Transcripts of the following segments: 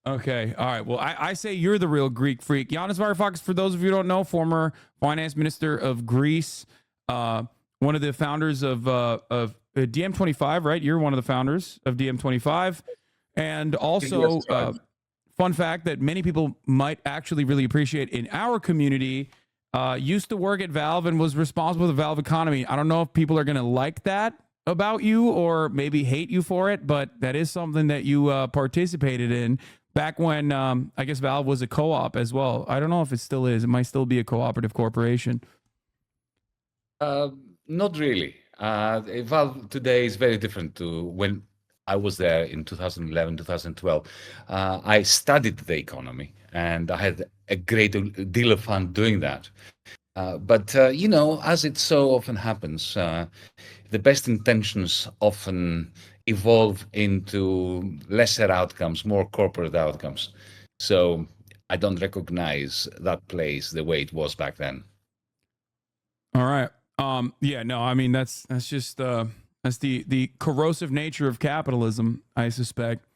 Okay. All right. Well, I say you're the real Greek freak. Yanis Varoufakis, for those of you who don't know, former finance minister of Greece, one of the founders of DM25, right? You're one of the founders of DM25. And Yes, also, right. fun fact that many people might actually really appreciate in our community, used to work at Valve and was responsible for the Valve economy. I don't know if people are going to like that about you or maybe hate you for it, but that is something that you participated in back when I guess Valve was a co-op as well. I don't know if it still is. It might still be a cooperative corporation. Not really. Valve today is very different to when I was there in 2011, 2012. I studied the economy and I had a great deal of fun doing that. But as it so often happens, the best intentions often evolve into lesser outcomes, more corporate outcomes. So I don't recognize that place the way it was back then. All right. Yeah, no, I mean that's just that's the corrosive nature of capitalism, I suspect.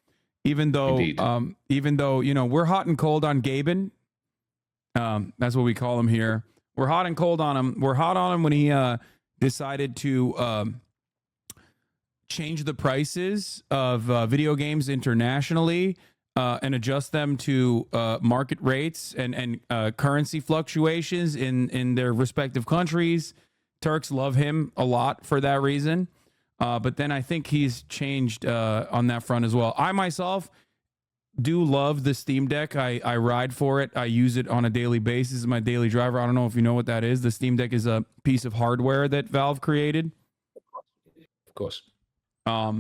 Even though Indeed. we're hot and cold on Gaben. That's what we call him here. We're hot and cold on him. We're hot on him when he decided to change the prices of video games internationally and adjust them to market rates and currency fluctuations in their respective countries. Turks love him a lot for that reason. But then I think he's changed on that front as well. I myself do love the Steam Deck. I ride for it. I use it on a daily basis as my daily driver. I don't know if you know what that is. The Steam Deck is a piece of hardware that Valve created. Of course. I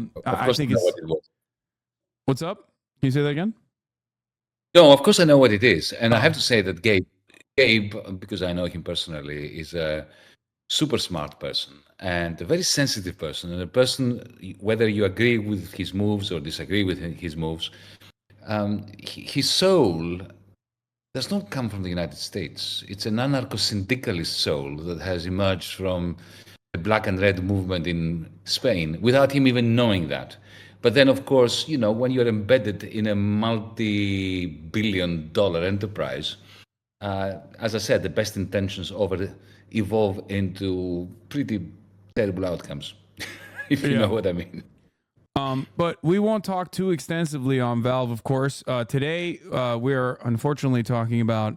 think it's. What it was. What's up? Can you say that again? No, of course I know what it is, and I have to say that Gabe, because I know him personally, is a super smart person and a very sensitive person, and a person, whether you agree with his moves or disagree with his moves, his soul does not come from the United States. It's an anarcho-syndicalist soul that has emerged from the black and red movement in Spain without him even knowing that. But then, of course, when you're embedded in a multi-billion-dollar enterprise, as I said, the best intentions evolve into pretty terrible outcomes, if you know what I mean. But we won't talk too extensively on Valve, of course. Today, we're unfortunately talking about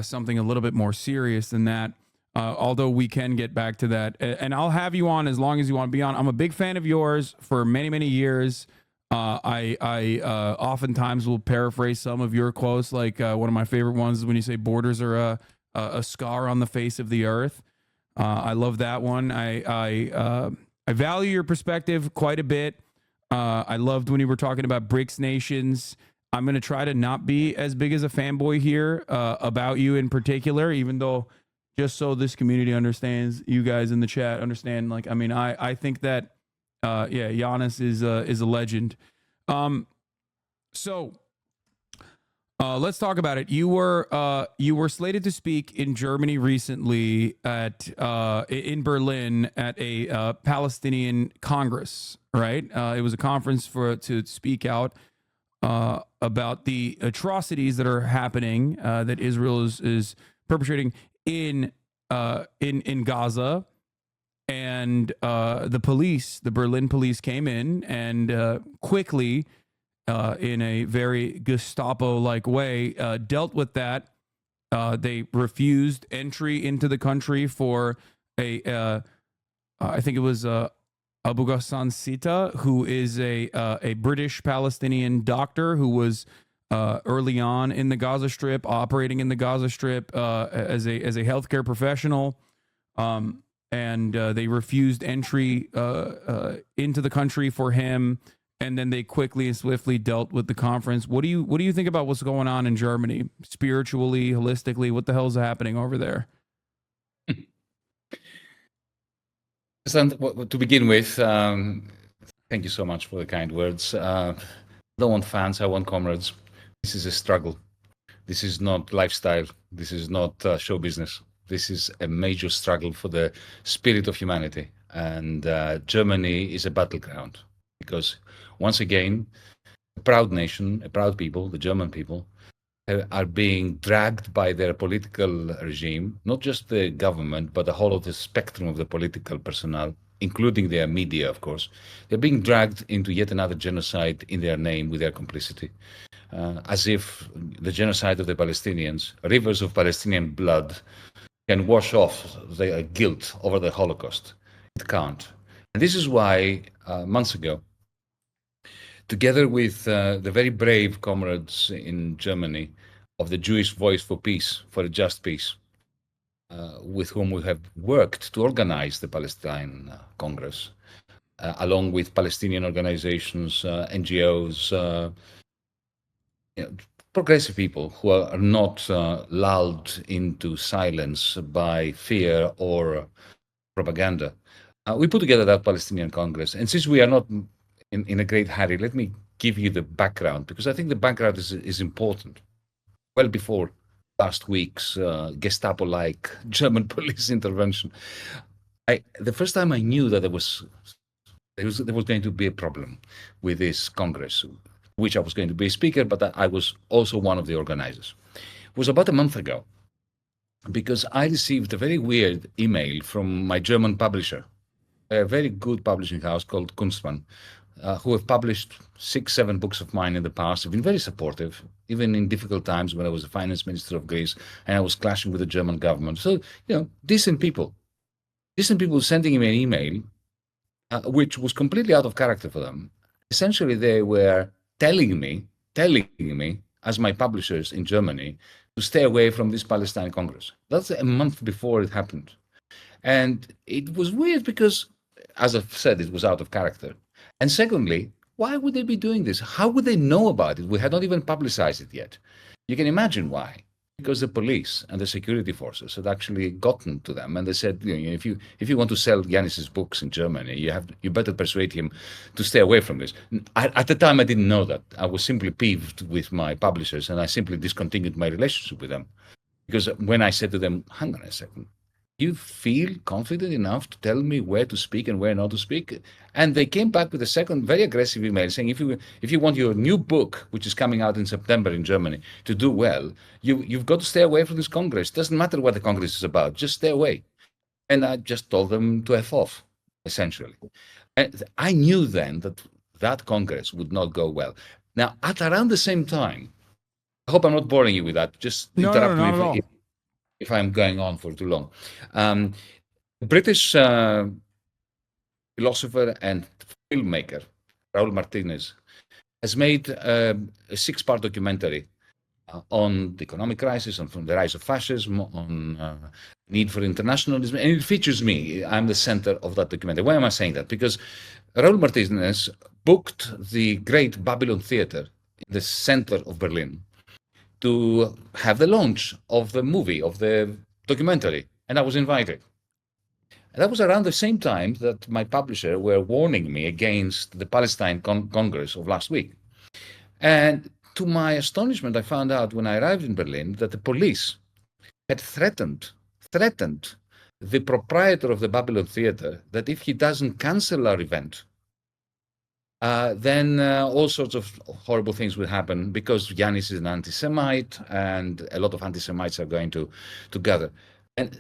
something a little bit more serious than that. Although we can get back to that, and I'll have you on as long as you want to be on. I'm a big fan of yours for many, many years. I oftentimes will paraphrase some of your quotes. Like one of my favorite ones is when you say "borders are a scar on the face of the earth." I love that one. I value your perspective quite a bit. I loved when you were talking about BRICS nations. I'm going to try to not be as big as a fanboy here about you in particular, even though. Just so this community understands, you guys in the chat understand. Like, I mean, I think that, Yanis is a legend. So let's talk about it. You were slated to speak in Germany recently in Berlin at a Palestinian Congress, right? It was a conference to speak out about the atrocities that are happening that Israel is perpetrating in Gaza, and the Berlin police came in and quickly, in a very Gestapo-like way, dealt with that. They refused entry into the country for I think it was Abu Ghassan Sita, who is a British Palestinian doctor who was early on in the Gaza Strip, operating in the Gaza Strip as a healthcare professional, and they refused entry into the country for him, and then they quickly and swiftly dealt with the conference. What do you think about what's going on in Germany, spiritually, holistically? What the hell is happening over there? To begin with, thank you so much for the kind words. I don't want fans, I want comrades. This is a struggle. This is not lifestyle. This is not show business. This is a major struggle for the spirit of humanity. And Germany is a battleground because, once again, a proud nation, a proud people, the German people, are being dragged by their political regime, not just the government, but the whole of the spectrum of the political personnel, including their media, of course. They're being dragged into yet another genocide in their name with their complicity, as if the genocide of the Palestinians, rivers of Palestinian blood, can wash off their guilt over the Holocaust. It can't. And this is why, months ago, together with the very brave comrades in Germany of the Jewish Voice for Peace, for a Just Peace, with whom we have worked to organize the Palestine Congress, along with Palestinian organizations, NGOs, progressive people who are not lulled into silence by fear or propaganda. We put together that Palestinian Congress. And since we are not in a great hurry, let me give you the background, because I think the background is important. Well before last week's Gestapo-like German police intervention, the first time I knew that there was going to be a problem with this Congress, which I was going to be a speaker, but I was also one of the organizers. It was about a month ago, because I received a very weird email from my German publisher, a very good publishing house called Kunstmann, who have published 6-7 books of mine in the past, have been very supportive, even in difficult times when I was the finance minister of Greece and I was clashing with the German government. So, decent people sending me an email, which was completely out of character for them. Essentially, they were telling me, as my publishers in Germany, to stay away from this Palestine Congress. That's a month before it happened. And it was weird because, as I've said, it was out of character. And secondly, why would they be doing this? How would they know about it? We had not even publicized it yet. You can imagine why. Because the police and the security forces had actually gotten to them, and they said, if you want to sell Yanis's books in Germany, you better persuade him to stay away from this. At the time, I didn't know that. I was simply peeved with my publishers, and I simply discontinued my relationship with them. Because when I said to them, hang on a second, you feel confident enough to tell me where to speak and where not to speak? And they came back with a second very aggressive email saying, if you want your new book, which is coming out in September in Germany, to do well, you've got to stay away from this Congress. It doesn't matter what the Congress is about, just stay away. And I just told them to F off, essentially. And I knew then that Congress would not go well. Now, at around the same time, I hope I'm not boring you with that. Just interrupt me if I'm going on for too long. British philosopher and filmmaker Raul Martinez has made a 6-part documentary on the economic crisis, and from the rise of fascism, on need for internationalism, and it features me. I'm the center of that documentary. Why am I saying that? Because Raul Martinez booked the great Babylon Theater in the center of Berlin to have the launch of the movie, of the documentary, and I was invited. And that was around the same time that my publisher were warning me against the Palestine Congress of last week. And to my astonishment, I found out when I arrived in Berlin that the police had threatened the proprietor of the Babylon Theater that if he doesn't cancel our event, then all sorts of horrible things will happen, because Yanis is an anti-Semite and a lot of anti-Semites are going to gather. And,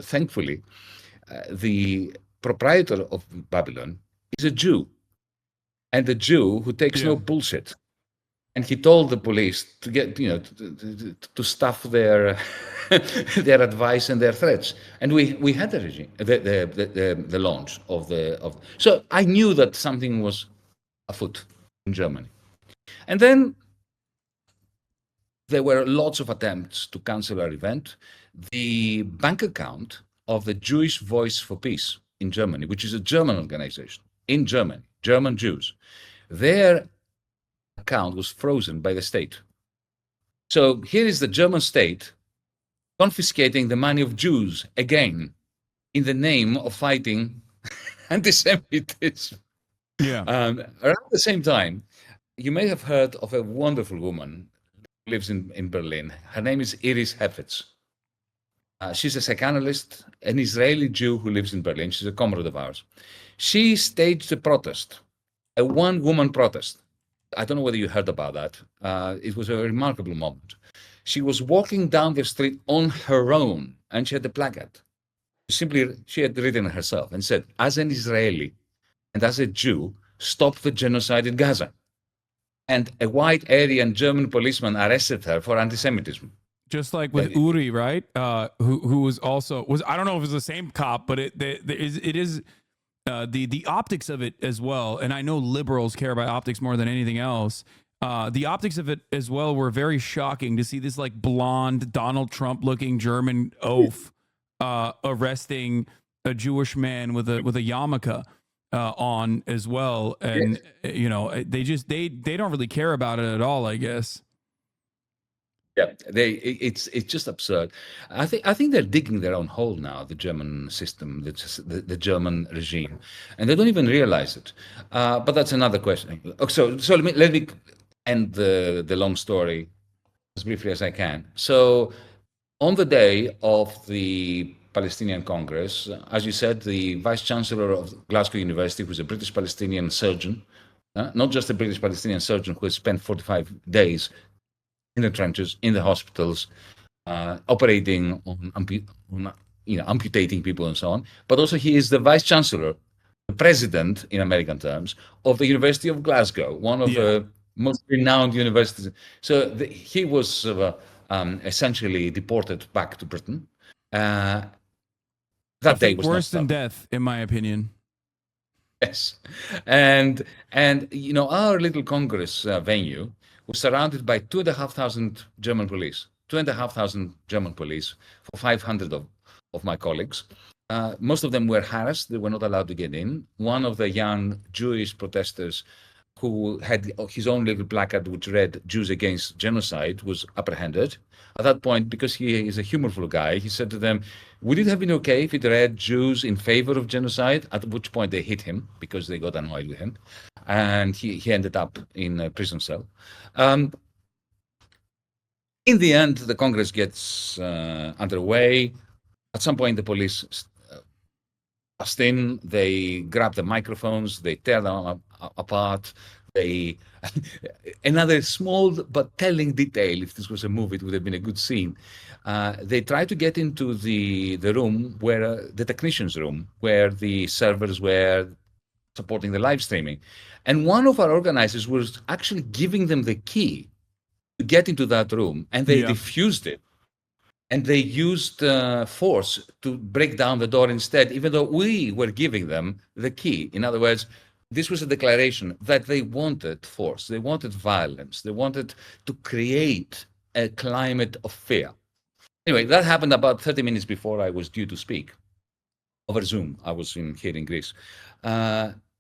thankfully, the proprietor of Babylon is a Jew, and a Jew who takes no bullshit. And he told the police to get, to stuff their their advice and their threats. And we had the regime, the launch of So I knew that something was afoot in Germany. And then there were lots of attempts to cancel our event. The bank account of the Jewish Voice for Peace in Germany, which is a German organization in Germany, German Jews, their account was frozen by the state. So here is the German state confiscating the money of Jews again in the name of fighting anti-Semitism. Yeah. Around the same time, you may have heard of a wonderful woman who lives in Berlin. Her name is Iris Hefetz. She's a psychoanalyst, an Israeli Jew who lives in Berlin. She's a comrade of ours. She staged a protest, a one-woman protest, I don't know whether you heard about that. It was a remarkable moment. She was walking down the street on her own, and she had a placard. She had written herself and said, "As an Israeli and as a Jew, stop the genocide in Gaza." And a white Aryan German policeman arrested her for anti-Semitism. Just like with Uri, right? Who was also I don't know if it was the same cop, but it is the optics of it as well. And I know liberals care about optics more than anything else. The optics of it as well were very shocking to see this like blonde Donald Trump looking German oaf arresting a Jewish man with a yarmulke on as well, and you know they don't really care about it at all, I guess. Yeah, it's just absurd. I think they're digging their own hole now. The German system, the German regime, and they don't even realize it. But that's another question. So let me end the long story as briefly as I can. So on the day of the Palestinian Congress, as you said, the Vice Chancellor of Glasgow University, who's a British Palestinian surgeon, not just a British Palestinian surgeon who has spent 45 days in the trenches, in the hospitals, operating on amputating people and so on. But also he is the Vice Chancellor, the President in American terms, of the University of Glasgow, one of the most renowned universities. So he was essentially deported back to Britain. That day was worse than death, in my opinion. Yes, and you know, our little Congress venue was surrounded by 2,500 German police. 2,500 German police for 500 of my colleagues. Most of them were harassed; they were not allowed to get in. One of the young Jewish protesters, who had his own little placard which read "Jews Against Genocide," was apprehended. At that point, because he is a humorful guy, he said to them, "Would it have been okay if it read Jews in favor of genocide?" At which point they hit him because they got annoyed with him. And he ended up in a prison cell. In the end, the Congress gets underway. At some point, the police bust in, they grab the microphones, they tear them apart. Another small but telling detail, if this was a movie, it would have been a good scene. They try to get into the room where the technicians' room, where the servers were supporting the live streaming. And one of our organizers was actually giving them the key to get into that room, and they refused it. And they used force to break down the door instead, even though we were giving them the key. In other words, this was a declaration that they wanted force, they wanted violence, they wanted to create a climate of fear. Anyway, that happened about 30 minutes before I was due to speak over Zoom. I was here in Greece.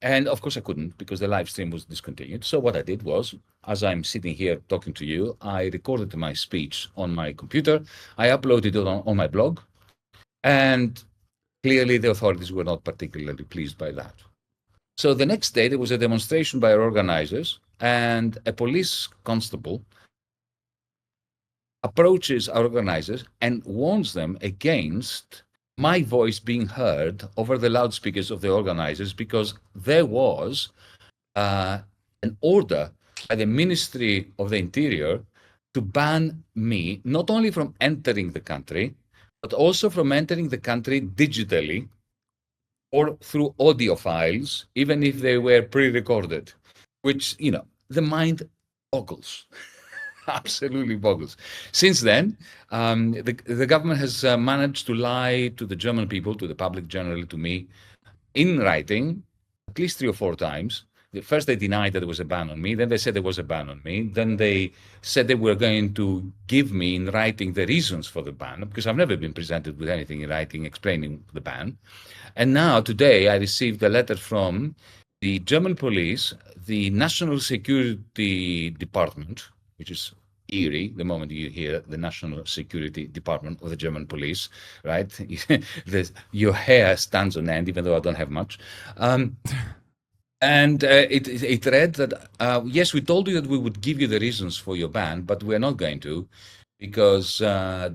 And of course I couldn't because the live stream was discontinued. So what I did was, as I'm sitting here talking to you, I recorded my speech on my computer. I uploaded it on my blog. And clearly the authorities were not particularly pleased by that. So the next day there was a demonstration by our organizers, and a police constable approaches our organizers and warns them against my voice being heard over the loudspeakers of the organizers, because there was an order by the Ministry of the Interior to ban me not only from entering the country, but also from entering the country digitally or through audio files, even if they were pre-recorded, which, you know, the mind boggles. Absolutely boggles. Since then, the government has managed to lie to the German people, to the public generally, to me, in writing, at least 3 or 4 times. First, they denied that there was a ban on me. Then they said there was a ban on me. Then they said they were going to give me in writing the reasons for the ban, because I've never been presented with anything in writing explaining the ban. And now, today, I received a letter from the German police, the National Security Department, which is eerie the moment you hear the National Security Department of the German police, right? Your hair stands on end, even though I don't have much. And it read that, yes, we told you that we would give you the reasons for your ban, but we're not going to, because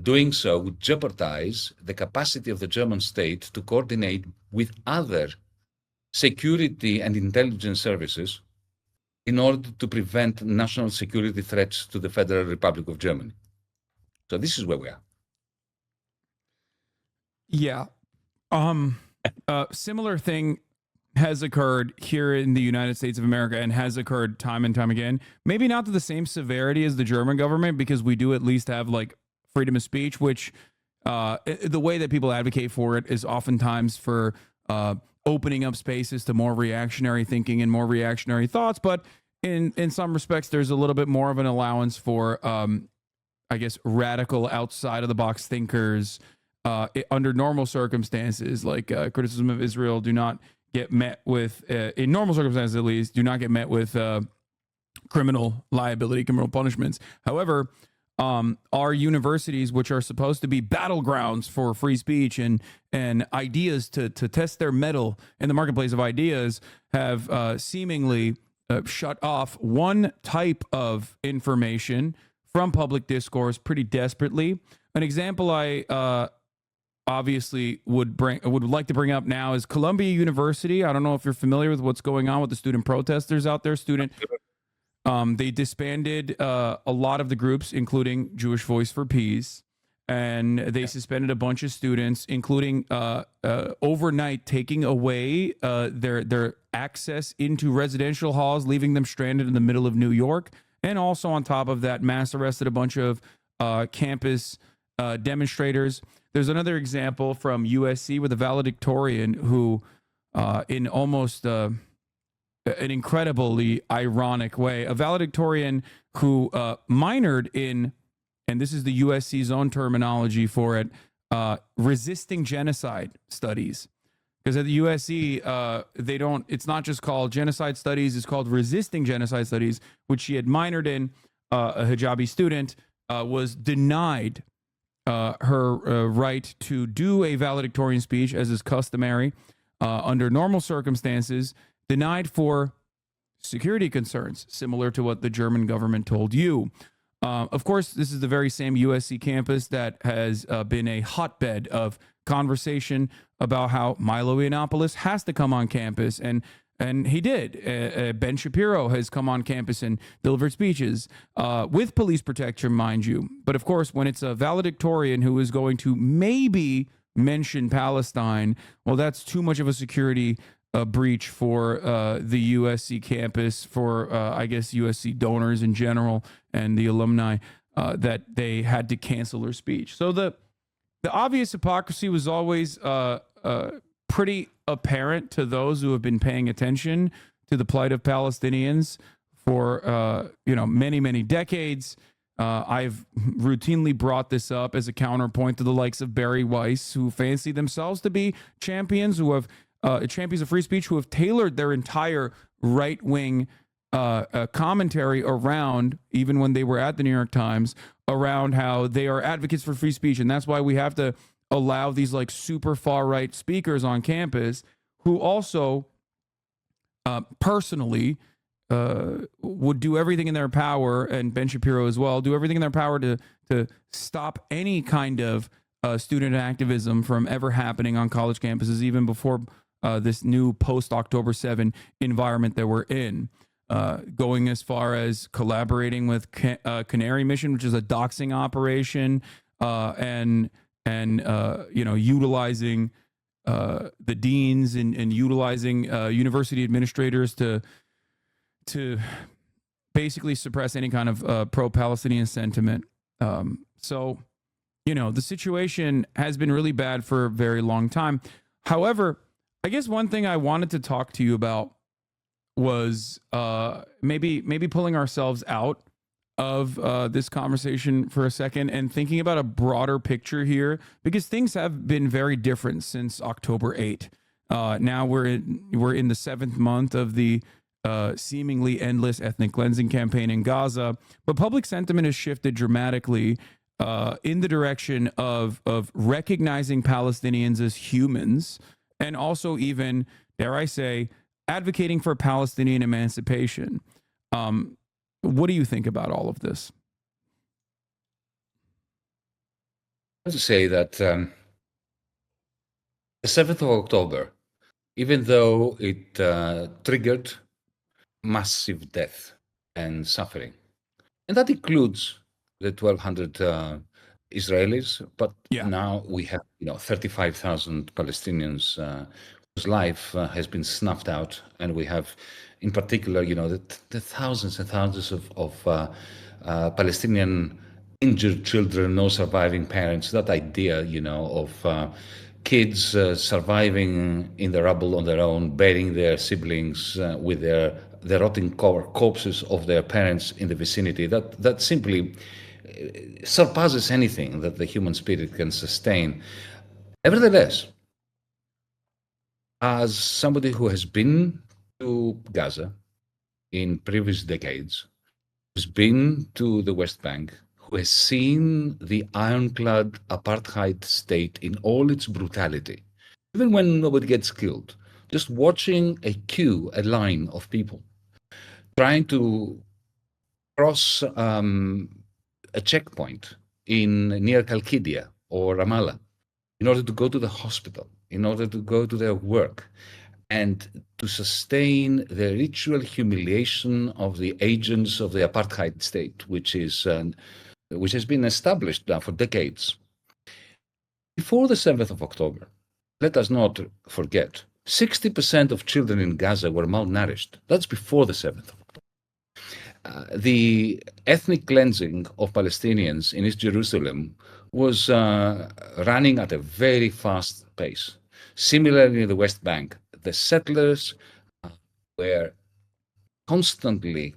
doing so would jeopardize the capacity of the German state to coordinate with other security and intelligence services in order to prevent national security threats to the Federal Republic of Germany. So this is where we are. Yeah. Similar thing has occurred here in the United States of America and has occurred time and time again. Maybe not to the same severity as the German government, because we do at least have like freedom of speech, which the way that people advocate for it is oftentimes for opening up spaces to more reactionary thinking and more reactionary thoughts. But in some respects, there's a little bit more of an allowance for, I guess, radical outside of the box thinkers under normal circumstances, like criticism of Israel do not get met with, in normal circumstances at least, do not get met with criminal liability, criminal punishments. However, our universities, which are supposed to be battlegrounds for free speech and ideas to test their mettle in the marketplace of ideas, have seemingly shut off one type of information from public discourse pretty desperately. An example I obviously would like to bring up now is Columbia University. I don't know if you're familiar with what's going on with the student protesters out there. They disbanded a lot of the groups, including Jewish Voice for Peace, and they suspended a bunch of students, including overnight taking away their access into residential halls, leaving them stranded in the middle of New York. And also on top of that, mass arrested a bunch of campus demonstrators. There's another example from USC with a valedictorian who, in almost an incredibly ironic way, a valedictorian who minored in, and this is the USC's own terminology for it, resisting genocide studies. Because at the USC, they don't, it's not just called genocide studies, it's called resisting genocide studies, which she had minored in. A hijabi student was denied her right to do a valedictorian speech, as is customary under normal circumstances, denied for security concerns, similar to what the German government told you. Of course, this is the very same USC campus that has been a hotbed of conversation about how Milo Yiannopoulos has to come on campus, and he did. Ben Shapiro has come on campus and delivered speeches with police protection, mind you. But of course, when it's a valedictorian who is going to maybe mention Palestine, well, that's too much of a security breach for the USC campus, for, I guess, USC donors in general and the alumni, that they had to cancel her speech. So the obvious hypocrisy was always pretty apparent to those who have been paying attention to the plight of Palestinians for many decades. I've routinely brought this up as a counterpoint to the likes of Barry Weiss, who fancy themselves to be champions, who have champions of free speech, who have tailored their entire right-wing commentary around, even when they were at the New York Times, around how they are advocates for free speech, and that's why we have to allow these like super far right speakers on campus who also personally would do everything in their power, and Ben Shapiro as well, do everything in their power to stop any kind of student activism from ever happening on college campuses, even before this new post-October 7 environment that we're in. Going as far as collaborating with Canary Mission, which is a doxing operation, and utilizing the deans and utilizing university administrators to basically suppress any kind of pro-Palestinian sentiment. So, the situation has been really bad for a very long time. However, I guess one thing I wanted to talk to you about was maybe pulling ourselves out of this conversation for a second and thinking about a broader picture here, because things have been very different since October 8. Now we're in the 7th month of the seemingly endless ethnic cleansing campaign in Gaza, but public sentiment has shifted dramatically in the direction of recognizing Palestinians as humans, and also even, dare I say, advocating for Palestinian emancipation. What do you think about all of this? I have to say that the 7th of October, even though it triggered massive death and suffering. And that includes the 1,200 Israelis, but Yeah. now we have 35,000 Palestinians whose life has been snuffed out, and we have, in particular, the thousands and thousands of Palestinian injured children, no surviving parents. That idea, of kids surviving in the rubble on their own, burying their siblings with the rotting corpses of their parents in the vicinity. That simply surpasses anything that the human spirit can sustain. Nevertheless, as somebody who has been to Gaza in previous decades, who's been to the West Bank, who has seen the ironclad apartheid state in all its brutality, even when nobody gets killed, just watching a line of people trying to cross a checkpoint in near Kalkidia or Ramallah in order to go to the hospital, in order to go to their work, and to sustain the ritual humiliation of the agents of the apartheid state, which has been established now for decades. Before the 7th of October, let us not forget, 60% of children in Gaza were malnourished. That's before the 7th of October. The ethnic cleansing of Palestinians in East Jerusalem was running at a very fast pace. Similarly, in the West Bank, the settlers were constantly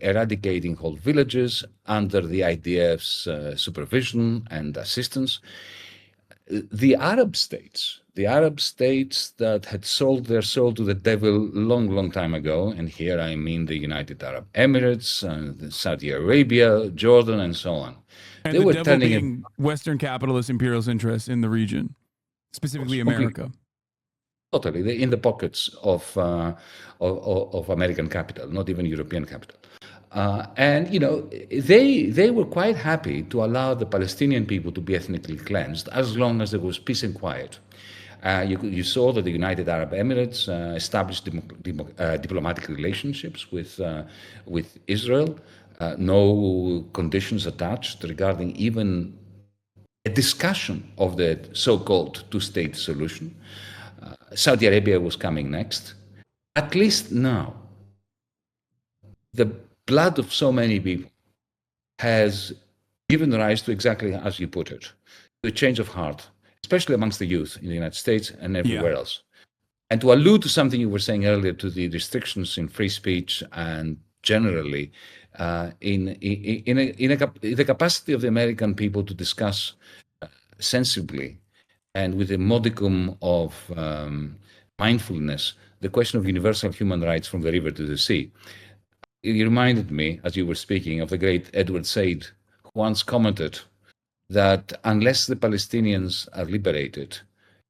eradicating whole villages under the IDF's supervision and assistance. The Arab states that had sold their soul to the devil long time ago, and here I mean the United Arab Emirates, Saudi Arabia, Jordan, and so on. And they were devil being Western capitalist imperialist interests in the region, specifically America. Totally, in the pockets of American capital, not even European capital. And they were quite happy to allow the Palestinian people to be ethnically cleansed as long as there was peace and quiet. You saw that the United Arab Emirates established diplomatic relationships with Israel, no conditions attached regarding even a discussion of the so-called two-state solution. Saudi Arabia was coming next. At least now, the blood of so many people has given rise to, exactly as you put it, to a change of heart, especially amongst the youth in the United States and everywhere else. And to allude to something you were saying earlier, to the restrictions in free speech and generally in the capacity of the American people to discuss sensibly and with a modicum of mindfulness the question of universal human rights from the river to the sea. It reminded me, as you were speaking, of the great Edward Said, who once commented that unless the Palestinians are liberated,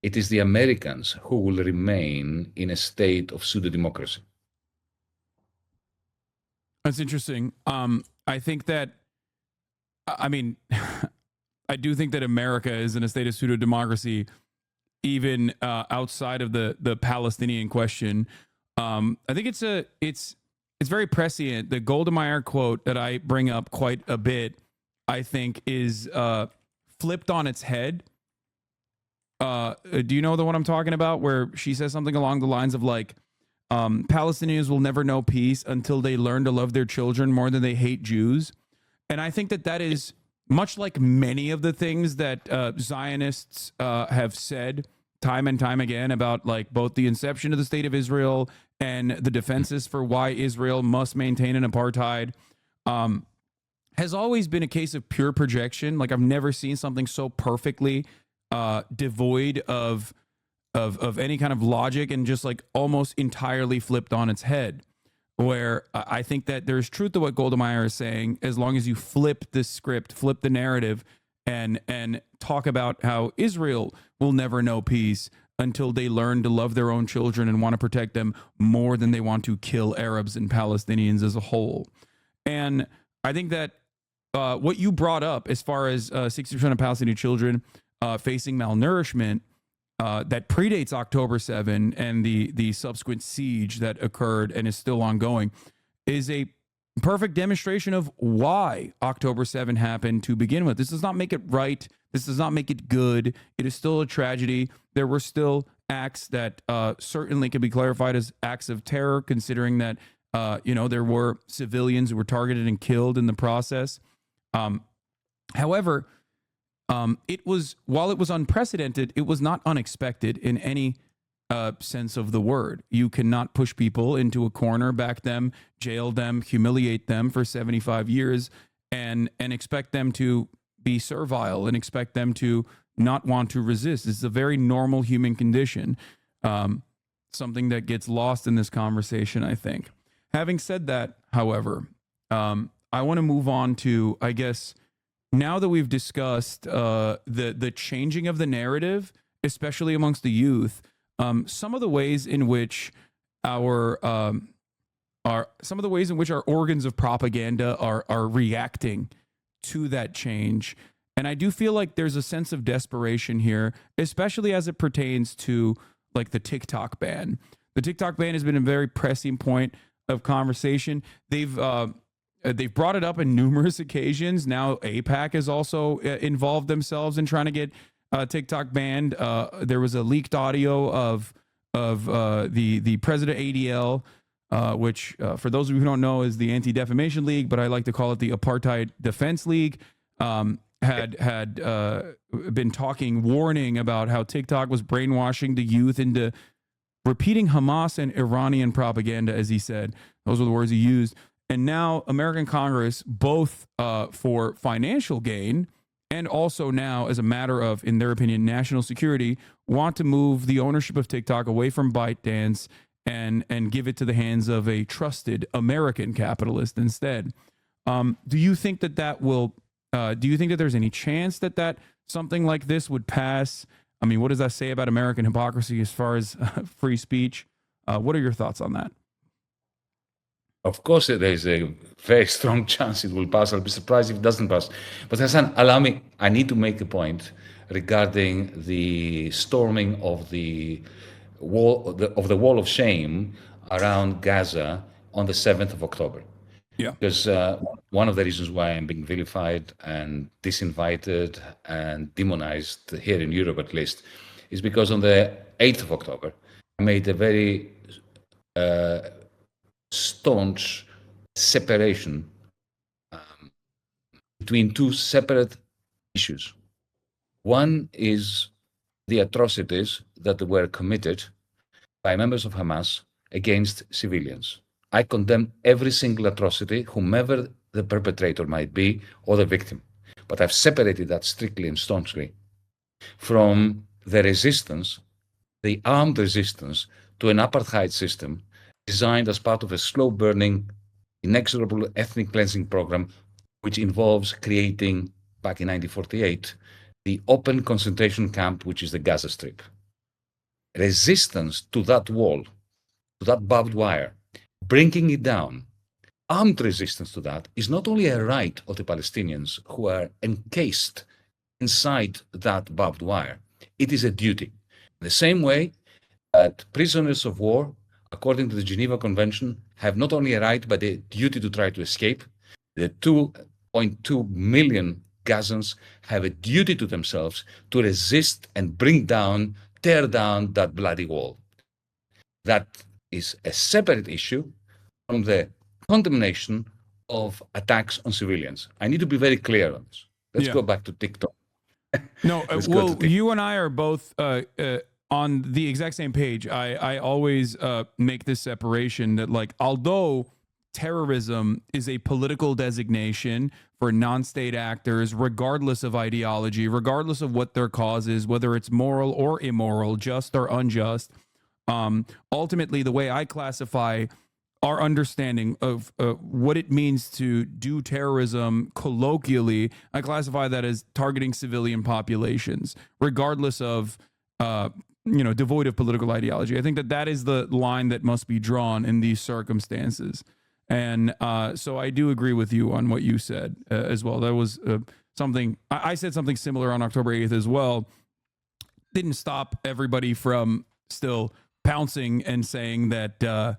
it is the Americans who will remain in a state of pseudo-democracy. That's interesting. I think that, I do think that America is in a state of pseudo-democracy, even outside of the Palestinian question. I think it's very prescient. The Golda Meir quote that I bring up quite a bit, I think, is flipped on its head. Do you know the one I'm talking about, where she says something along the lines of like, Palestinians will never know peace until they learn to love their children more than they hate Jews. And I think that is much like many of the things that Zionists have said time and time again about like both the inception of the state of Israel and the defenses for why Israel must maintain an apartheid, has always been a case of pure projection. Like I've never seen something so perfectly devoid of any kind of logic and just like almost entirely flipped on its head. Where I think that there's truth to what Golda Meir is saying, as long as you flip the script, flip the narrative, and talk about how Israel will never know peace until they learn to love their own children and want to protect them more than they want to kill Arabs and Palestinians as a whole. And I think that what you brought up as far as 60% of Palestinian children facing malnourishment, that predates October 7 and the subsequent siege that occurred and is still ongoing is a perfect demonstration of why October 7 happened to begin with. This does not make it right. This does not make it good. It is still a tragedy. There were still acts that certainly can be clarified as acts of terror, considering that there were civilians who were targeted and killed in the process. However, while it was unprecedented, it was not unexpected in any sense of the word. You cannot push people into a corner, back them, jail them, humiliate them for 75 years, and expect them to be servile and expect them to not want to resist. It's a very normal human condition, something that gets lost in this conversation, I think. Having said that, however, I want to move on to, I guess, now that we've discussed the changing of the narrative, especially amongst the youth, some of the ways in which our organs of propaganda are reacting to that change. And I do feel like there's a sense of desperation here, especially as it pertains to like the TikTok ban. The TikTok ban has been a very pressing point of conversation. They've brought it up on numerous occasions. Now AIPAC has also involved themselves in trying to get TikTok banned. There was a leaked audio of the president ADL, which for those of you who don't know is the Anti-Defamation League, but I like to call it the Apartheid Defense League. Had been warning about how TikTok was brainwashing the youth into repeating Hamas and Iranian propaganda, as he said. Those were the words he used. And now American Congress, both for financial gain and also now as a matter of, in their opinion, national security, want to move the ownership of TikTok away from ByteDance and give it to the hands of a trusted American capitalist instead. Do you think that will? Do you think that there's any chance that something like this would pass? I mean, what does that say about American hypocrisy as far as free speech? What are your thoughts on that? Of course, there is a very strong chance it will pass. I'll be surprised if it doesn't pass. But Hasan, allow me, I need to make a point regarding the storming of the wall of shame around Gaza on the 7th of October. Yeah. Because one of the reasons why I'm being vilified and disinvited and demonized here in Europe, at least, is because on the 8th of October, I made a very staunch separation between two separate issues. One is the atrocities that were committed by members of Hamas against civilians. I condemn every single atrocity, whomever the perpetrator might be or the victim. But I've separated that strictly and staunchly from the resistance, the armed resistance to an apartheid system designed as part of a slow-burning, inexorable ethnic cleansing program, which involves creating, back in 1948, the open concentration camp, which is the Gaza Strip. Resistance to that wall, to that barbed wire, bringing it down, armed resistance to that is not only a right of the Palestinians who are encased inside that barbed wire, it is a duty. In the same way that prisoners of war, according to the Geneva Convention, have not only a right but a duty to try to escape, the 2.2 million Gazans have a duty to themselves to resist and tear down that bloody wall. That is a separate issue from the condemnation of attacks on civilians. I need to be very clear on this. Let's go back to TikTok. No, well, you and I are both on the exact same page. I always make this separation that, like, although terrorism is a political designation for non-state actors, regardless of ideology, regardless of what their cause is, whether it's moral or immoral, just or unjust, ultimately, the way I classify our understanding of what it means to do terrorism colloquially, I classify that as targeting civilian populations, regardless of, devoid of political ideology. I think that is the line that must be drawn in these circumstances. And so I do agree with you on what you said as well. That was something, I said something similar on October 8th as well. didn't stop everybody from still pouncing and saying that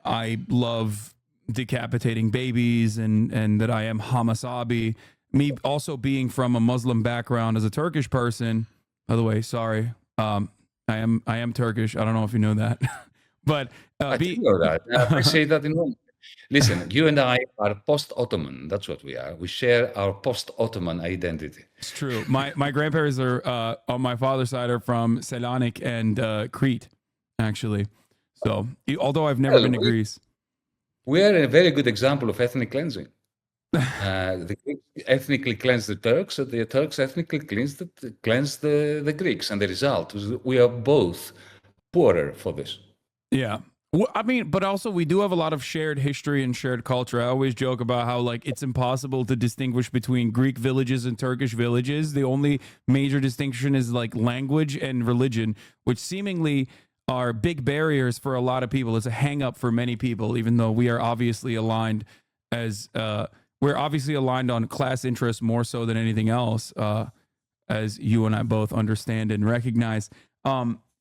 I love decapitating babies and that I am Hamasabi. Me also being from a Muslim background as a Turkish person, by the way, sorry, I am Turkish. I don't know if you know that, but I do know that. I say that in one. Listen, you and I are post-Ottoman. That's what we are. We share our post-Ottoman identity. It's true. My grandparents are on my father's side are from Selanik and Crete, actually. So although I've never been to Greece. We are a very good example of ethnic cleansing. The Greeks ethnically cleansed the Turks, and the Turks ethnically cleansed the Greeks. And the result was that we are both poorer for this. Yeah. Well, I mean, but also we do have a lot of shared history and shared culture. I always joke about how like it's impossible to distinguish between Greek villages and Turkish villages. The only major distinction is like language and religion, which seemingly are big barriers for a lot of people. It's a hang up for many people, even though we are obviously aligned as we're obviously aligned on class interests more so than anything else, as you and I both understand and recognize.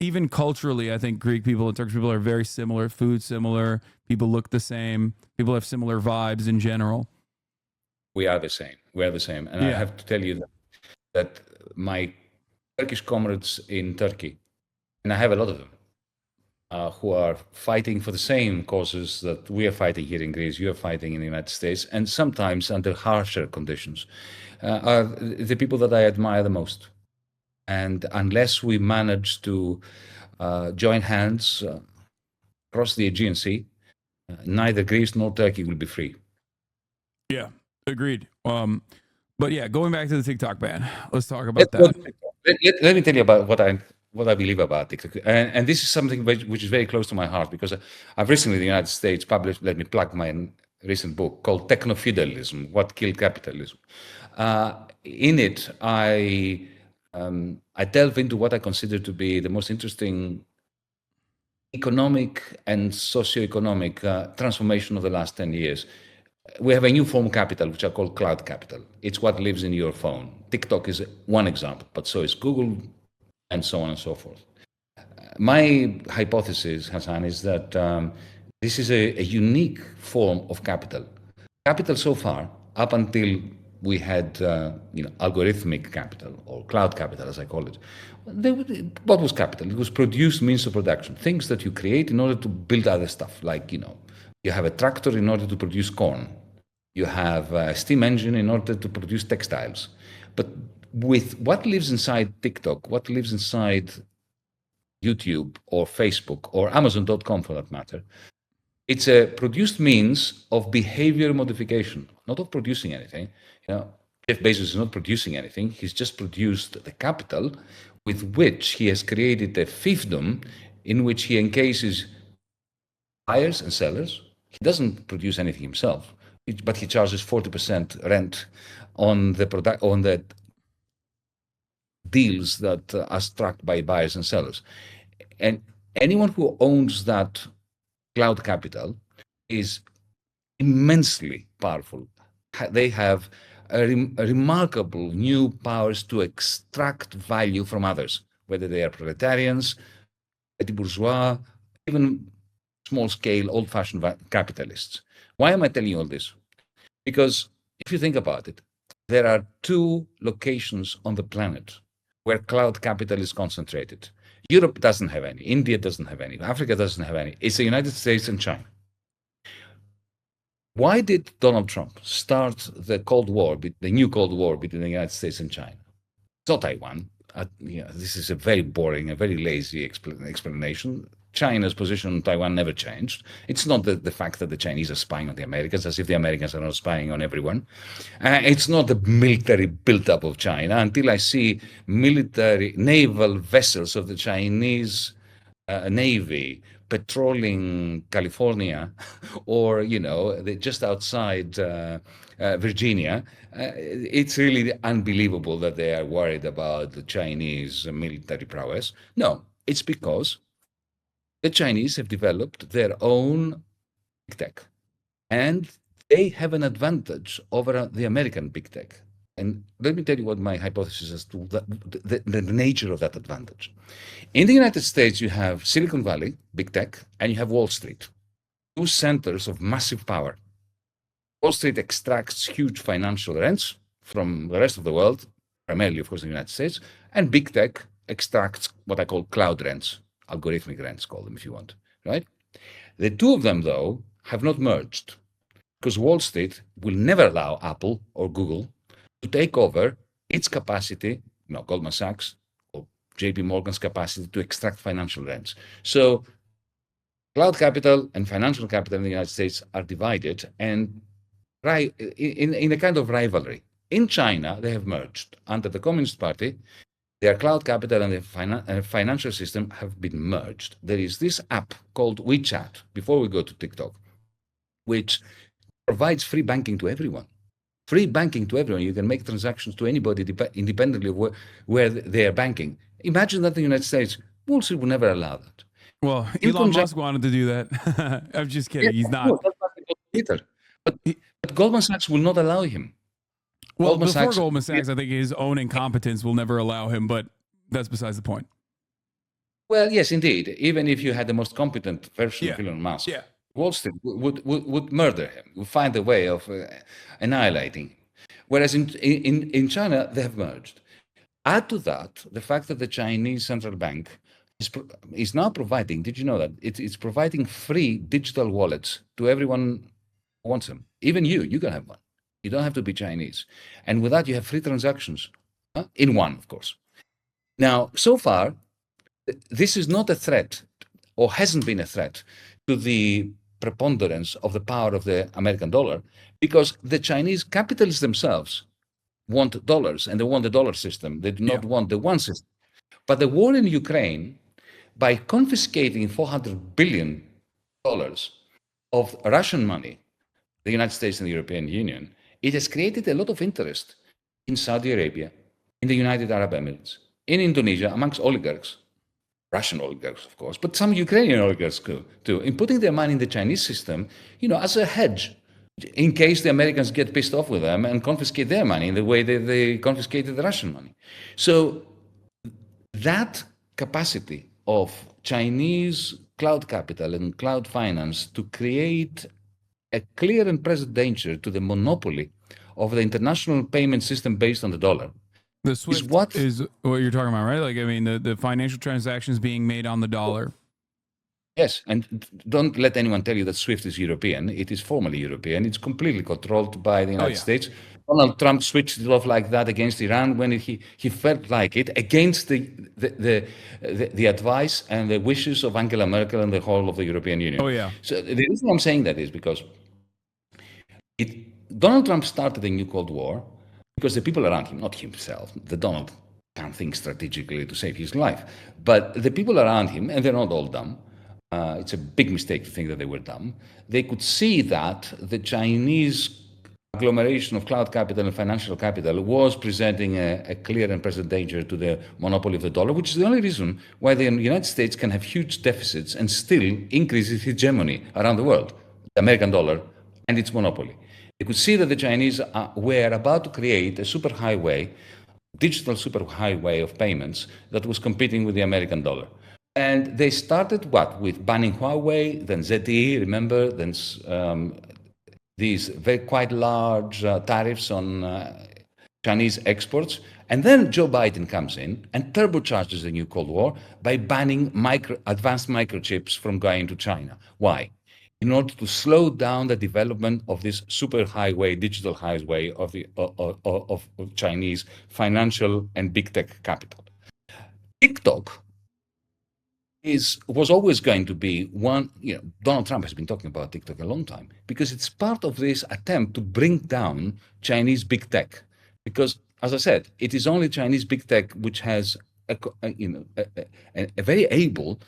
Even culturally, I think Greek people and Turkish people are very similar. Food similar. People look the same. People have similar vibes in general. We are the same. We are the same. And I have to tell you that my Turkish comrades in Turkey, and I have a lot of them, who are fighting for the same causes that we are fighting here in Greece, you are fighting in the United States, and sometimes under harsher conditions, are the people that I admire the most. And unless we manage to join hands across the Aegean Sea, neither Greece nor Turkey will be free. Yeah, agreed. But yeah, going back to the TikTok ban, let's talk about that. Let me tell you about what I believe about TikTok. And this is something which is very close to my heart, because I've recently in the United States published, let me plug my recent book called Techno-Feudalism, What Killed Capitalism. In it, I delve into what I consider to be the most interesting economic and socio-economic transformation of the last 10 years. We have a new form of capital, which are called cloud capital. It's what lives in your phone. TikTok is one example, but so is Google, and so on and so forth. My hypothesis, Hasan, is that this is a unique form of capital. Capital so far, up until we had algorithmic capital, or cloud capital, as I call it. What was capital? It was produced means of production, things that you create in order to build other stuff, like, you have a tractor in order to produce corn. You have a steam engine in order to produce textiles. But with what lives inside TikTok, what lives inside YouTube or Facebook or Amazon.com for that matter, it's a produced means of behavior modification, not of producing anything. Jeff Bezos is not producing anything. He's just produced the capital with which he has created a fiefdom in which he encases buyers and sellers. He doesn't produce anything himself, but he charges 40% rent on the deals that are struck by buyers and sellers. And anyone who owns that cloud capital is immensely powerful. They have a remarkable new powers to extract value from others, whether they are proletarians, petty bourgeois, even small-scale, old-fashioned capitalists. Why am I telling you all this? Because if you think about it, there are two locations on the planet where cloud capital is concentrated. Europe doesn't have any. India doesn't have any. Africa doesn't have any. It's the United States and China. Why did Donald Trump start the Cold War, the new Cold War between the United States and China? It's not Taiwan. This is a very boring, a very lazy explanation. China's position on Taiwan never changed. It's not the fact that the Chinese are spying on the Americans, as if the Americans are not spying on everyone. It's not the military build-up of China until I see naval vessels of the Chinese Navy patrolling California, or just outside Virginia. It's really unbelievable that they are worried about the Chinese military prowess. No, it's because the Chinese have developed their own big tech, and they have an advantage over the American big tech. And let me tell you what my hypothesis as to the nature of that advantage. In the United States, you have Silicon Valley, big tech, and you have Wall Street, two centers of massive power. Wall Street extracts huge financial rents from the rest of the world, primarily, of course, in the United States, and big tech extracts what I call cloud rents, algorithmic rents, call them if you want, right? The two of them, though, have not merged because Wall Street will never allow Apple or Google to take over its capacity, Goldman Sachs or JP Morgan's capacity to extract financial rents. So cloud capital and financial capital in the United States are divided and in a kind of rivalry. In China, they have merged. Under the Communist Party, their cloud capital and the financial system have been merged. There is this app called WeChat, before we go to TikTok, which provides free banking to everyone. Free banking to everyone. You can make transactions to anybody independently of where they are banking. Imagine that in the United States, Wall Street would never allow that. Well, Elon Musk wanted to do that. I'm just kidding. He's not. No, either. But Goldman Sachs will not allow him. Well, Goldman Sachs, I think his own incompetence will never allow him, but that's besides the point. Well, yes, indeed. Even if you had the most competent version of Elon Musk, Wall Street would murder him, would find a way of annihilating him. Whereas in China, they have merged. Add to that the fact that the Chinese central bank is now providing, did you know that? It's providing free digital wallets to everyone who wants them. Even you can have one. You don't have to be Chinese. And with that, you have free transactions in one, of course. Now, so far, this is not a threat or hasn't been a threat to the preponderance of the power of the American dollar because the Chinese capitalists themselves want dollars and they want the dollar system. They do not want the one system. But the war in Ukraine, by confiscating $400 billion of Russian money, the United States and the European Union, it has created a lot of interest in Saudi Arabia, in the United Arab Emirates, in Indonesia, amongst oligarchs, Russian oligarchs, of course, but some Ukrainian oligarchs too, in putting their money in the Chinese system, as a hedge, in case the Americans get pissed off with them and confiscate their money in the way that they confiscated the Russian money. So that capacity of Chinese cloud capital and cloud finance to create a clear and present danger to the monopoly of the international payment system based on the dollar. The SWIFT is what you're talking about, right? Like, I mean, the financial transactions being made on the dollar. Yes, and don't let anyone tell you that SWIFT is European. It is formally European. It's completely controlled by the United States. Donald Trump switched it off like that against Iran when he felt like it, against the advice and the wishes of Angela Merkel and the whole of the European Union. Oh, yeah. So the reason I'm saying that is because Donald Trump started a new Cold War because the people around him, not himself, the Donald can't think strategically to save his life, but the people around him, and they're not all dumb, it's a big mistake to think that they were dumb, they could see that the Chinese agglomeration of cloud capital and financial capital was presenting a clear and present danger to the monopoly of the dollar, which is the only reason why the United States can have huge deficits and still increase its hegemony around the world, the American dollar and its monopoly. They could see that the Chinese were about to create a superhighway, digital superhighway of payments that was competing with the American dollar. And they started with banning Huawei, then ZTE, remember, then these quite large tariffs on Chinese exports. And then Joe Biden comes in and turbocharges the new Cold War by banning advanced microchips from going to China. Why? In order to slow down the development of this superhighway, digital highway of Chinese financial and big tech capital. TikTok was always going to be one, Donald Trump has been talking about TikTok a long time because it's part of this attempt to bring down Chinese big tech. Because, as I said, it is only Chinese big tech which has a very able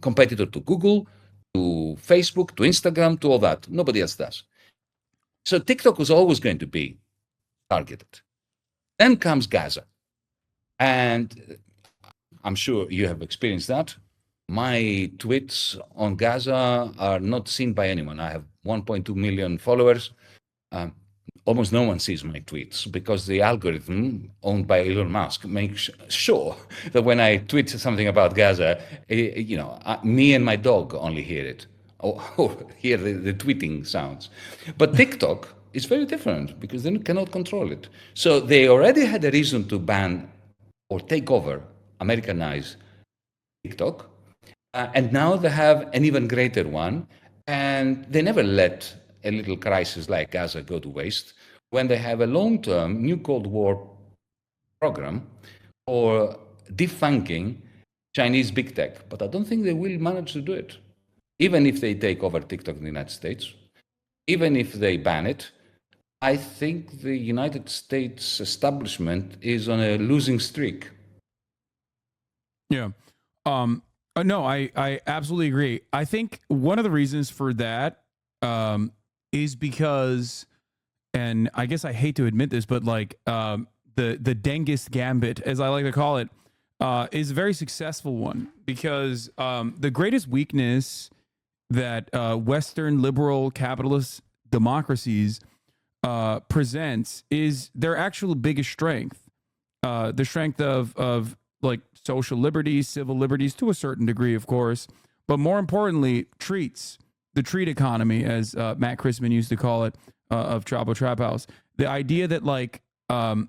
competitor to Google, to Facebook, to Instagram, to all that. Nobody else does. So TikTok was always going to be targeted. Then comes Gaza. And I'm sure you have experienced that. My tweets on Gaza are not seen by anyone. I have 1.2 million followers. almost no one sees my tweets because the algorithm owned by Elon Musk makes sure that when I tweet something about Gaza, me and my dog only hear it or hear the tweeting sounds. But TikTok is very different because they cannot control it. So they already had a reason to ban or take over, Americanize TikTok. And now they have an even greater one. And they never let a little crisis like Gaza go to waste when they have a long-term new Cold War program for defunking Chinese big tech. But I don't think they will manage to do it. Even if they take over TikTok in the United States, even if they ban it, I think the United States establishment is on a losing streak. Yeah. No, I absolutely agree. I think one of the reasons for that is because, and I guess I hate to admit this, but like the Dengist Gambit, as I like to call it, is a very successful one because the greatest weakness that Western liberal capitalist democracies presents is their actual biggest strength, the strength of like social liberties, civil liberties to a certain degree, of course, but more importantly, treats, the treat economy, as Matt Christman used to call it, of Chapo Trap House. The idea that like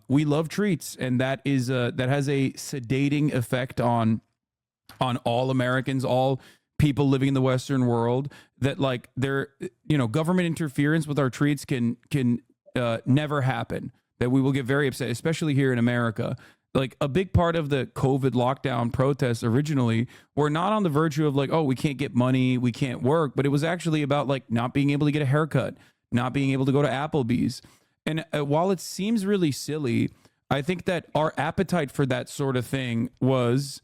we love treats, and that is that has a sedating effect on all Americans, all people living in the Western world. That like government interference with our treats can never happen. That we will get very upset, especially here in America. Like a big part of the COVID lockdown protests originally were not on the virtue of like, oh, we can't get money, we can't work, but it was actually about like not being able to get a haircut, not being able to go to Applebee's. And while it seems really silly, I think that our appetite for that sort of thing was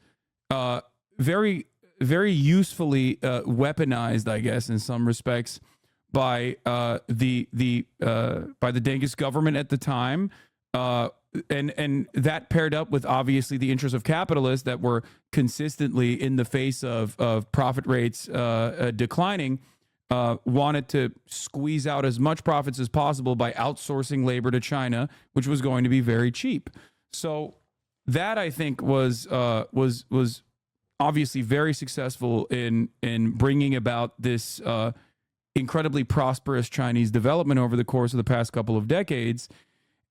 very, very usefully weaponized, I guess, in some respects, by the Dengist government at the time. And that paired up with obviously the interests of capitalists that were consistently in the face of profit rates declining, wanted to squeeze out as much profits as possible by outsourcing labor to China, which was going to be very cheap. So that I think was obviously very successful in bringing about this incredibly prosperous Chinese development over the course of the past couple of decades.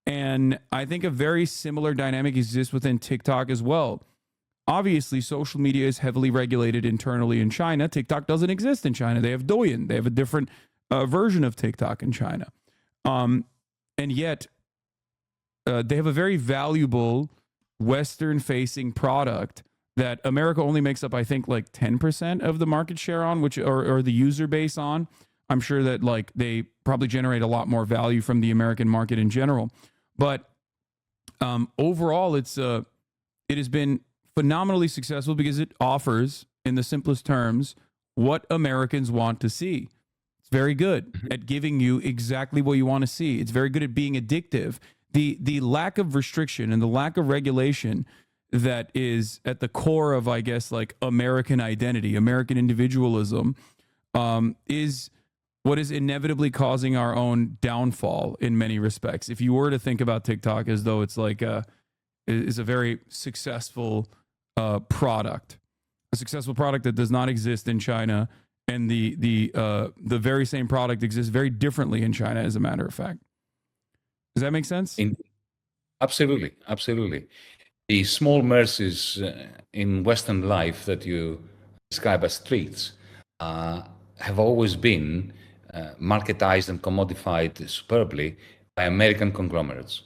And I think a very similar dynamic exists within TikTok as well. Obviously, social media is heavily regulated internally in China. TikTok doesn't exist in China. They have Douyin. They have a different version of TikTok in China. And yet, they have a very valuable Western-facing product that America only makes up, I think, like 10% of the market share on, which or the user base on. I'm sure that like they probably generate a lot more value from the American market in general. But overall, it has been phenomenally successful because it offers, in the simplest terms, what Americans want to see. It's very good at giving you exactly what you want to see. It's very good at being addictive. The lack of restriction and the lack of regulation that is at the core of, I guess, like American identity, American individualism, is what is inevitably causing our own downfall in many respects. If you were to think about TikTok as though it's like is a very successful product, a successful product that does not exist in China, and the very same product exists very differently in China, as a matter of fact. Does that make sense? Absolutely, absolutely. The small mercies in Western life that you describe as treats have always been marketized and commodified superbly by American conglomerates,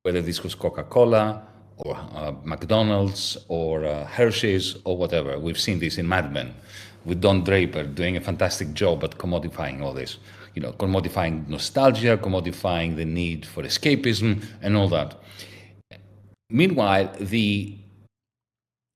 whether this was Coca-Cola or McDonald's or Hershey's or whatever. We've seen this in Mad Men with Don Draper doing a fantastic job at commodifying all this. Commodifying nostalgia, commodifying the need for escapism and all that. Meanwhile, the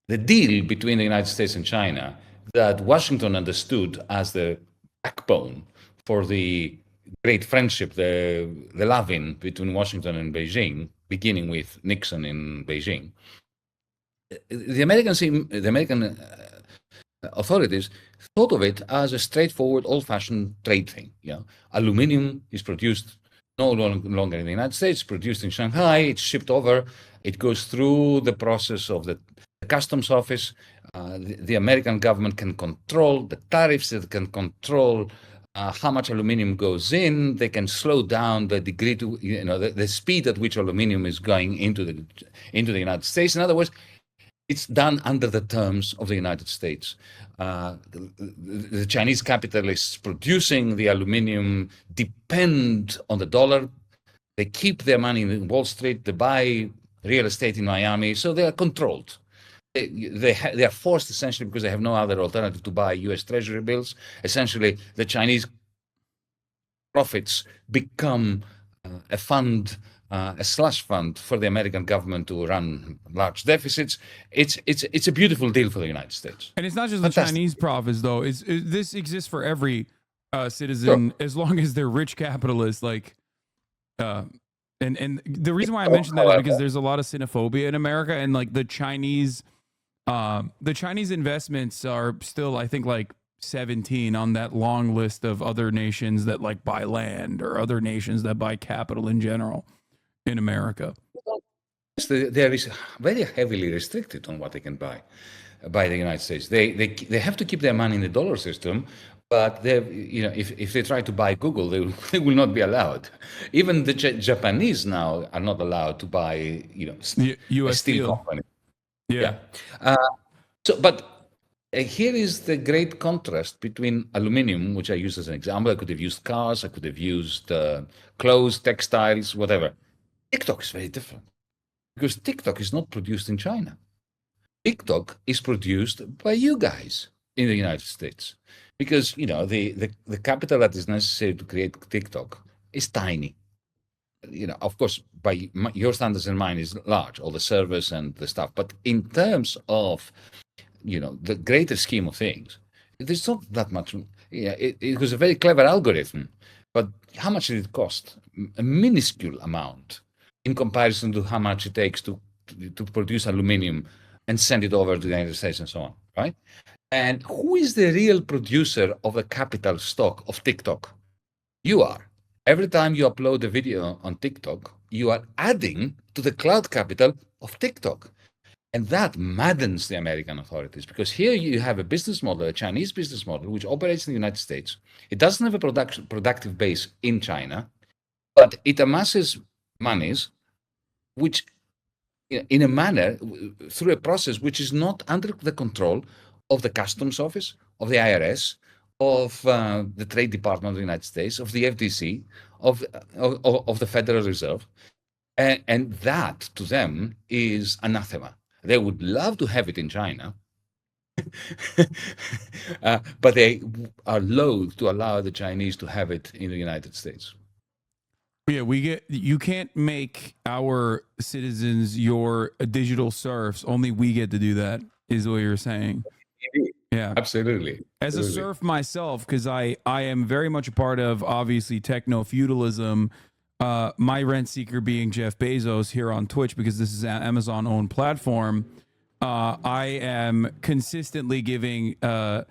deal between the United States and China that Washington understood as the backbone for the great friendship, the love-in between Washington and Beijing, beginning with Nixon in Beijing, the American authorities thought of it as a straightforward, old-fashioned trade thing. Aluminium is produced no longer in the United States, produced in Shanghai, it's shipped over, it goes through the process of the customs office. The American government can control the tariffs, it can control how much aluminum goes in, they can slow down the degree to, the speed at which aluminum is going into the United States. In other words, it's done under the terms of the United States. The Chinese capitalists producing the aluminum depend on the dollar. They keep their money in Wall Street. They buy real estate in Miami, so they are controlled. They are forced essentially because they have no other alternative to buy U.S. Treasury bills. Essentially, the Chinese profits become a fund, a slush fund for the American government to run large deficits. It's a beautiful deal for the United States. And it's not just the Chinese profits, though. This exists for every citizen, Sure. as long as they're rich capitalists. And the reason why I mentioned that is because there's a lot of xenophobia in America, and like the Chinese investments are still, I think, like 17 on that long list of other nations that like buy land or other nations that buy capital in general in America. There is very heavily restricted on what they can buy by the United States. They have to keep their money in the dollar system, but if they try to buy Google, they will not be allowed. Even the Japanese now are not allowed to buy US a steel Steel. company. Yeah. But here is the great contrast between aluminum, which I use as an example. I could have used cars, I could have used clothes, textiles, whatever. TikTok is very different because TikTok is not produced in China. TikTok is produced by you guys in the United States because the capital that is necessary to create TikTok is tiny. Of course, by your standards and mine is large, all the servers and the stuff. But in terms of the greater scheme of things, there's not that much. It was a very clever algorithm, but how much did it cost? A minuscule amount in comparison to how much it takes to produce aluminum and send it over to the United States and so on, right? And who is the real producer of the capital stock of TikTok? You are. Every time you upload a video on TikTok, you are adding to the cloud capital of TikTok. And that maddens the American authorities because here you have a business model, a Chinese business model, which operates in the United States. It doesn't have a productive base in China, but it amasses monies, which in a manner, through a process which is not under the control of the Customs Office, of the IRS, of the Trade Department of the United States, of the FTC, of the Federal Reserve. And that, to them, is anathema. They would love to have it in China, but they are loath to allow the Chinese to have it in the United States. Yeah, you can't make our citizens your digital serfs. Only we get to do that, is what you're saying. Indeed. Yeah, Absolutely. as a serf myself, because I am very much a part of, obviously, techno-feudalism, my rent seeker being Jeff Bezos here on Twitch, because this is an Amazon-owned platform. I am consistently giving a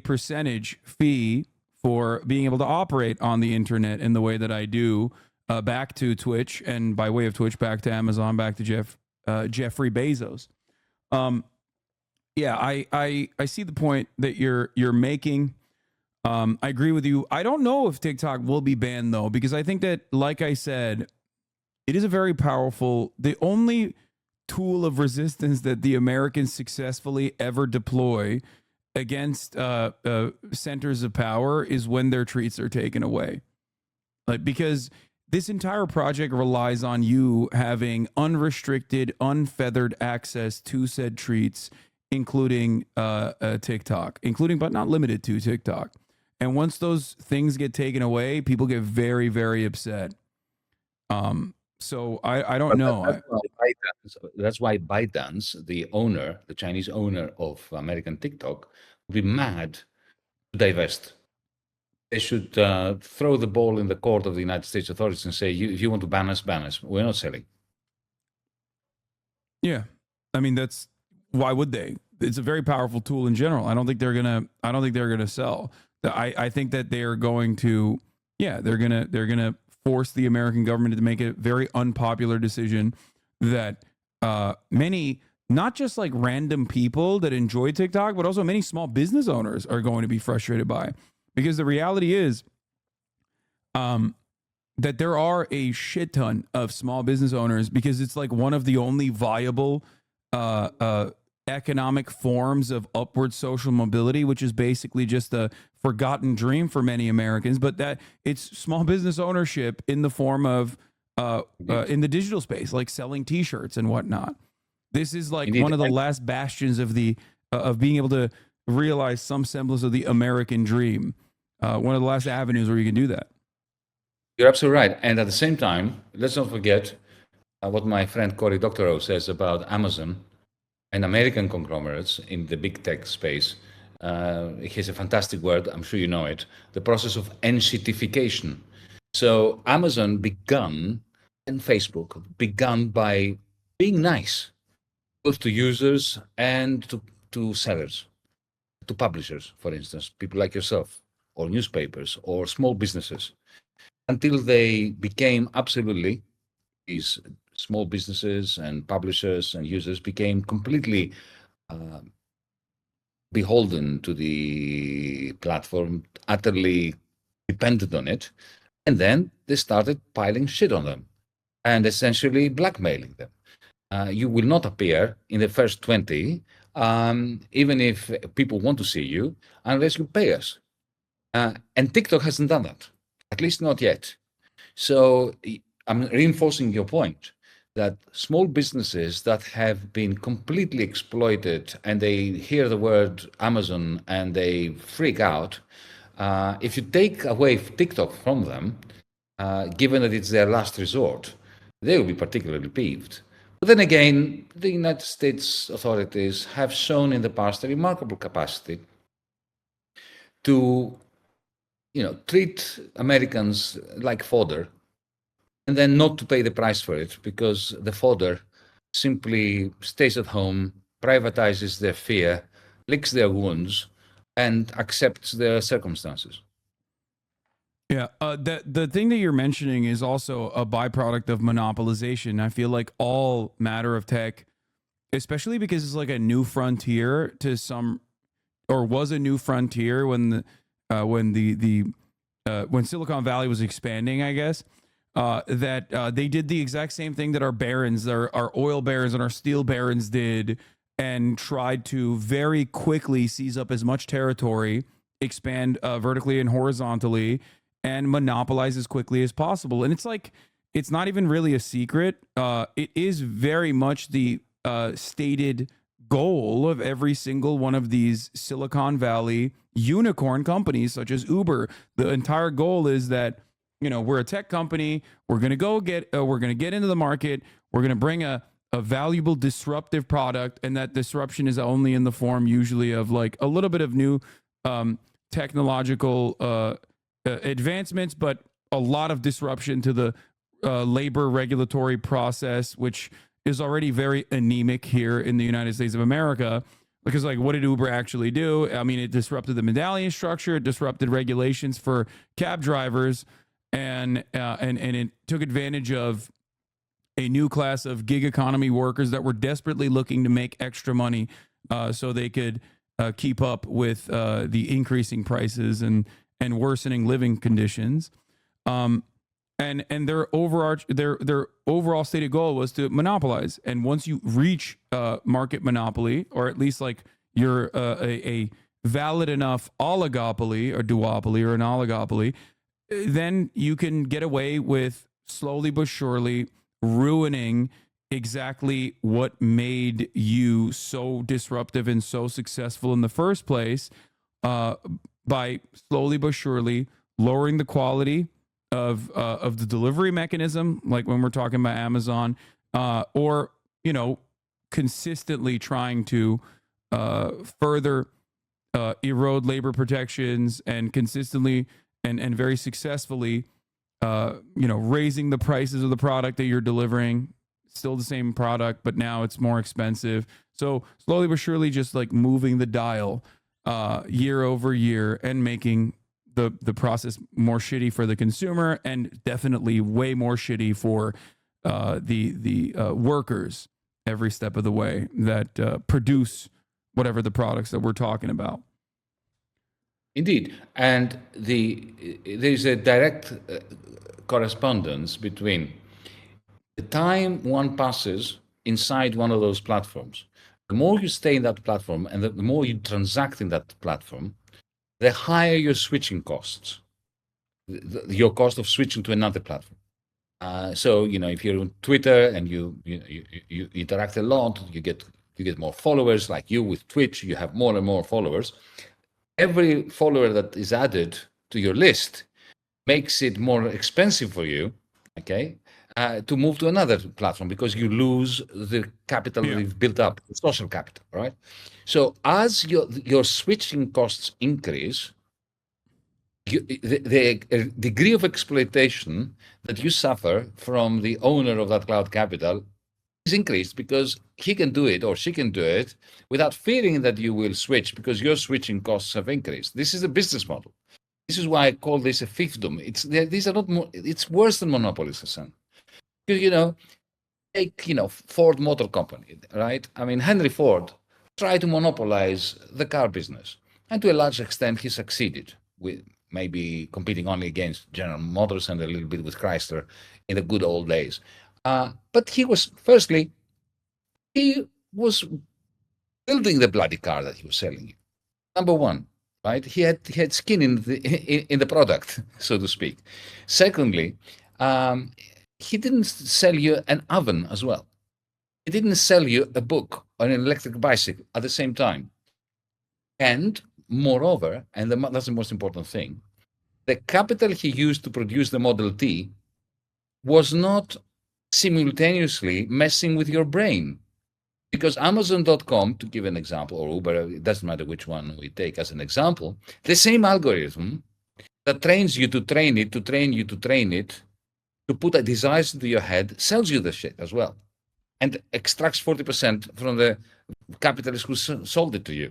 percentage fee for being able to operate on the internet in the way that I do, back to Twitch, and by way of Twitch, back to Amazon, back to Jeffrey Bezos. Yeah, I see the point that you're making. I agree with you. I don't know if TikTok will be banned, though, because I think that, like I said, it is a very powerful, the only tool of resistance that the Americans successfully ever deploy against centers of power is when their treats are taken away. Like, because this entire project relies on you having unrestricted, unfeathered access to said treats, including TikTok, including but not limited to TikTok. And once those things get taken away, people get very, very upset. So I don't know. That's why ByteDance, the Chinese owner of American TikTok, would be mad to divest. They should throw the ball in the court of the United States authorities and say, if you want to ban us, ban us. We're not selling. Yeah. I mean, why would they? It's a very powerful tool in general. I don't think they're gonna sell. I think that they are going to, they're gonna forced the American government to make a very unpopular decision that many, not just like random people that enjoy TikTok, but also many small business owners are going to be frustrated by. Because the reality is that there are a shit ton of small business owners, because it's like one of the only viable economic forms of upward social mobility, which is basically just a forgotten dream for many Americans, but that it's small business ownership in the form of in the digital space, like selling t-shirts and whatnot. This is like Indeed. one of the last bastions of the of being able to realize some semblance of the American dream. One of the last avenues where you can do that. You're absolutely right. And at the same time, let's not forget what my friend Cory Doctorow says about Amazon and American conglomerates in the big tech space. He has a fantastic word, I'm sure you know it, the process of enshittification. So Amazon began, and Facebook began by being nice, both to users and to sellers, to publishers, for instance, people like yourself, or newspapers, or small businesses, until they became absolutely, these small businesses and publishers and users became completely beholden to the platform, utterly dependent on it. And then they started piling shit on them and essentially blackmailing them. You will not appear in the first 20, even if people want to see you, unless you pay us. And TikTok hasn't done that, at least not yet. So I'm reinforcing your point that small businesses that have been completely exploited and they hear the word Amazon and they freak out, if you take away TikTok from them, given that it's their last resort, they will be particularly peeved. But then again, the United States authorities have shown in the past a remarkable capacity to, treat Americans like fodder, and then not to pay the price for it, because the fodder simply stays at home, privatizes their fear, licks their wounds, and accepts their circumstances. Yeah, the thing that you're mentioning is also a byproduct of monopolization. I feel like all matter of tech, especially because it's like a new frontier to some, or was a new frontier when when Silicon Valley was expanding, I guess. That they did the exact same thing that our barons, our oil barons and our steel barons did, and tried to very quickly seize up as much territory, expand vertically and horizontally, and monopolize as quickly as possible. And it's like, it's not even really a secret. It is very much the stated goal of every single one of these Silicon Valley unicorn companies, such as Uber. The entire goal is that, we're a tech company. We're going to get into the market. We're going to bring a valuable disruptive product. And that disruption is only in the form usually of like a little bit of new technological advancements, but a lot of disruption to the labor regulatory process, which is already very anemic here in the United States of America. Because like, what did Uber actually do? I mean, it disrupted the medallion structure. It disrupted regulations for cab drivers. And it took advantage of a new class of gig economy workers that were desperately looking to make extra money so they could keep up with the increasing prices and worsening living conditions. And their overall stated goal was to monopolize. And once you reach market monopoly, or at least like you're a valid enough oligopoly or duopoly or an oligopoly, then you can get away with slowly but surely ruining exactly what made you so disruptive and so successful in the first place, by slowly but surely lowering the quality of the delivery mechanism, like when we're talking about Amazon, or consistently trying to further erode labor protections and consistently and very successfully, raising the prices of the product that you're delivering. Still the same product, but now it's more expensive. So slowly but surely, just like moving the dial year over year and making the process more shitty for the consumer, and definitely way more shitty for the workers every step of the way that produce whatever the products that we're talking about. Indeed, and there is a direct correspondence between the time one passes inside one of those platforms. The more you stay in that platform and the more you transact in that platform, the higher your switching costs, your cost of switching to another platform. So if you're on Twitter and you interact a lot, you get more followers. Like you with Twitch, you have more and more followers. Every follower that is added to your list makes it more expensive for you, okay, to move to another platform because you lose the capital you've built up, the social capital, right? So as your switching costs increase, the degree of exploitation that you suffer from the owner of that cloud capital is increased because he can do it or she can do it without fearing that you will switch because your switching costs have increased. This is a business model. This is why I call this a fiefdom. These are not more. It's worse than monopolies, Hassan. Because take Ford Motor Company, right? I mean, Henry Ford tried to monopolize the car business, and to a large extent, he succeeded with maybe competing only against General Motors and a little bit with Chrysler in the good old days. But he was building the bloody car that he was selling you. Number one, right? He had skin in the product, so to speak. Secondly, he didn't sell you an oven as well. He didn't sell you a book or an electric bicycle at the same time. And moreover, and that's the most important thing, the capital he used to produce the Model T was not simultaneously messing with your brain. Because Amazon.com, to give an example, or Uber, it doesn't matter which one we take as an example, the same algorithm that trains you to train it, to train you to train it, to put a desire into your head, sells you the shit as well. And extracts 40% from the capitalist who sold it to you.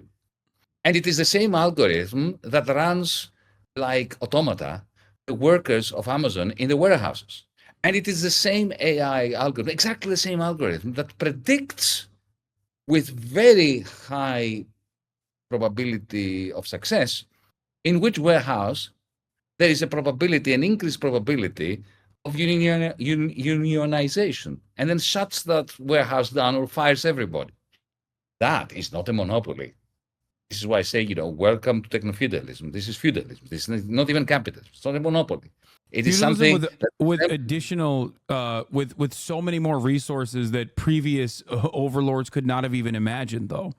And it is the same algorithm that runs like automata, the workers of Amazon in the warehouses. And it is the same AI algorithm, exactly the same algorithm that predicts with very high probability of success in which warehouse there is a probability, an increased probability of unionization, and then shuts that warehouse down or fires everybody. That is not a monopoly. This is why I say, welcome to techno-feudalism. This is feudalism. This is not even capitalism. It's not a monopoly. It is something with additional, with so many more resources that previous overlords could not have even imagined, though.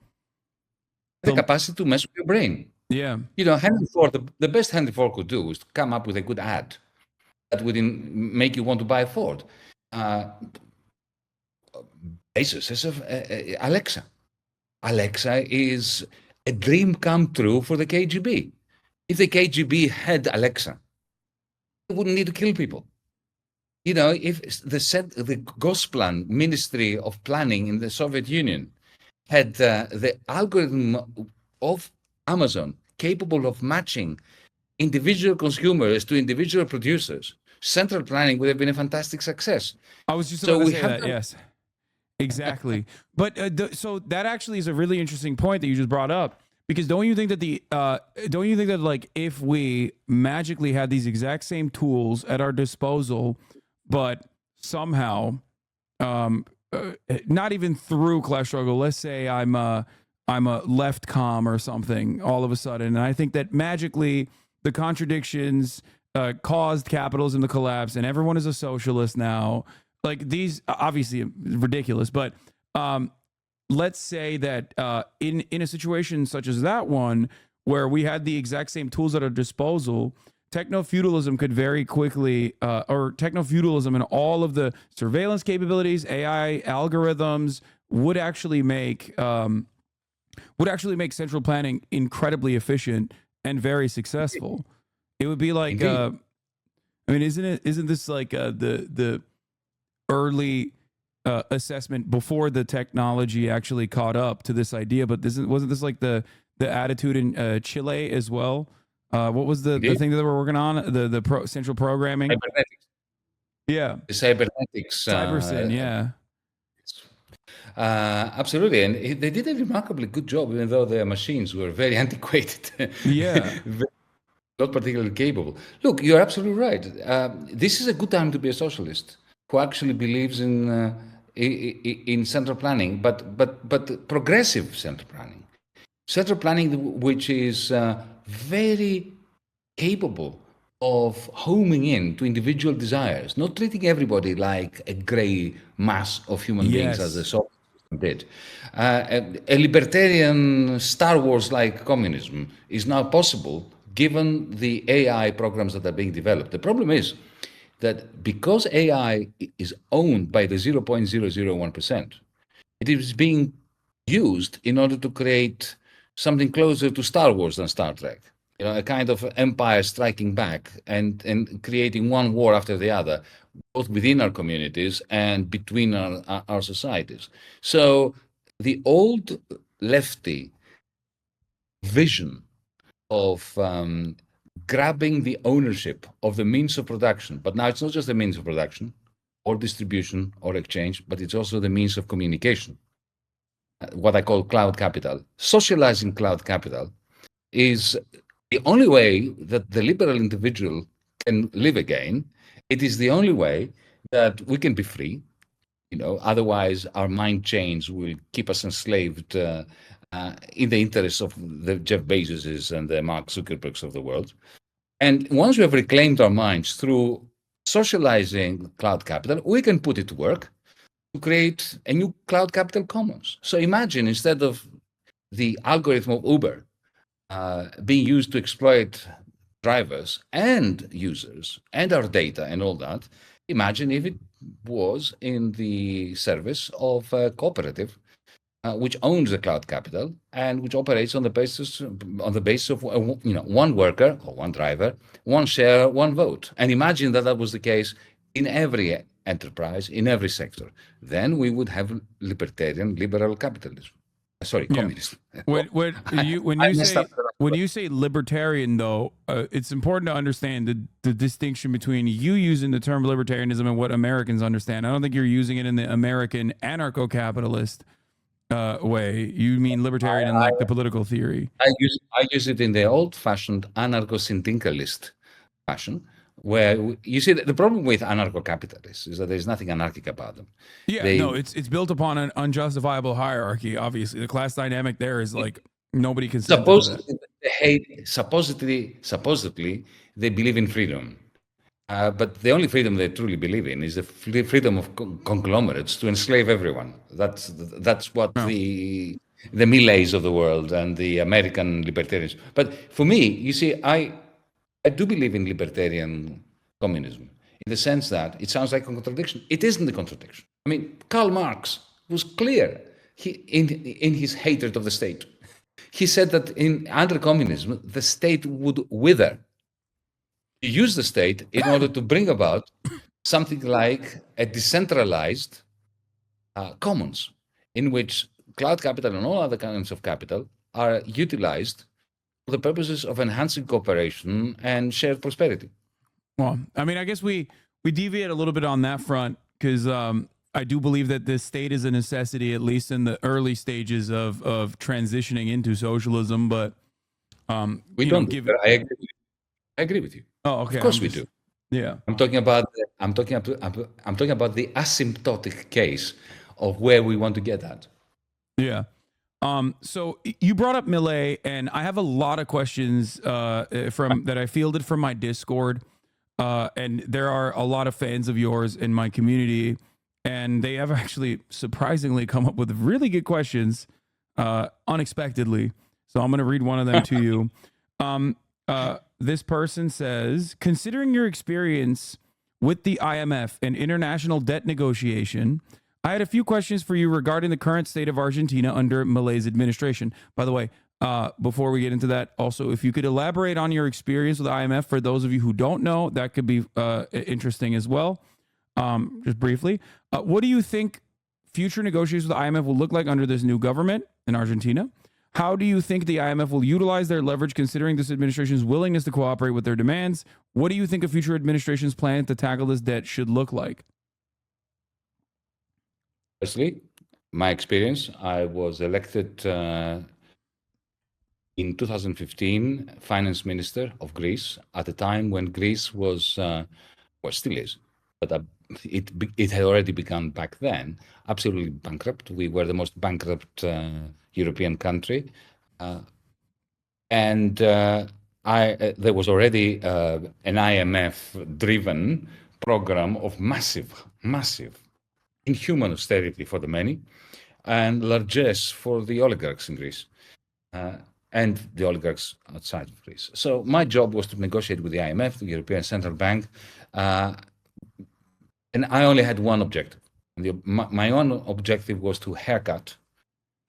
The capacity to mess with your brain. Yeah. Henry Ford, the best Henry Ford could do is to come up with a good ad that would make you want to buy a Ford. Basis is Alexa. Alexa is a dream come true for the KGB. If the KGB had Alexa, they wouldn't need to kill people. If the Gosplan Ministry of Planning in the Soviet Union had the algorithm of Amazon capable of matching individual consumers to individual producers, central planning would have been a fantastic success. I was just about to say that, yes. Exactly. But so that actually is a really interesting point that you just brought up, because don't you think that like if we magically had these exact same tools at our disposal, but somehow not even through class struggle, let's say I'm a left com or something all of a sudden, and I think that magically the contradictions caused capitalism to collapse and everyone is a socialist now. Like, these obviously ridiculous, but let's say that in a situation such as that one, where we had the exact same tools at our disposal, techno-feudalism could very quickly, or techno-feudalism and all of the surveillance capabilities, AI algorithms would actually make central planning incredibly efficient and very successful. It would be like, isn't this like the early assessment before the technology actually caught up to this idea? But wasn't this like the attitude in Chile as well? What was the thing that we're working on? The central programming. Cybernetics. Yeah. The cybernetics. Cybersyn. Yeah. Absolutely, and they did a remarkably good job, even though their machines were very antiquated. Yeah. Not particularly capable. Look, you're absolutely right. This is a good time to be a socialist who actually believes in central planning, but progressive central planning. Central planning, which is very capable of homing in to individual desires, not treating everybody like a grey mass of human beings as the Soviet system did. A libertarian Star Wars-like communism is now possible given the AI programs that are being developed. The problem is that because AI is owned by the 0.001%, it is being used in order to create something closer to Star Wars than Star Trek. A kind of empire striking back and creating one war after the other, both within our communities and between our societies. So the old lefty vision of grabbing the ownership of the means of production, but now it's not just the means of production or distribution or exchange, but it's also the means of communication, what I call cloud capital. Socializing cloud capital is the only way that the liberal individual can live again. It is the only way that we can be free. Otherwise our mind chains will keep us enslaved in the interests of the Jeff Bezoses and the Mark Zuckerbergs of the world. And once we have reclaimed our minds through socializing cloud capital, we can put it to work to create a new cloud capital commons. So imagine, instead of the algorithm of Uber being used to exploit drivers and users and our data and all that, imagine if it was in the service of a cooperative which owns the cloud capital and which operates on the basis of one worker or one driver, one share, one vote. And imagine that was the case in every enterprise, in every sector. Then we would have liberal capitalism. Communism. When you say libertarian, though, it's important to understand the distinction between you using the term libertarianism and what Americans understand. I don't think you're using it in the American anarcho-capitalist way. You mean libertarian in like the political theory. I use it in the old-fashioned anarcho-syndicalist fashion, where you see the problem with anarcho-capitalists is that there's nothing anarchic about them. Yeah, it's built upon an unjustifiable hierarchy. Obviously, the class dynamic there is like nobody can. Supposedly, they believe in freedom, but the only freedom they truly believe in is the freedom of conglomerates to enslave everyone. That's what the Millets of the world and the American libertarians. But for me, you see, I do believe in libertarian communism in the sense that it sounds like a contradiction. It isn't a contradiction. I mean, Karl Marx was clear in his hatred of the state. He said that under communism, the state would wither. He used the state in order to bring about something like a decentralized commons in which cloud capital and all other kinds of capital are utilized for the purposes of enhancing cooperation and shared prosperity. Well, I mean, I guess we deviate a little bit on that front because I do believe that this state is a necessity, at least in the early stages of transitioning into socialism. But we don't give it. I agree with you. Oh, okay. Of course we do. Yeah. I'm talking about the asymptotic case of where we want to get at. Yeah. So you brought up Millet, and I have a lot of questions that I fielded from my Discord, and there are a lot of fans of yours in my community, and they have actually surprisingly come up with really good questions unexpectedly. So I'm going to read one of them to you. This person says, considering your experience with the IMF and international debt negotiation, I had a few questions for you regarding the current state of Argentina under Millet's administration. By the way, before we get into that, also, if you could elaborate on your experience with the IMF for those of you who don't know, that could be interesting as well. Just briefly, what do you think future negotiations with the IMF will look like under this new government in Argentina? How do you think the IMF will utilize their leverage considering this administration's willingness to cooperate with their demands? What do you think a future administration's plan to tackle this debt should look like? Firstly, my experience, I was elected in 2015 finance minister of Greece at a time when Greece was, well, still is, but it had already begun back then, absolutely bankrupt. We were the most bankrupt European country. And there was already an IMF-driven program of massive, inhuman austerity for the many, and largesse for the oligarchs in Greece, and the oligarchs outside of Greece. So my job was to negotiate with the IMF, the European Central Bank, and I only had one objective. My own objective was to haircut,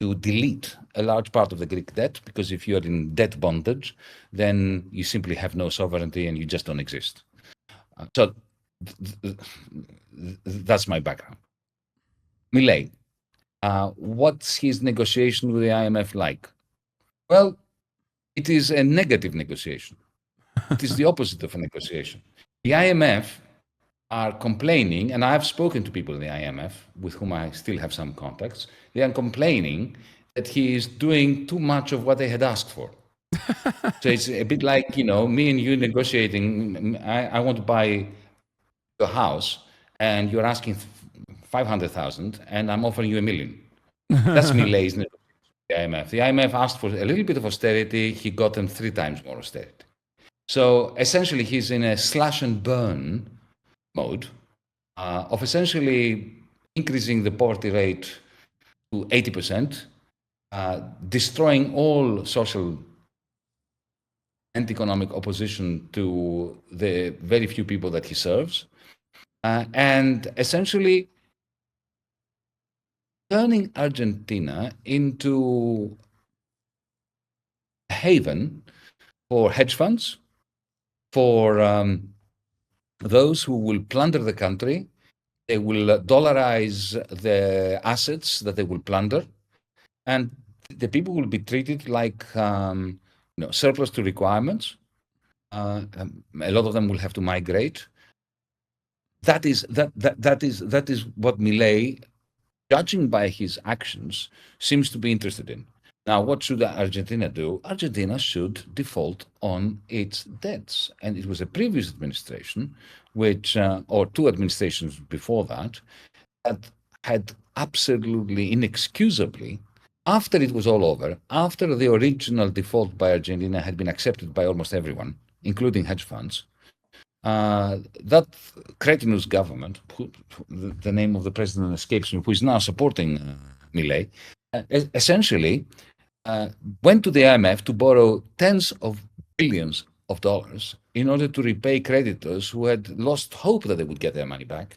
to delete a large part of the Greek debt, because if you're in debt bondage, then you simply have no sovereignty and you just don't exist. So that's my background. Milei, what's his negotiation with the IMF like? Well, it is a negative negotiation. It is the opposite of a negotiation. The IMF are complaining, and I've spoken to people in the IMF with whom I still have some contacts. They are complaining that he is doing too much of what they had asked for. So it's a bit like, me and you negotiating. I want to buy a house, and you're asking 500,000, and I'm offering you $1 million. That's Milei's negotiation with the IMF. The IMF asked for a little bit of austerity. He got them 3 times more austerity. So essentially, he's in a slash and burn mode of essentially increasing the poverty rate to 80%, destroying all social and economic opposition to the very few people that he serves, and essentially turning Argentina into a haven for hedge funds, for those who will plunder the country. They will dollarize the assets that they will plunder, and the people will be treated like surplus to requirements. A lot of them will have to migrate. That is what Milei, judging by his actions, seems to be interested in. Now, what should Argentina do? Argentina should default on its debts. And it was a previous administration, or 2 administrations before that had absolutely inexcusably, after it was all over, after the original default by Argentina had been accepted by almost everyone, including hedge funds, that cretinous government, the name of the president escapes me, who is now supporting Milei, essentially went to the IMF to borrow tens of billions of dollars in order to repay creditors who had lost hope that they would get their money back.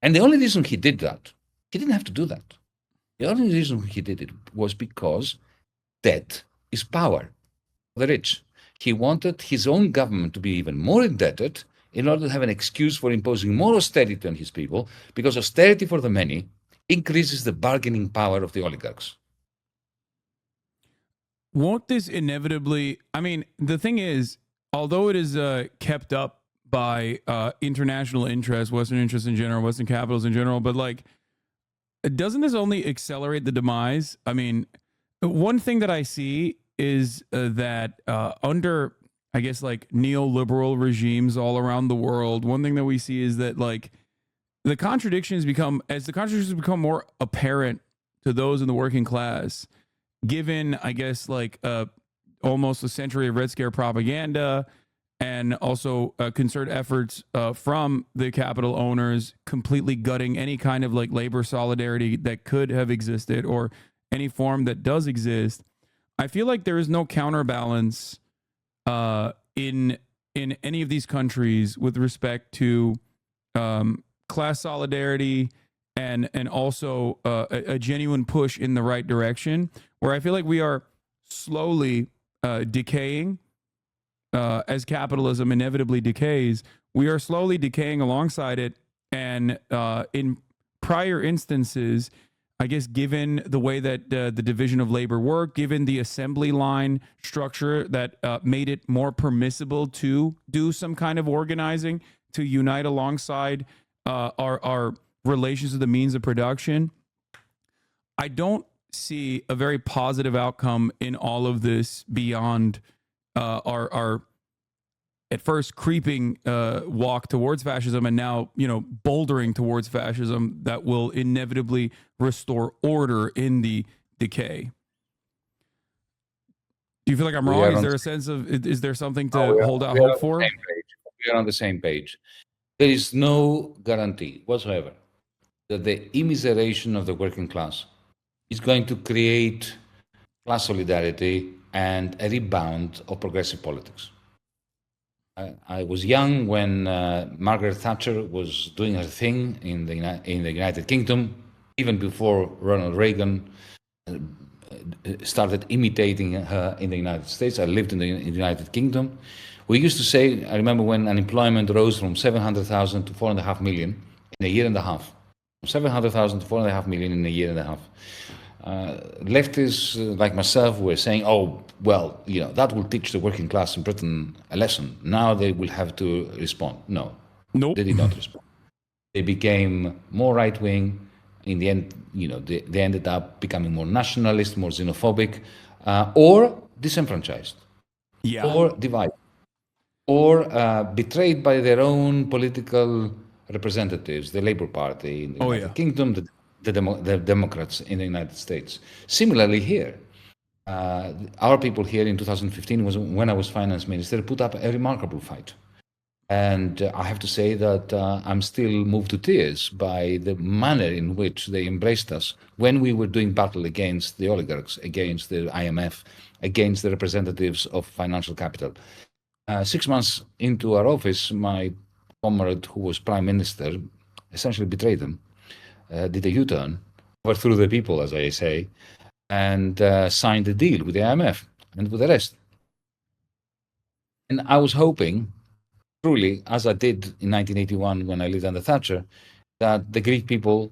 And the only reason he did that, he didn't have to do that. The only reason he did it was because debt is power for the rich. He wanted his own government to be even more indebted in order to have an excuse for imposing more austerity on his people, because austerity for the many increases the bargaining power of the oligarchs. Won't this inevitably, the thing is, although it is kept up by international interests, Western interests in general, Western capitals in general, but doesn't this only accelerate the demise? One thing that I see is that under, I guess, neoliberal regimes all around the world, one thing that we see is that the contradictions become more apparent to those in the working class, given, I guess, almost a century of Red Scare propaganda, and also concerted efforts from the capital owners completely gutting any kind of labor solidarity that could have existed, or any form that does exist. I feel like there is no counterbalance in any of these countries with respect to class solidarity and also a genuine push in the right direction, where I feel like we are slowly decaying as capitalism inevitably decays. We are slowly decaying alongside it, and in prior instances, I guess given the way that the division of labor worked, given the assembly line structure that made it more permissible to do some kind of organizing to unite alongside our relations to the means of production, I don't see a very positive outcome in all of this beyond our at first creeping walk towards fascism, and now bouldering towards fascism that will inevitably restore order in the decay. Do you feel like I'm wrong? Is there a sense of, is there something to hold out hope for? We are on the same page. There is no guarantee whatsoever that the immiseration of the working class is going to create class solidarity and a rebound of progressive politics. I was young when Margaret Thatcher was doing her thing in the United Kingdom, even before Ronald Reagan started imitating her in the United States. I lived in the United Kingdom. We used to say, I remember when unemployment rose from 700,000 to 4.5 million in a year and a half. 700,000 to 4.5 million in a year and a half. Leftists like myself were saying, oh, well, that will teach the working class in Britain a lesson. Now they will have to respond. No, nope. They did not respond. They became more right-wing. In the end, they ended up becoming more nationalist, more xenophobic, or disenfranchised, or divided, or betrayed by their own political representatives, the Labour Party in the United Kingdom, the Democrats in the United States. Similarly here, our people here in 2015, when I was finance minister, put up a remarkable fight. And I have to say that I'm still moved to tears by the manner in which they embraced us when we were doing battle against the oligarchs, against the IMF, against the representatives of financial capital. 6 months into our office, my comrade, who was prime minister, essentially betrayed them, did a U-turn, overthrew the people, as I say, and signed a deal with the IMF and with the rest. And I was hoping, truly, as I did in 1981 when I lived under Thatcher, that the Greek people,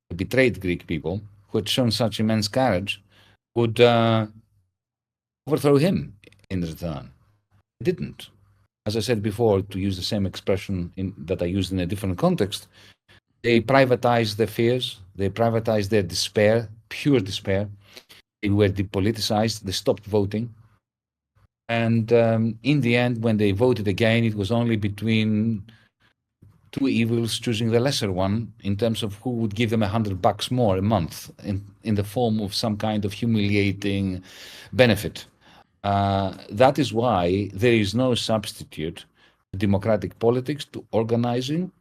the betrayed Greek people, who had shown such immense courage, would overthrow him in return. They didn't. As I said before, to use the same expression that I used in a different context, they privatized their fears, they privatized their despair, pure despair. They were depoliticized, they stopped voting. And in the end, when they voted again, it was only between two evils, choosing the lesser one in terms of who would give them $100 more a month in the form of some kind of humiliating benefit. That is why there is no substitute to democratic politics, to organizing,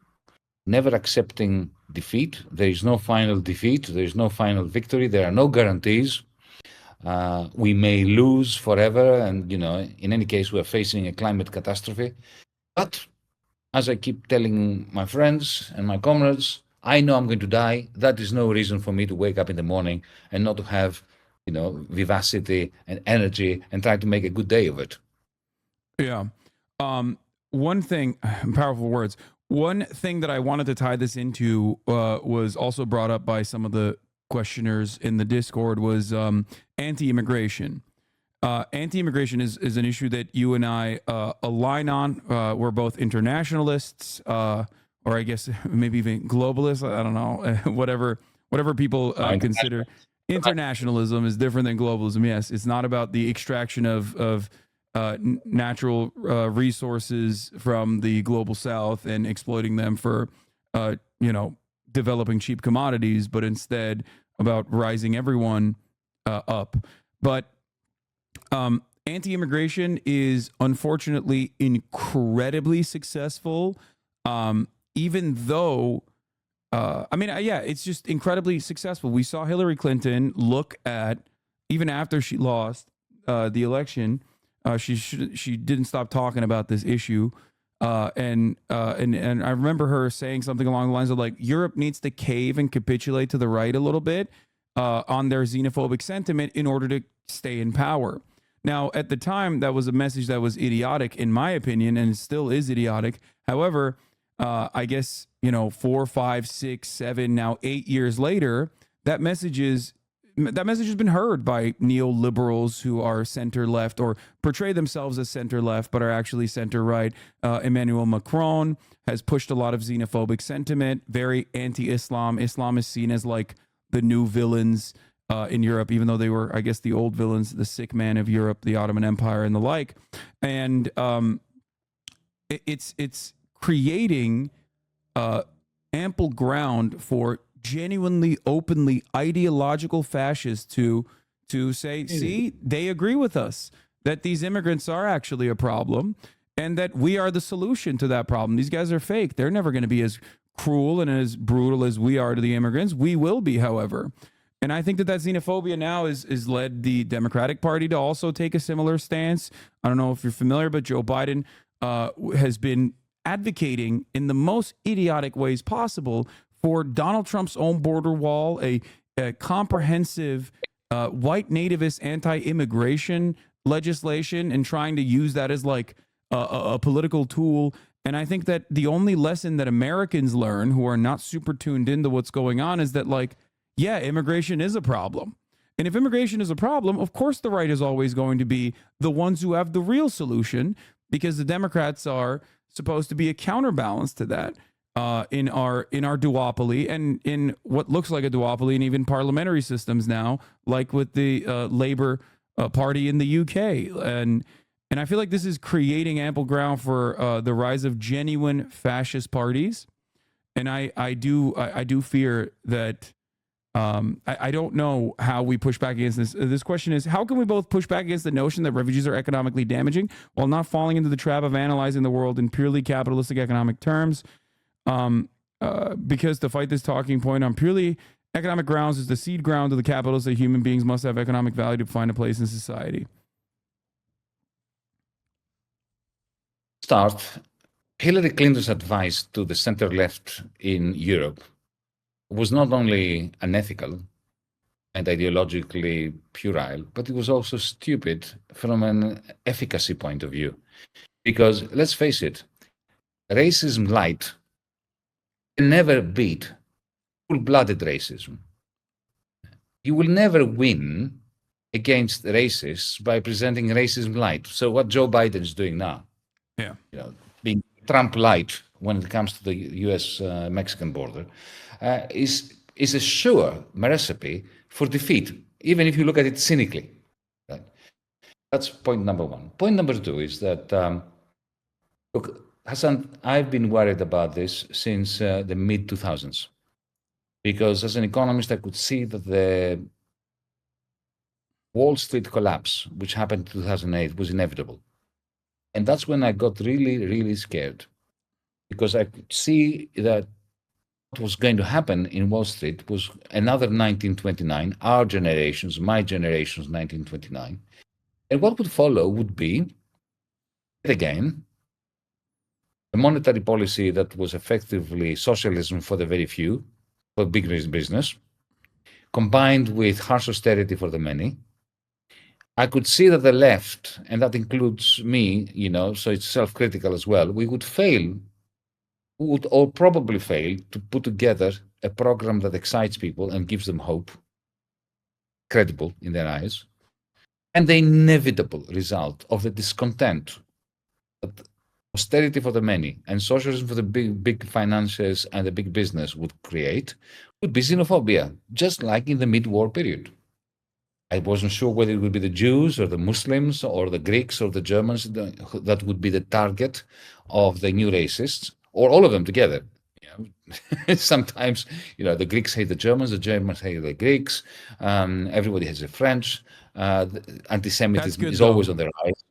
never accepting defeat. There is no final defeat. There is no final victory. There are no guarantees. We may lose forever, and in any case, we are facing a climate catastrophe. But as I keep telling my friends and my comrades, I know I'm going to die. That is no reason for me to wake up in the morning and not to have, vivacity and energy and try to make a good day of it. Yeah. One thing, powerful words. One thing that I wanted to tie this into was also brought up by some of the questioners in the Discord was anti-immigration. Anti-immigration is an issue that you and I align on. We're both internationalists, or I guess maybe even globalists. I don't know, whatever people consider. Internationalism is different than globalism. Yes, it's not about the extraction of natural resources from the global south and exploiting them for, developing cheap commodities, but instead about rising everyone up. But anti-immigration is unfortunately incredibly successful, even though, it's just incredibly successful. We saw Hillary Clinton look at, even after she lost the election, she didn't stop talking about this issue. And I remember her saying something along the lines of like, Europe needs to cave and capitulate to the right a little bit on their xenophobic sentiment in order to stay in power. Now, at the time, that was a message that was idiotic, in my opinion, and it still is idiotic. However, I guess, 4, 5, 6, 7, now 8 years later, that message has been heard by neoliberals who are center left or portray themselves as center left but are actually center right. Emmanuel Macron has pushed a lot of xenophobic sentiment, very anti-Islam. Islam is seen as like the new villains in Europe, even though they were, I guess, the old villains, the sick man of Europe, the Ottoman Empire, and the like. And it's creating ample ground for genuinely, openly ideological fascists to say, see, they agree with us that these immigrants are actually a problem and that we are the solution to that problem. These guys are fake. They're never going to be as cruel and as brutal as we are to the immigrants. We will be, however. And I think that xenophobia now is led the Democratic Party to also take a similar stance. I don't know if you're familiar, but Joe Biden has been advocating in the most idiotic ways possible for Donald Trump's own border wall, a comprehensive white nativist anti-immigration legislation, and trying to use that as like a political tool. And I think that the only lesson that Americans learn who are not super tuned into what's going on is that, like, yeah, immigration is a problem. And if immigration is a problem, of course the right is always going to be the ones who have the real solution, because the Democrats are supposed to be a counterbalance to that in our duopoly and in what looks like a duopoly and even parliamentary systems now, like with the Labour Party in the UK. And I feel like this is creating ample ground for the rise of genuine fascist parties. And I do fear that I don't know how we push back against this. This question is, how can we both push back against the notion that refugees are economically damaging while not falling into the trap of analyzing the world in purely capitalistic economic terms? Because to fight this talking point on purely economic grounds is the seed ground of the capitalist that human beings must have economic value to find a place in society. Start. Hillary Clinton's advice to the center left in Europe was not only unethical and ideologically puerile, but it was also stupid from an efficacy point of view. Because let's face it, racism light can never beat full-blooded racism. You will never win against racists by presenting racism light. So what Joe Biden is doing now, being Trump light when it comes to the U.S.-Mexican border, is a sure recipe for defeat, even if you look at it cynically. Right? That's point number one. Point number two is that, look, Hasan, I've been worried about this since the mid-2000s, because as an economist, I could see that the Wall Street collapse, which happened in 2008, was inevitable. And that's when I got really, really scared, because I could see that what was going to happen in Wall Street was another 1929, our generation's, my generation's 1929. And what would follow would be, again, a monetary policy that was effectively socialism for the very few, for big business, combined with harsh austerity for the many. I could see that the left, and that includes me, so it's self-critical as well, we would all probably fail to put together a program that excites people and gives them hope, credible in their eyes. And the inevitable result of the discontent that austerity for the many and socialism for the big financiers and the big business would create would be xenophobia, just like in the mid-war period. I wasn't sure whether it would be the Jews or the Muslims or the Greeks or the Germans that would be the target of the new racists, or all of them together. Sometimes, the Greeks hate the Germans hate the Greeks. Everybody hates the French. Anti-Semitism is always on the rise.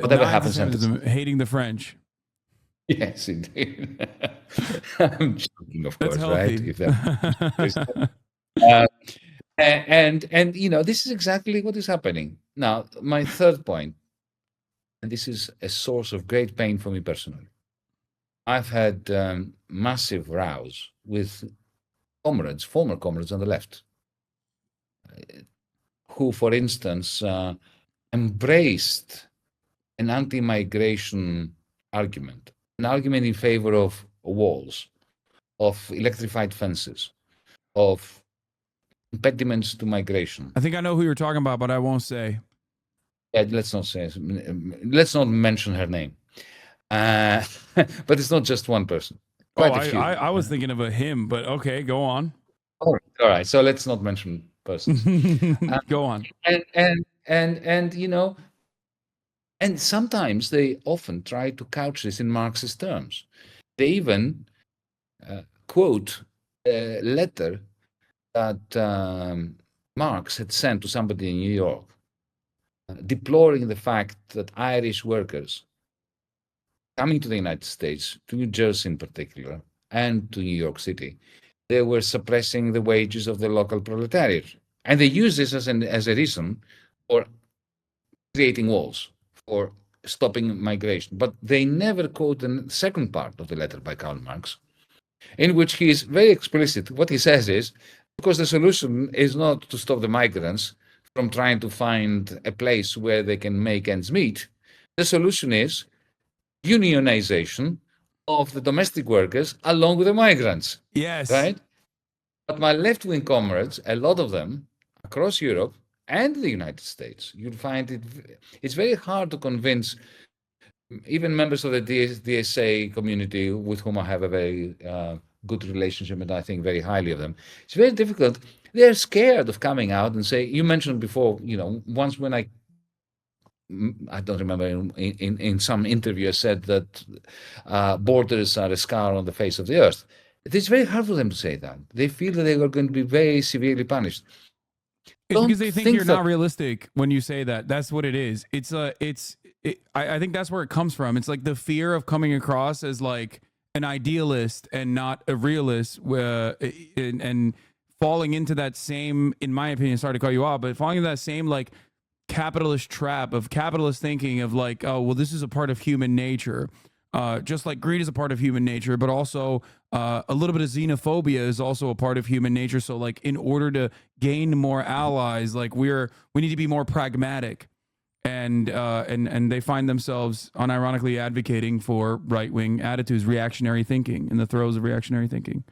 Whatever happens, hating the French. Yes, indeed. I'm joking, of course, right? And this is exactly what is happening. Now, my third point, and this is a source of great pain for me personally. I've had massive rows with former comrades on the left, who, for instance, embraced an anti-migration argument, an argument in favor of walls, of electrified fences, of impediments to migration. I think I know who you're talking about, but I won't say. Yeah, let's not mention her name. But it's not just one person. Oh, Quite a few. I was thinking of a him, but okay, go on. All right. So let's not mention persons. Go on. And and sometimes they often try to couch this in Marxist terms. They even quote a letter that Marx had sent to somebody in New York, deploring the fact that Irish workers coming to the United States, to New Jersey in particular, and to New York City, they were suppressing the wages of the local proletariat. And they use this as a reason for creating walls, for stopping migration. But they never quote the second part of the letter by Karl Marx, in which he is very explicit. What he says is, because the solution is not to stop the migrants from trying to find a place where they can make ends meet, the solution is unionization of the domestic workers along with the migrants. Yes. Right? But my left-wing comrades, a lot of them across Europe and the United States, you'll find it's very hard to convince even members of the DSA community with whom I have a very good relationship, and I think very highly of them. It's very difficult. They're scared of coming out and say, you mentioned before, once when I don't remember, in some interview I said that borders are a scar on the face of the earth. It is very hard for them to say that. They feel that they are going to be very severely punished. It's because they think you're not realistic when you say that. That's what it is. I think that's where it comes from. It's like the fear of coming across as like an idealist and not a realist, and falling into that same, in my opinion, sorry to call you out, but falling into that same like capitalist trap of capitalist thinking of like, oh, well, this is a part of human nature. Just like greed is a part of human nature, but also a little bit of xenophobia is also a part of human nature. So like in order to gain more allies, like we need to be more pragmatic. And they find themselves unironically advocating for right-wing attitudes, reactionary thinking, in the throes of reactionary thinking.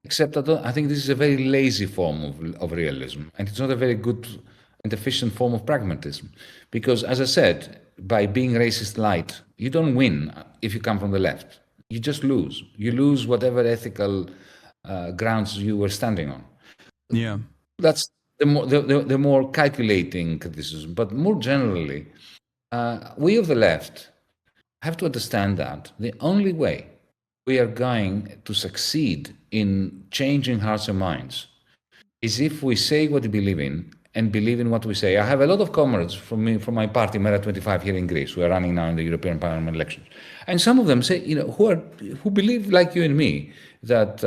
Except I think this is a very lazy form of realism, and it's not a very good and efficient form of pragmatism. Because, as I said, by being racist light, you don't win if you come from the left. You just lose. You lose whatever ethical grounds you were standing on. Yeah. That's the more calculating criticism. But more generally, we of the left have to understand that the only way we are going to succeed in changing hearts and minds is if we say what we believe in and believe in what we say. I have a lot of comrades from my party, Mera 25, here in Greece, who are running now in the European Parliament elections. And some of them say, who believe like you and me that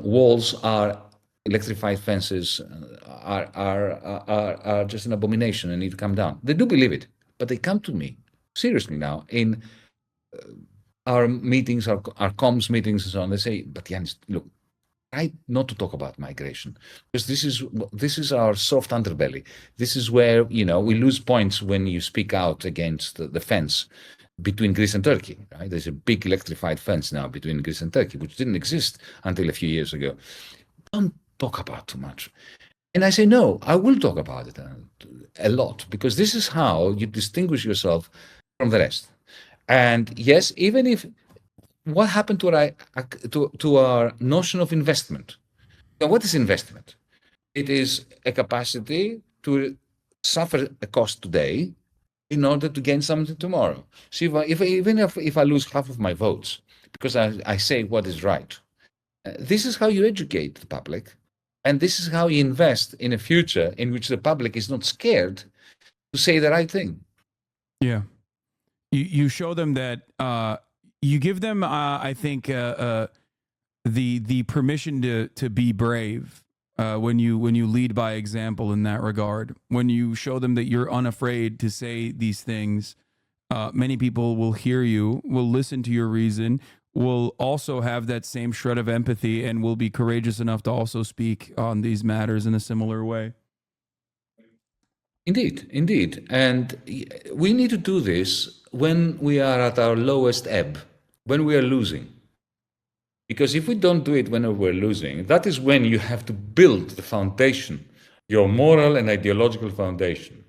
walls are electrified fences are just an abomination and need to come down. They do believe it, but they come to me seriously now in our meetings, our comms meetings and so on. They say, but Yanis, look, try not to talk about migration, because this is our soft underbelly. This is where we lose points when you speak out against the fence between Greece and Turkey. Right? There's a big electrified fence now between Greece and Turkey, which didn't exist until a few years ago. Don't talk about too much. And I say, no, I will talk about it a lot, because this is how you distinguish yourself from the rest. And yes, even if what happened to our notion of investment? Now, what is investment? It is a capacity to suffer a cost today in order to gain something tomorrow. So even if I lose half of my votes because I say what is right, this is how you educate the public, and this is how you invest in a future in which the public is not scared to say the right thing. Yeah, you show them that. You give them, I think, the permission to be brave when you lead by example in that regard. When you show them that you're unafraid to say these things, many people will hear you, will listen to your reason, will also have that same shred of empathy, and will be courageous enough to also speak on these matters in a similar way. Indeed. And we need to do this when we are at our lowest ebb, when we are losing. Because if we don't do it whenever we're losing, that is when you have to build the foundation, your moral and ideological foundation.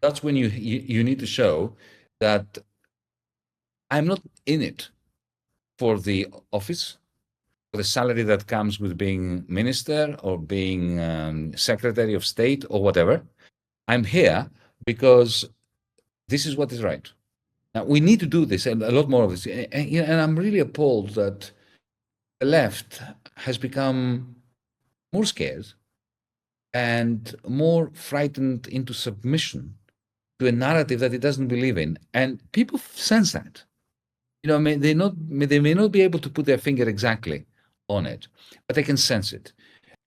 That's when you need to show that I'm not in it for the office, for the salary that comes with being minister or being secretary of state or whatever. I'm here because this is what is right. Now, we need to do this and a lot more of this. And I'm really appalled that the left has become more scared and more frightened into submission to a narrative that it doesn't believe in. And people sense that. They may not be able to put their finger exactly on it, but they can sense it.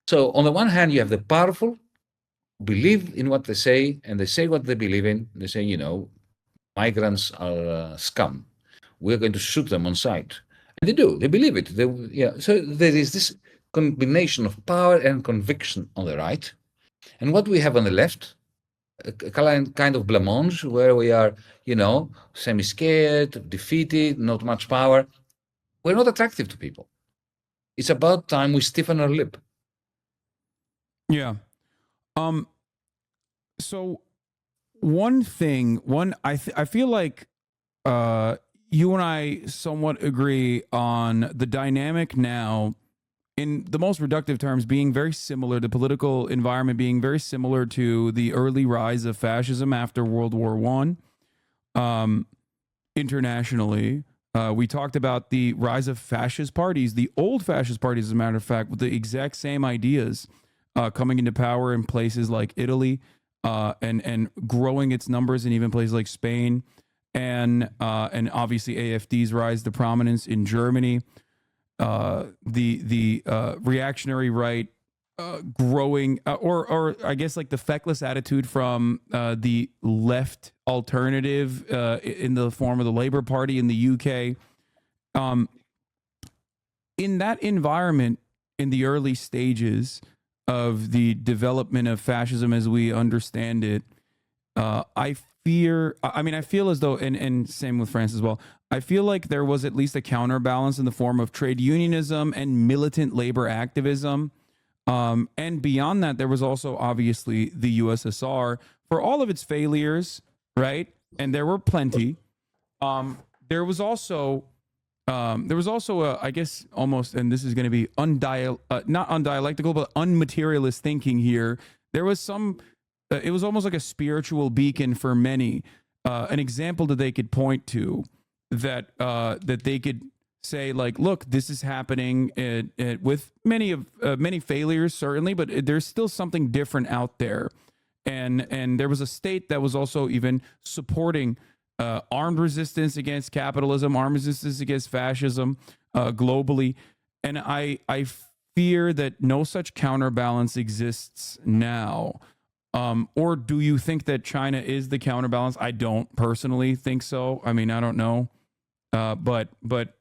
So on the one hand, you have the powerful who believe in what they say, and they say what they believe in. They say, migrants are scum. We're going to shoot them on sight. And they do. They believe it. So there is this combination of power and conviction on the right. And what we have on the left, a kind of blancmange, where we are, semi-scared, defeated, not much power. We're not attractive to people. It's about time we stiffen our lip. Yeah. So I feel like you and I somewhat agree on the dynamic now, in the most reductive terms, being very similar, the political environment being very similar to the early rise of fascism after World War I. Internationally, we talked about the rise of fascist parties, the old fascist parties, as a matter of fact, with the exact same ideas coming into power in places like Italy, and growing its numbers in even places like Spain, and obviously AfD's rise to prominence in Germany. The reactionary right growing, or I guess like the feckless attitude from the left alternative in the form of the Labour Party in the UK. In that environment, in the early stages of the development of fascism as we understand it, I feel as though, and same with France as well, I feel like there was at least a counterbalance in the form of trade unionism and militant labor activism. And beyond that, there was also obviously the USSR for all of its failures, right? And there were plenty. There was also I guess almost, and this is going to be not undialectical, but unmaterialist thinking here. There was some, it was almost like a spiritual beacon for many, an example that they could point to, that they could say, like, look, this is happening with many failures, certainly, but there's still something different out there. And there was a state that was also even supporting armed resistance against capitalism, armed resistance against fascism globally. And I fear that no such counterbalance exists now. Or do you think that China is the counterbalance? I don't personally think so. I mean, I don't know. But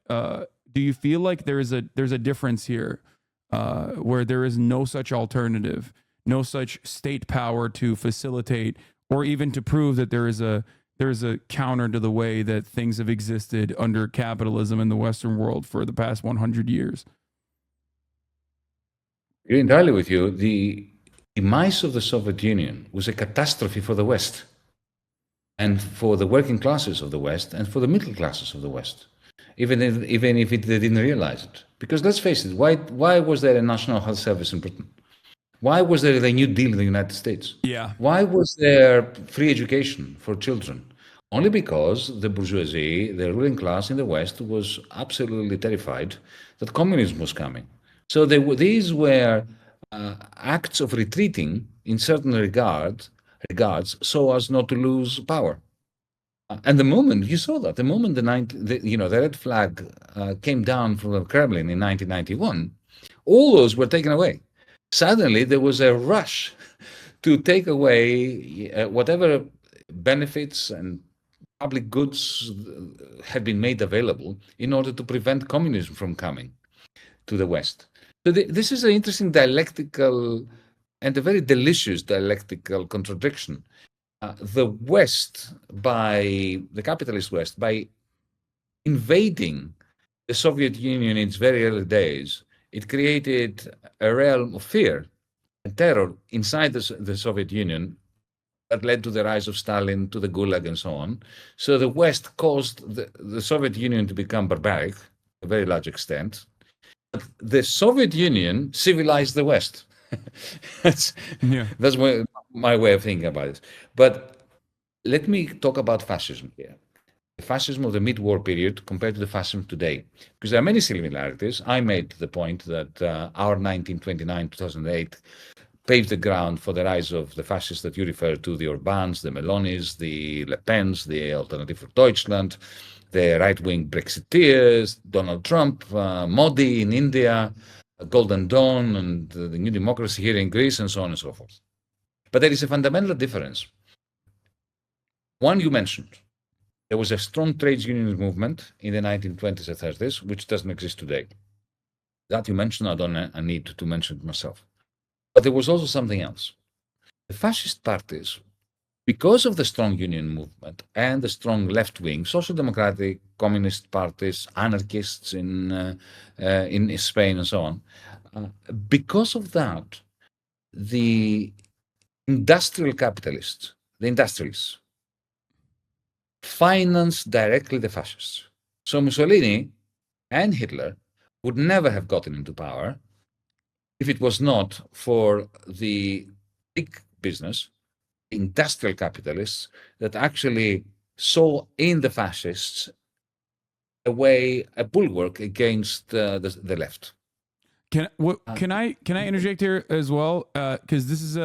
do you feel like there's a difference here where there is no such alternative, no such state power to facilitate or even to prove that there is a counter to the way that things have existed under capitalism in the Western world for the past 100 years? I agree entirely with you. The demise of the Soviet Union was a catastrophe for the West, and for the working classes of the West, and for the middle classes of the West, even if they didn't realize it. Because let's face it, why was there a national health service in Britain? Why was there a New Deal in the United States? Yeah. Why was there free education for children? Only because the bourgeoisie, the ruling class in the West, was absolutely terrified that communism was coming. So these were acts of retreating in certain regards, so as not to lose power. And the moment you saw that, the moment the red flag came down from the Kremlin in 1991, all those were taken away. Suddenly, there was a rush to take away whatever benefits and public goods had been made available in order to prevent communism from coming to the West. So this is an interesting dialectical and a very delicious dialectical contradiction. The West, the capitalist West, by invading the Soviet Union in its very early days, it created a realm of fear and terror inside the Soviet Union that led to the rise of Stalin, to the Gulag, and so on. So the West caused the Soviet Union to become barbaric to a very large extent. But the Soviet Union civilized the West. that's Yeah. that's my way of thinking about it. But let me talk about fascism here. The fascism of the mid-war period compared to the fascism today, because there are many similarities. I made the point that our 1929-2008 paved the ground for the rise of the fascists that you refer to, the Orbáns, the Melonis, the Le Pens, the Alternative for Deutschland, the right-wing Brexiteers, Donald Trump, Modi in India, Golden Dawn, and the New Democracy here in Greece, and so on and so forth. But there is a fundamental difference. One you mentioned. There was a strong trade union movement in the 1920s and 30s, which doesn't exist today. That you mentioned, I need to mention it myself. But there was also something else. The fascist parties, because of the strong union movement and the strong left-wing, social democratic, communist parties, anarchists in Spain and so on, because of that, the industrial capitalists, the industrialists, financed directly the fascists. So Mussolini and Hitler would never have gotten into power if it was not for the big business, industrial capitalists, that actually saw in the fascists a bulwark against the left. Can I interject here as well? Because this is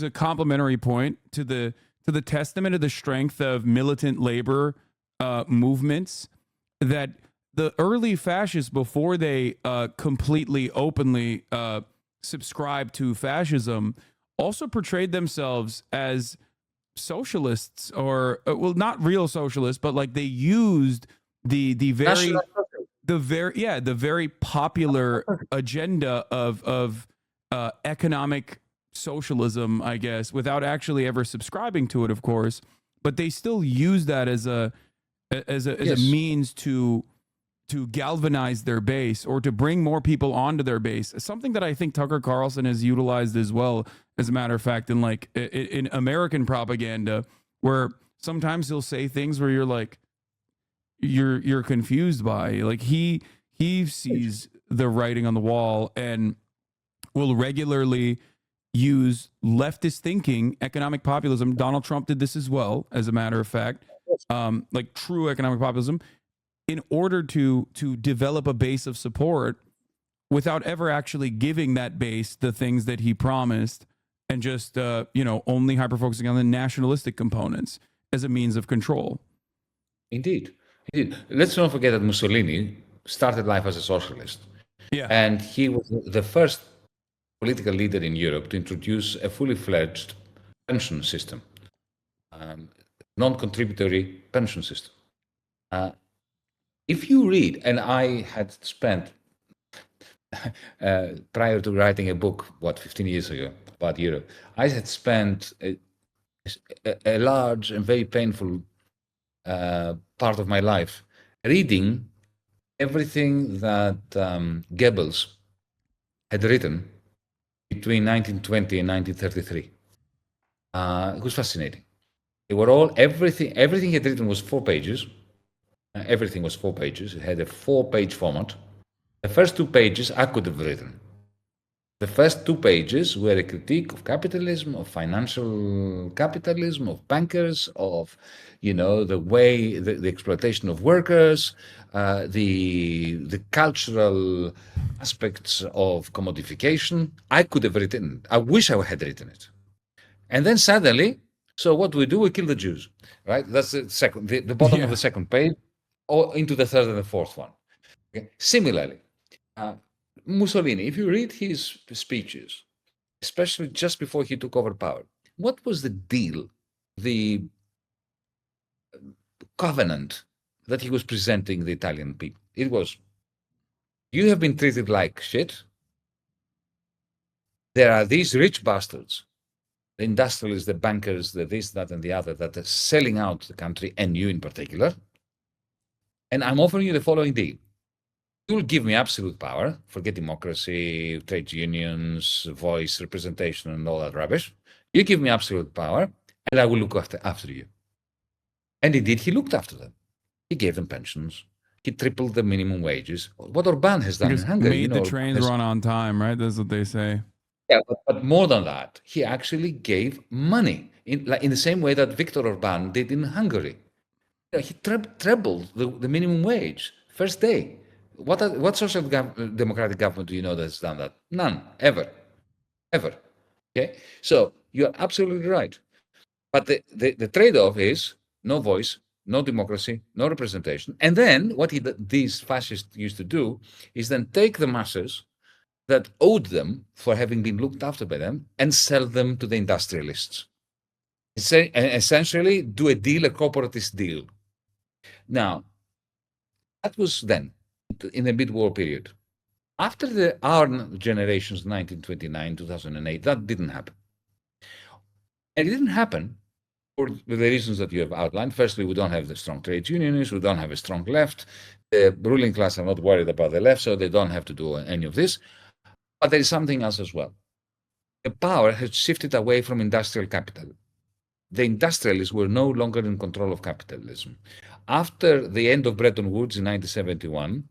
a complimentary point to the testament of the strength of militant labor movements, that the early fascists, before they completely openly subscribed to fascism, also portrayed themselves as socialists, or well, not real socialists, but like they used the very popular agenda of economic socialism, I guess, without actually ever subscribing to it, of course. But they still use that as a means to galvanize their base, or to bring more people onto their base. Something that I think Tucker Carlson has utilized as well, as a matter of fact, in American propaganda, where sometimes he'll say things where you're like, you're confused by, like, he sees the writing on the wall and will regularly use leftist thinking, economic populism. Donald Trump did this as well, as a matter of fact, like true economic populism, in order to develop a base of support without ever actually giving that base the things that he promised, and just only hyper focusing on the nationalistic components as a means of control. Indeed. Let's not forget that Mussolini started life as a socialist. Yeah. And he was the first political leader in Europe to introduce a fully fledged pension system, non-contributory pension system. If you read, and I had spent, prior to writing a book, 15 years ago, about Europe, I had spent a large and very painful part of my life reading everything that Goebbels had written between 1920 and 1933. It was fascinating. They were everything he had written was 4 pages. Everything was 4 pages. It had a 4-page format. The first 2 pages I could have written. The first 2 pages were a critique of capitalism, of financial capitalism, of bankers, of the way the exploitation of workers, the cultural aspects of commodification. I could have written. I wish I had written it. And then suddenly, so what do? We kill the Jews, right? That's the second, the bottom of the second page, or into the third and the fourth one. Okay? Similarly, Mussolini, if you read his speeches, especially just before he took over power, what was the deal, the covenant that he was presenting the Italian people? It was, you have been treated like shit. There are these rich bastards, the industrialists, the bankers, the this, that, and the other, that are selling out the country, and you in particular. And I'm offering you the following deal. You will give me absolute power, forget democracy, trade unions, voice, representation, and all that rubbish. You give me absolute power, and I will look after you. And indeed, he looked after them. He gave them pensions. He tripled the minimum wages. What Orban has done in Just Hungary, made the trains run on time, right? That's what they say. Yeah, but more than that, he actually gave money in the same way that Viktor Orban did in Hungary. He trebled the minimum wage first day. What social democratic government do you know that's done that? None, ever. Okay, so you're absolutely right. But the trade-off is no voice, no democracy, no representation. And then what these fascists used to do is then take the masses that owed them for having been looked after by them and sell them to the industrialists. Essentially, do a deal, a corporatist deal. Now, that was then in the mid-war period. After our generations, 1929, 2008, that didn't happen. And it didn't happen for the reasons that you have outlined. Firstly, we don't have the strong trade unionists, we don't have a strong left. The ruling class are not worried about the left, so they don't have to do any of this. But there is something else as well. The power has shifted away from industrial capital. The industrialists were no longer in control of capitalism. After the end of Bretton Woods in 1971,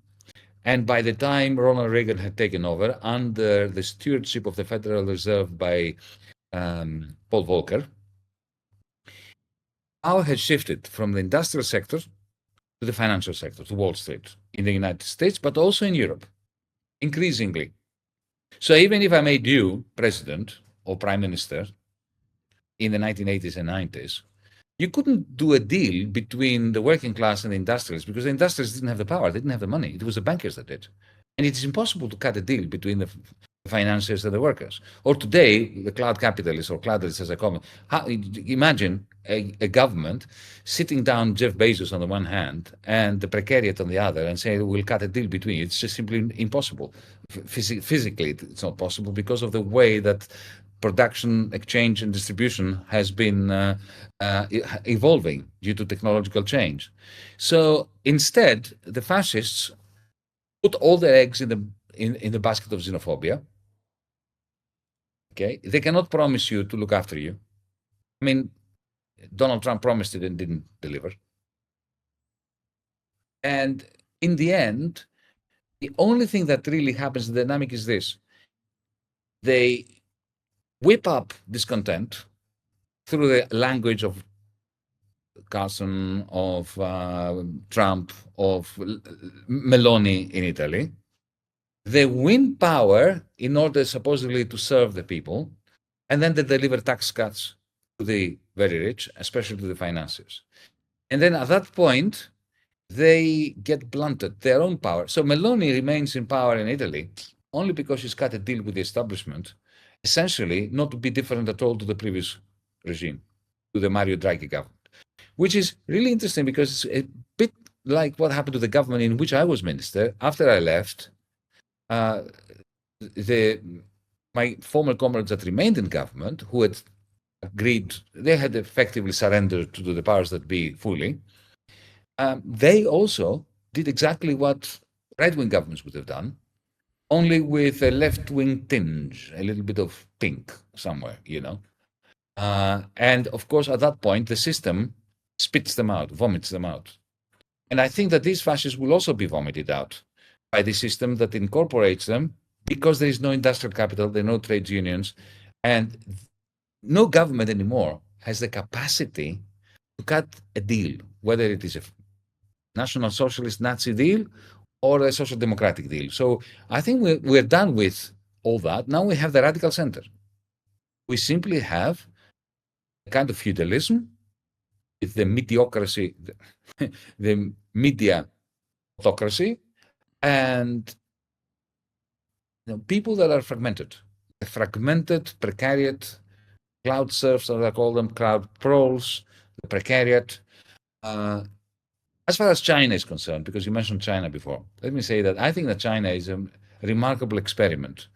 and by the time Ronald Reagan had taken over under the stewardship of the Federal Reserve by Paul Volcker, power had shifted from the industrial sector to the financial sector, to Wall Street, in the United States, but also in Europe, increasingly. So even if I made you president or prime minister in the 1980s and 90s, you couldn't do a deal between the working class and the industrialists because the industrialists didn't have the power, they didn't have the money. It was the bankers that did. And it is impossible to cut a deal between the financiers and the workers. Or today, the cloud capitalists or cloudalists, as I call them, imagine a government sitting down Jeff Bezos on the one hand and the precariat on the other and say, we'll cut a deal between you. It's just simply impossible. Physically, it's not possible because of the way that production, exchange, and distribution has been evolving due to technological change. So instead, the fascists put all their eggs in the basket of xenophobia. Okay, they cannot promise you to look after you. I mean, Donald Trump promised it and didn't deliver. And in the end, the only thing that really happens, the dynamic is this. They whip up discontent through the language of Carson, of Trump, of Meloni in Italy. They win power in order supposedly to serve the people, and then they deliver tax cuts to the very rich, especially to the financiers. And then at that point, they get blunted, their own power. So Meloni remains in power in Italy only because she's cut a deal with the establishment, essentially not to be different at all to the previous regime, to the Mario Draghi government, which is really interesting because it's a bit like what happened to the government in which I was minister. After I left, my former comrades that remained in government, who had agreed, they had effectively surrendered to the powers that be fully. They also did exactly what right-wing governments would have done, only with a left-wing tinge, a little bit of pink somewhere, you know. And of course, at that point, the system spits them out, vomits them out. And I think that these fascists will also be vomited out by the system that incorporates them because there is no industrial capital, there are no trade unions, and no government anymore has the capacity to cut a deal, whether it is a National Socialist Nazi deal or a social democratic deal. So I think we're done with all that. Now we have the radical center. We simply have a kind of feudalism with the mediocracy, the media autocracy, and people that are fragmented, precariat, cloud serfs, as I call them, cloud proles, the precariat. As far as China is concerned, because you mentioned China before, let me say that I think that China is a remarkable experiment.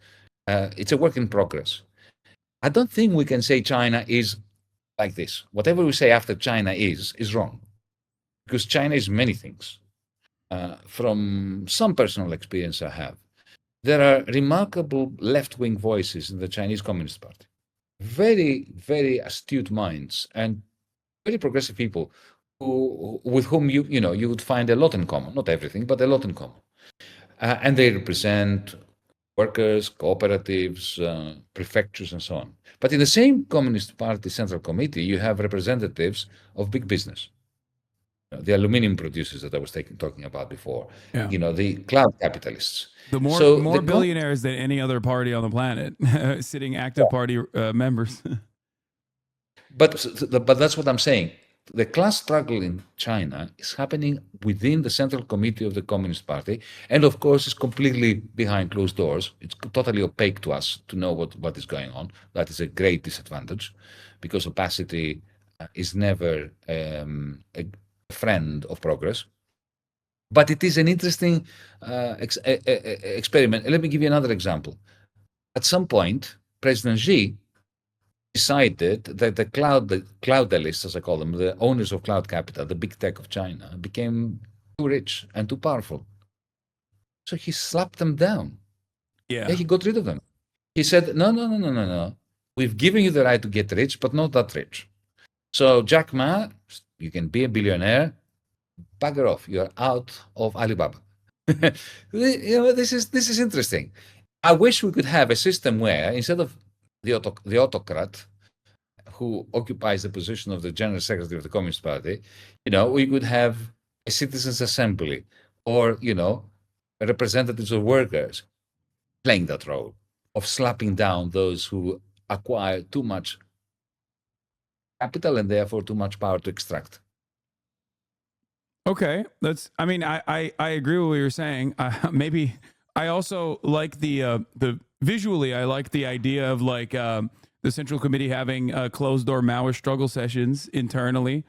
It's a work in progress. I don't think we can say China is like this. Whatever we say after China is wrong, because China is many things. from some personal experience I have, there are remarkable left-wing voices in the Chinese Communist Party. Very, very astute minds and very progressive people with whom you would find a lot in common. Not everything, but a lot in common. And they represent workers, cooperatives, prefectures, and so on. But in the same Communist Party Central Committee, you have representatives of big business, the aluminum producers that I was talking about before, Yeah. The cloud capitalists. The more billionaires than any other party on the planet, sitting active party members. But that's what I'm saying. The class struggle in China is happening within the Central Committee of the Communist Party, and of course, it's completely behind closed doors. It's totally opaque to us to know what is going on. That is a great disadvantage, because opacity is never a friend of progress. But it is an interesting experiment. Let me give you another example. At some point, President Xi decided that the cloudalists, as I call them, the owners of cloud capital, the big tech of China, became too rich and too powerful. So he slapped them down. Yeah. He got rid of them. He said, no. We've given you the right to get rich, but not that rich. So Jack Ma, you can be a billionaire, bugger off. You're out of Alibaba. This is interesting. I wish we could have a system where instead of the autocrat who occupies the position of the general secretary of the Communist Party, we could have a citizens' assembly or, representatives of workers playing that role of slapping down those who acquire too much capital and therefore too much power to extract. Okay, I agree with what you're saying. Maybe I also like the visually. I like the idea of like the Central Committee having closed door Maoist struggle sessions internally,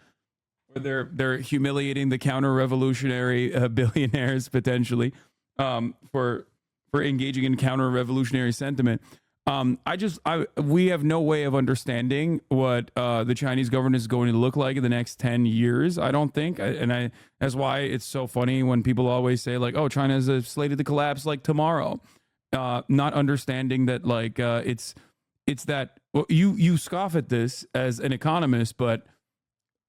where they're humiliating the counter-revolutionary billionaires potentially for engaging in counter-revolutionary sentiment. We have no way of understanding what the Chinese government is going to look like in the next 10 years, I don't think. That's why it's so funny when people always say like, oh, China is slated to collapse like tomorrow. Not understanding that like it's that you scoff at this as an economist, but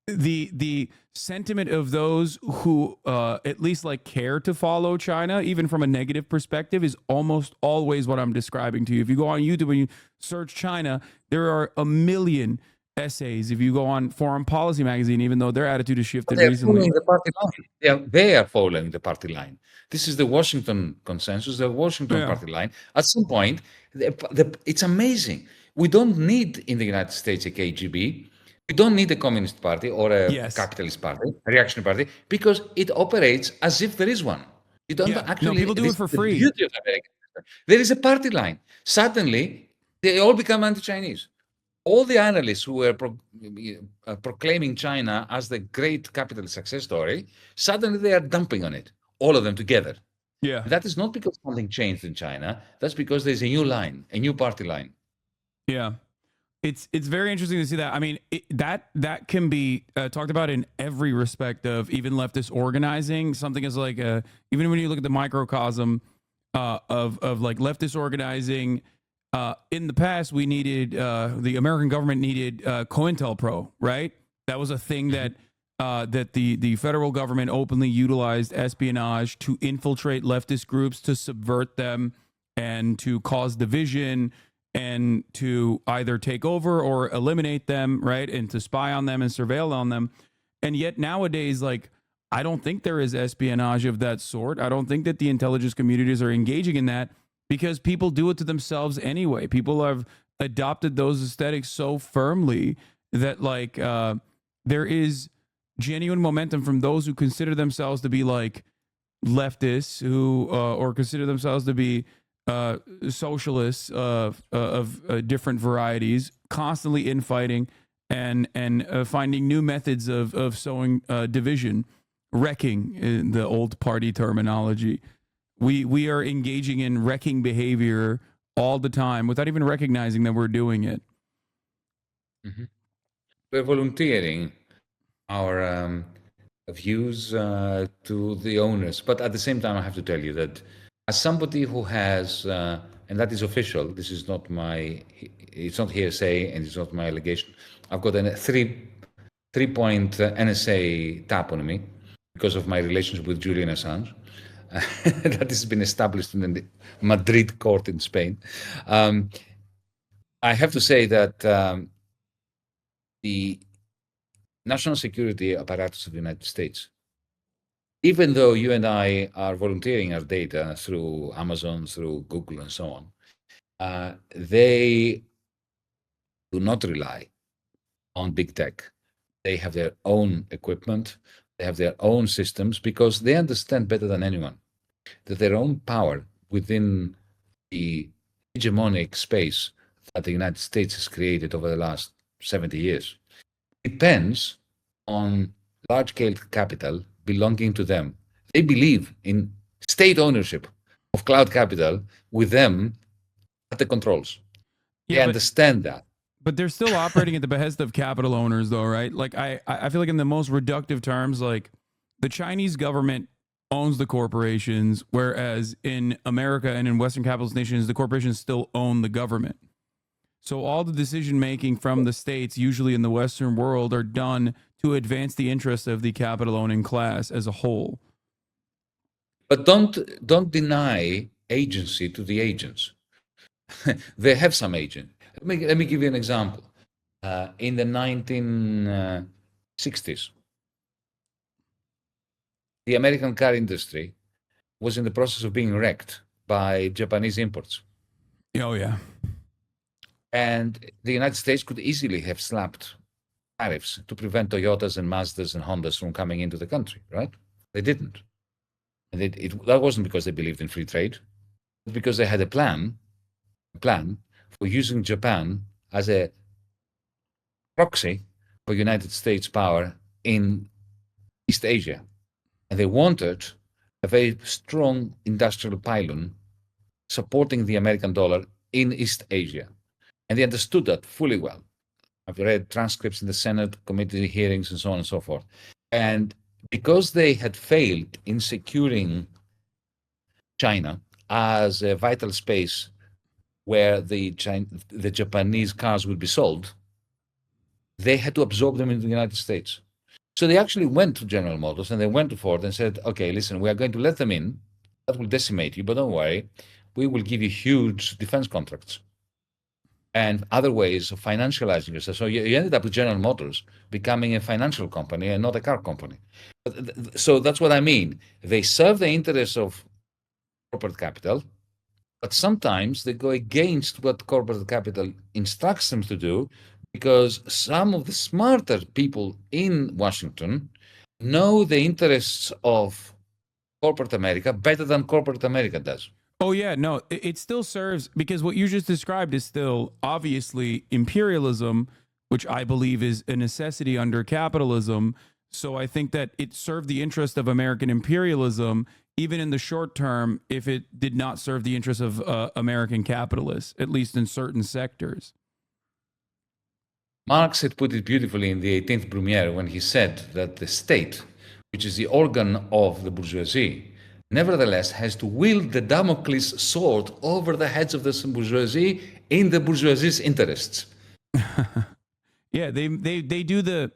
the sentiment of those who at least like care to follow China, even from a negative perspective, is almost always what I'm describing to you. If you go on YouTube and you search China, there are a million essays. If you go on Foreign Policy magazine, even though their attitude has shifted recently, the party line. They are following the party line. This is the Washington consensus, the Washington party line. At some point, it's amazing. We don't need in the United States a KGB. We don't need a communist party or a capitalist party, a reactionary party, because it operates as if there is one. You don't actually. No, people do it for free. The beauty of America. There is a party line. Suddenly, they all become anti-Chinese. All the analysts who were proclaiming China as the great capitalist success story, suddenly they are dumping on it, all of them together. Yeah. And that is not because something changed in China. That's because there's a new line, a new party line. Yeah. It's very interesting to see that. I mean, that can be talked about in every respect of even leftist organizing. Something is like even when you look at the microcosm of like leftist organizing. In the past, we needed the American government needed COINTELPRO, right? That was a thing that the federal government openly utilized espionage to infiltrate leftist groups, to subvert them, and to cause division, and to either take over or eliminate them, right? And to spy on them and surveil on them. And yet nowadays, like, I don't think there is espionage of that sort. I don't think that the intelligence communities are engaging in that, because people do it to themselves anyway. People have adopted those aesthetics so firmly that like there is genuine momentum from those who consider themselves to be like leftists, who or consider themselves to be socialists of different varieties, constantly infighting and finding new methods of sowing division, wrecking in the old party terminology. We are engaging in wrecking behavior all the time without even recognizing that we're doing it. Mm-hmm. We're volunteering our views to the owners. But at the same time, I have to tell you that as somebody who has, and that is official, this is not my, it's not hearsay and it's not my allegation. I've got a three-point NSA tap on me because of my relationship with Julian Assange. That has been established in the Madrid court in Spain. I have to say that the national security apparatus of the United States, even though you and I are volunteering our data through Amazon, through Google, and so on, they do not rely on big tech. They have their own equipment, they have their own systems, because they understand better than anyone that their own power within the hegemonic space that the United States has created over the last 70 years depends on large-scale capital belonging to them. They believe in state ownership of cloud capital with them at the controls. They understand that. But they're still operating at the behest of capital owners, though, right? Like I feel like in the most reductive terms, like the Chinese government owns the corporations, whereas in America and in Western capitalist nations, the corporations still own the government. So all the decision making from the states, usually in the Western world, are done to advance the interests of the capital owning class as a whole. But don't deny agency to the agents. They have some agent. Let me give you an example. In the 1960s, the American car industry was in the process of being wrecked by Japanese imports. Oh, yeah. And the United States could easily have slapped tariffs to prevent Toyotas and Mazdas and Hondas from coming into the country, right? They didn't. And that wasn't because they believed in free trade, but because they had a plan for using Japan as a proxy for United States power in East Asia. And they wanted a very strong industrial pylon supporting the American dollar in East Asia. And they understood that fully well. I've read transcripts in the Senate, committee hearings, and so on and so forth. And because they had failed in securing China as a vital space where the Japanese cars would be sold, they had to absorb them into the United States. So they actually went to General Motors and they went to Ford and said, okay, listen, we are going to let them in. That will decimate you, but don't worry. We will give you huge defense contracts and other ways of financializing yourself. So you ended up with General Motors becoming a financial company and not a car company. So that's what I mean. They serve the interests of corporate capital, but sometimes they go against what corporate capital instructs them to do, because some of the smarter people in Washington know the interests of corporate America better than corporate America does. Oh, yeah, no, it still serves, because what you just described is still obviously imperialism, which I believe is a necessity under capitalism. So I think that it served the interest of American imperialism, even in the short term, if it did not serve the interests of American capitalists, at least in certain sectors. Marx had put it beautifully in the 18th Brumaire when he said that the state, which is the organ of the bourgeoisie, nevertheless has to wield the Damocles sword over the heads of the bourgeoisie in the bourgeoisie's interests. Yeah, they do the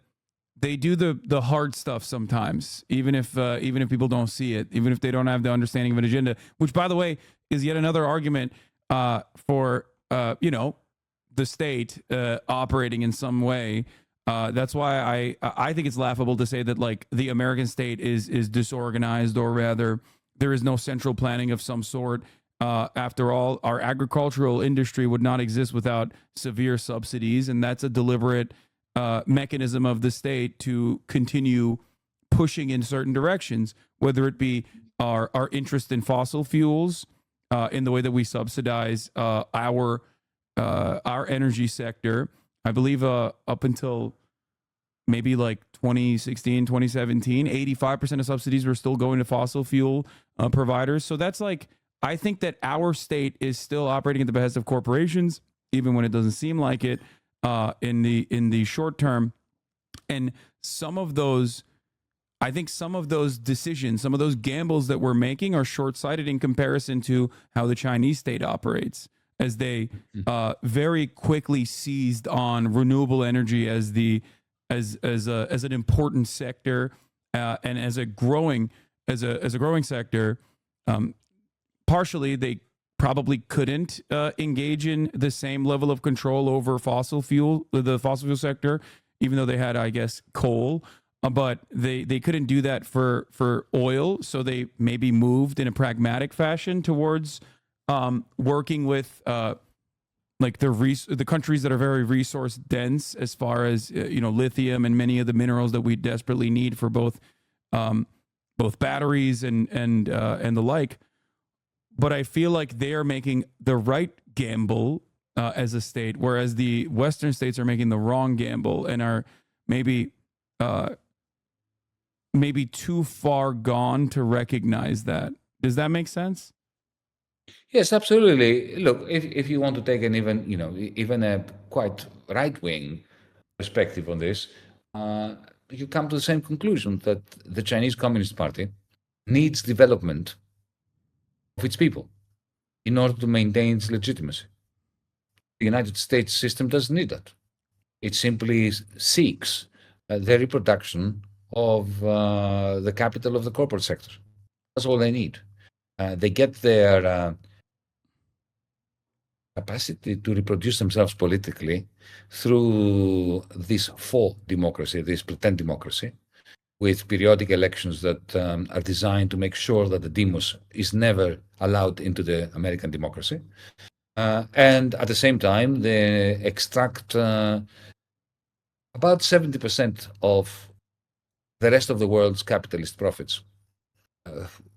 hard stuff sometimes, even if people don't see it, even if they don't have the understanding of an agenda, which, by the way, is yet another argument for the state operating in some way. That's why I think it's laughable to say that, like, the American state is disorganized, or rather there is no central planning of some sort. After all, our agricultural industry would not exist without severe subsidies, and that's a deliberate mechanism of the state to continue pushing in certain directions, whether it be our interest in fossil fuels, in the way that we subsidize our energy sector. I believe up until maybe like 2016, 2017, 85% of subsidies were still going to fossil fuel providers. So that's like, I think that our state is still operating at the behest of corporations, even when it doesn't seem like it in the short term. And some of those I think some of those decisions, some of those gambles that we're making are short sighted in comparison to how the Chinese state operates, as they very quickly seized on renewable energy as as an important sector and as a growing sector. Partially, they probably couldn't engage in the same level of control over the fossil fuel sector, even though they had, I guess, coal. But they couldn't do that for oil, so they maybe moved in a pragmatic fashion towards working with like the countries that are very resource dense as far as lithium and many of the minerals that we desperately need for both batteries and the like. But I feel like they are making the right gamble as a state, whereas the Western states are making the wrong gamble and are maybe too far gone to recognize that. Does that make sense? Yes, absolutely. Look, if you want to take an even a quite right-wing perspective on this, you come to the same conclusion that the Chinese Communist Party needs development of its people in order to maintain its legitimacy. The United States system doesn't need that. It simply seeks the reproduction of the capital of the corporate sector. That's all they need. They get their capacity to reproduce themselves politically through this faux democracy, this pretend democracy, with periodic elections that are designed to make sure that the demos is never allowed into the American democracy. And at the same time, they extract about 70% of the rest of the world's capitalist profits,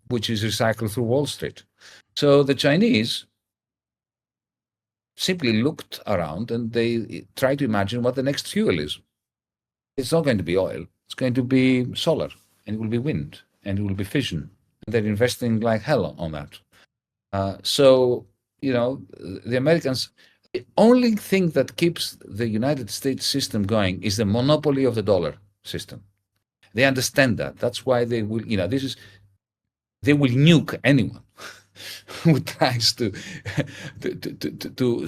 which is recycled through Wall Street. So the Chinese simply looked around and they tried to imagine what the next fuel is. It's not going to be oil. It's going to be solar, and it will be wind, and it will be fission. And they're investing like hell on that. So, the Americans, the only thing that keeps the United States system going is the monopoly of the dollar system. They understand that. That's why they will, they will nuke anyone who tries to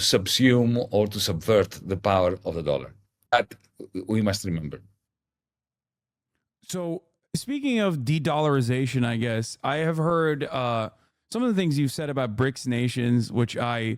subsume or to subvert the power of the dollar. That we must remember. So, speaking of de-dollarization, I guess I have heard some of the things you've said about BRICS nations, which I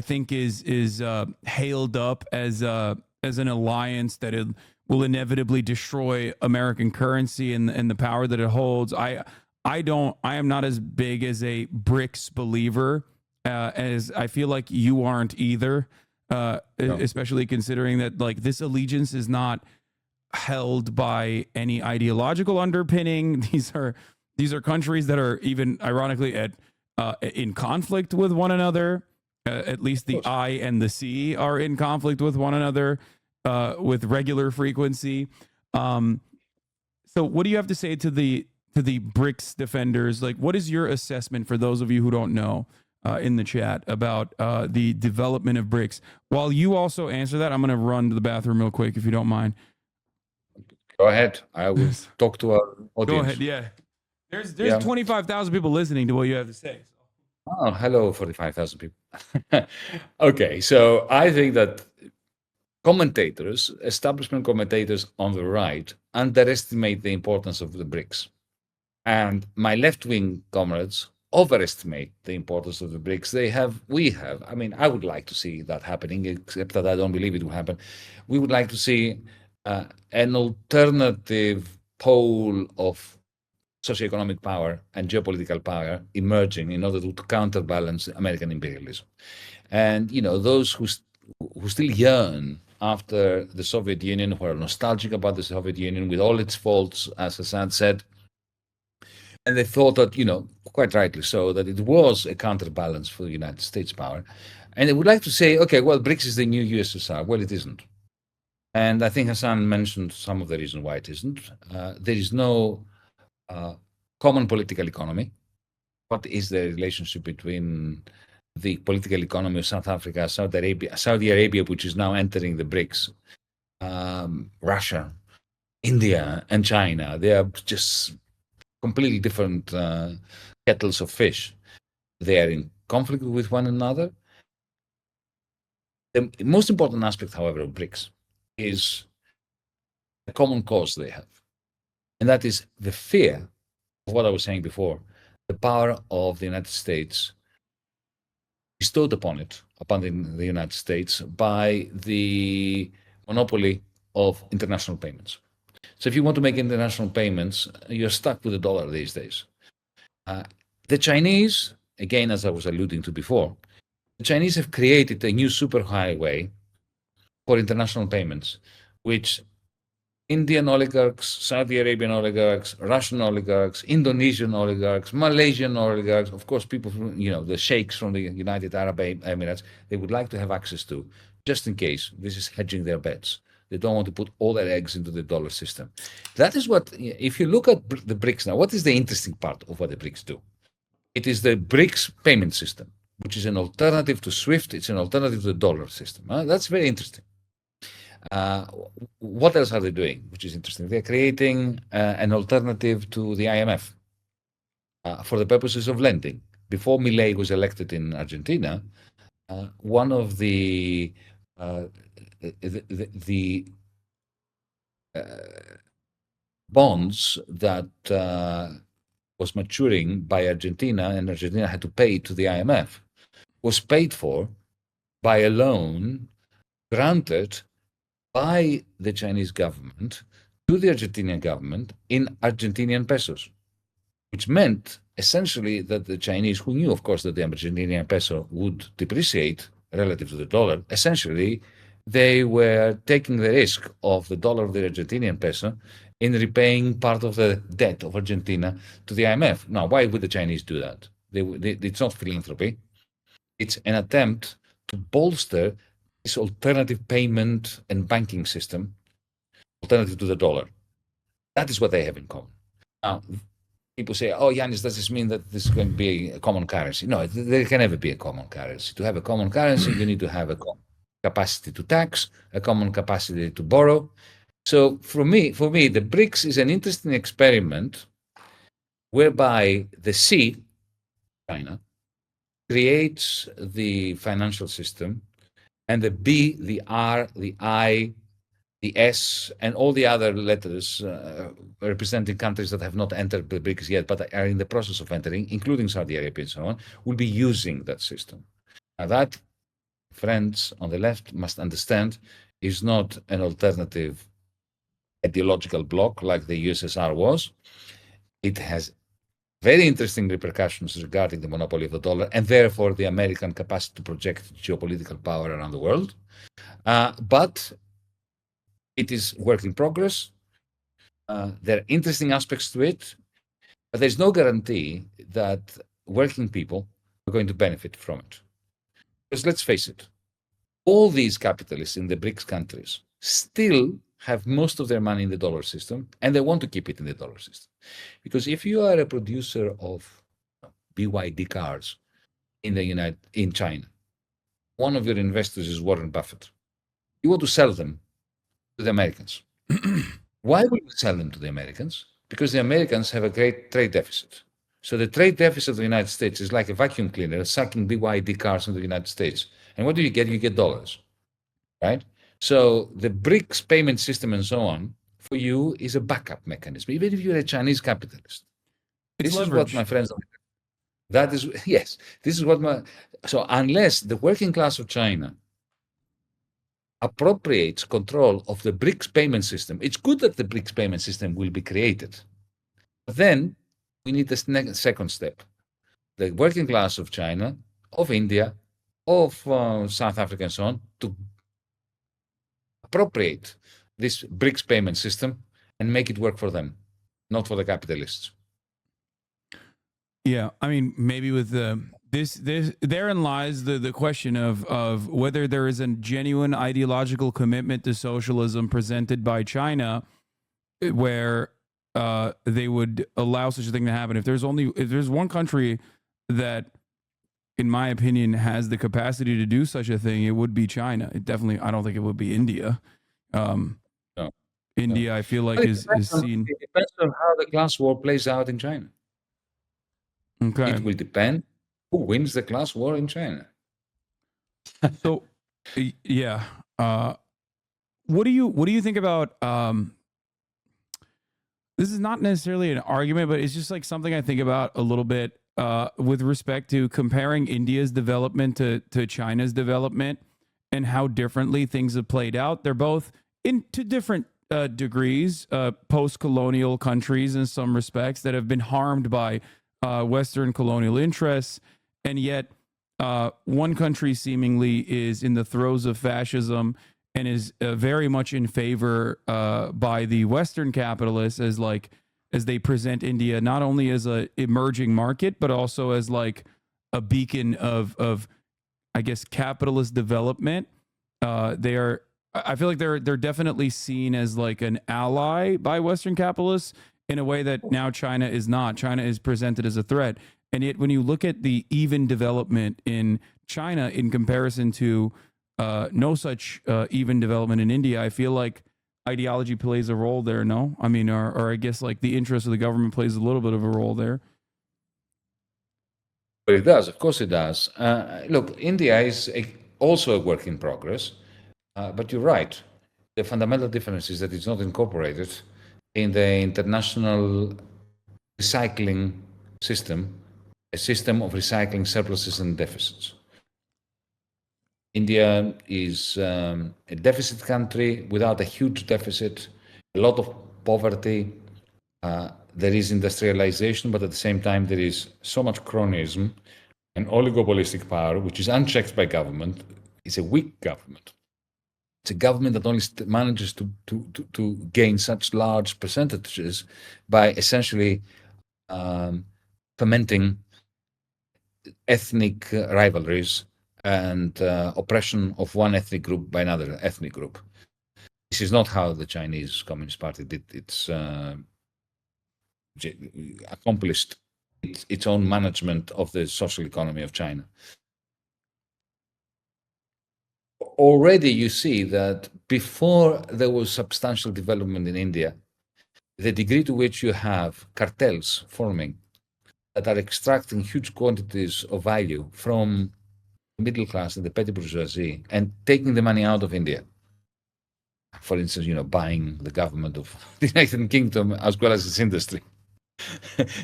think is hailed up as an alliance that it will inevitably destroy American currency and the power that it holds. I am not as big as a BRICS believer as I feel like you aren't either, no. Especially considering that like this allegiance is not held by any ideological underpinning. These are countries that are even ironically in conflict with one another. At least the I and the C are in conflict with one another with regular frequency. So what do you have to say to the BRICS defenders? Like, what is your assessment for those of you who don't know in the chat about the development of BRICS? While you also answer that, I'm going to run to the bathroom real quick if you don't mind. Go ahead. I will talk to our audience. Go ahead. Yeah. There's 25,000 people listening to what you have to say. Oh, hello, 45,000 people. Okay. So I think that establishment commentators on the right, underestimate the importance of the BRICS. And my left-wing comrades overestimate the importance of the BRICS. We have. I mean, I would like to see that happening, except that I don't believe it will happen. We would like to see an alternative pole of socioeconomic power and geopolitical power emerging in order to counterbalance American imperialism. And, those who still yearn after the Soviet Union, who are nostalgic about the Soviet Union with all its faults, as Hasan said, and they thought that, quite rightly so, that it was a counterbalance for the United States power. And they would like to say, okay, well, BRICS is the new USSR. Well, it isn't. And I think Hasan mentioned some of the reasons why it isn't. There is no common political economy. What is the relationship between the political economy of South Africa, Saudi Arabia, which is now entering the BRICS, Russia, India and China, they are just completely different kettles of fish. They are in conflict with one another. The most important aspect, however, of BRICS is a common cause they have, and that is the fear of what I was saying before, the power of the United States bestowed upon the United States by the monopoly of international payments. So if you want to make international payments, you're stuck with the dollar these days. The Chinese, again, as I was alluding to before, the Chinese have created a new superhighway for international payments, which Indian oligarchs, Saudi Arabian oligarchs, Russian oligarchs, Indonesian oligarchs, Malaysian oligarchs, of course, people from, the sheikhs from the United Arab Emirates, they would like to have access to, just in case. This is hedging their bets. They don't want to put all their eggs into the dollar system. That is what, if you look at the BRICS now, what is the interesting part of what the BRICS do? It is the BRICS payment system, which is an alternative to SWIFT. It's an alternative to the dollar system. That's very interesting. What else are they doing, which is interesting? They're creating an alternative to the IMF for the purposes of lending. Before Milei was elected in Argentina, one of the bonds that was maturing by Argentina, and Argentina had to pay to the IMF, was paid for by a loan granted by the Chinese government to the Argentinian government in Argentinian pesos, which meant essentially that the Chinese, who knew, of course, that the Argentinian peso would depreciate relative to the dollar, essentially they were taking the risk of the dollar of the Argentinian peso in repaying part of the debt of Argentina to the IMF. Now, why would the Chinese do that? It's not philanthropy. It's an attempt to bolster this alternative payment and banking system, alternative to the dollar. That is what they have in common. Now, people say, oh, Yanis, does this mean that this is going to be a common currency? No, there can never be a common currency. To have a common currency, you need to have a common capacity to tax, a common capacity to borrow. So for me, the BRICS is an interesting experiment whereby the C, China, creates the financial system, and the B, the R, the I, the S, and all the other letters representing countries that have not entered the BRICS yet, but are in the process of entering, including Saudi Arabia and so on, will be using that system. Now that, friends on the left must understand, is not an alternative ideological bloc like the USSR was. It has very interesting repercussions regarding the monopoly of the dollar and therefore the American capacity to project geopolitical power around the world. But it is work in progress. There are interesting aspects to it, but there's no guarantee that working people are going to benefit from it. Because let's face it, all these capitalists in the BRICS countries still have most of their money in the dollar system, and they want to keep it in the dollar system. Because if you are a producer of BYD cars in China, one of your investors is Warren Buffett. You want to sell them to the Americans. Why would you sell them to the Americans? Because the Americans have a great trade deficit. So the trade deficit of the United States is like a vacuum cleaner sucking BYD cars into the United States. And what do you get? You get dollars, right? So the BRICS payment system and so on for you is a backup mechanism, even if you're a Chinese capitalist. This is what my friends. That is, yes, this is what so unless the working class of China appropriates control of the BRICS payment system, it's good that the BRICS payment system will be created. But then we need the second step. The working class of China, of India, of South Africa and so on, to appropriate this BRICS payment system and make it work for them, not for the capitalists. Yeah, I mean, maybe with this therein lies the question of whether there is a genuine ideological commitment to socialism presented by China, where they would allow such a thing to happen. If there's one country that, in my opinion, has the capacity to do such a thing, it would be China. I don't think it would be India. No. India, I feel like Well, is seen. it depends on how the class war plays out in China. Okay. It will depend who wins the class war in China. So, yeah. What do you think about this is not necessarily an argument, but it's just like something I think about a little bit with respect to comparing India's development to China's development and how differently things have played out. They're both to different degrees post-colonial countries in some respects that have been harmed by Western colonial interests, and yet one country seemingly is in the throes of fascism and is very much in favor by the Western capitalists as they present India not only as a emerging market but also as like a beacon of I guess capitalist development. They are I feel like they're definitely seen as like an ally by Western capitalists in a way that now China is not. China is presented as a threat, and yet when you look at the even development in China in comparison to no such even development in India, I feel like ideology plays a role there. No, I mean, or I guess like the interest of the government plays a little bit of a role there. But it does, of course, it does. Look, India is also a work in progress, but you're right. The fundamental difference is that it's not incorporated in the international recycling system, a system of recycling surpluses and deficits. India is a deficit country without a huge deficit, a lot of poverty. There is industrialization, but at the same time, there is so much cronyism and oligopolistic power, which is unchecked by government. It's a weak government. It's a government that only manages to gain such large percentages by essentially fermenting ethnic rivalries and oppression of one ethnic group by another ethnic group. This is not how the Chinese Communist Party did its accomplished its own management of the social economy of China. Already you see that before there was substantial development in India, the degree to which you have cartels forming that are extracting huge quantities of value from the middle class and the petty bourgeoisie and taking the money out of India. For instance, buying the government of the United Kingdom as well as its industry.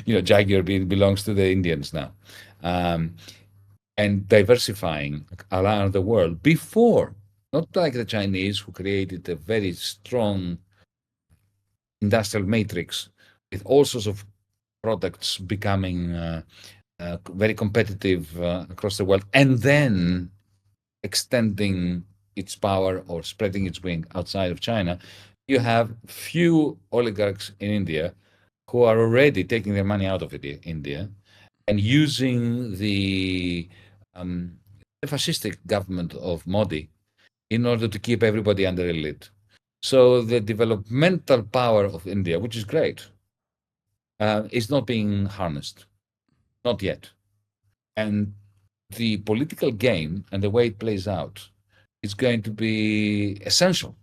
Jaguar belongs to the Indians now. And diversifying around the world before, not like the Chinese who created a very strong industrial matrix with all sorts of products becoming very competitive across the world, and then extending its power or spreading its wing outside of China. You have few oligarchs in India who are already taking their money out of India and using the fascistic government of Modi in order to keep everybody under a lid. So the developmental power of India, which is great, is not being harnessed. Not yet. And the political game and the way it plays out is going to be essential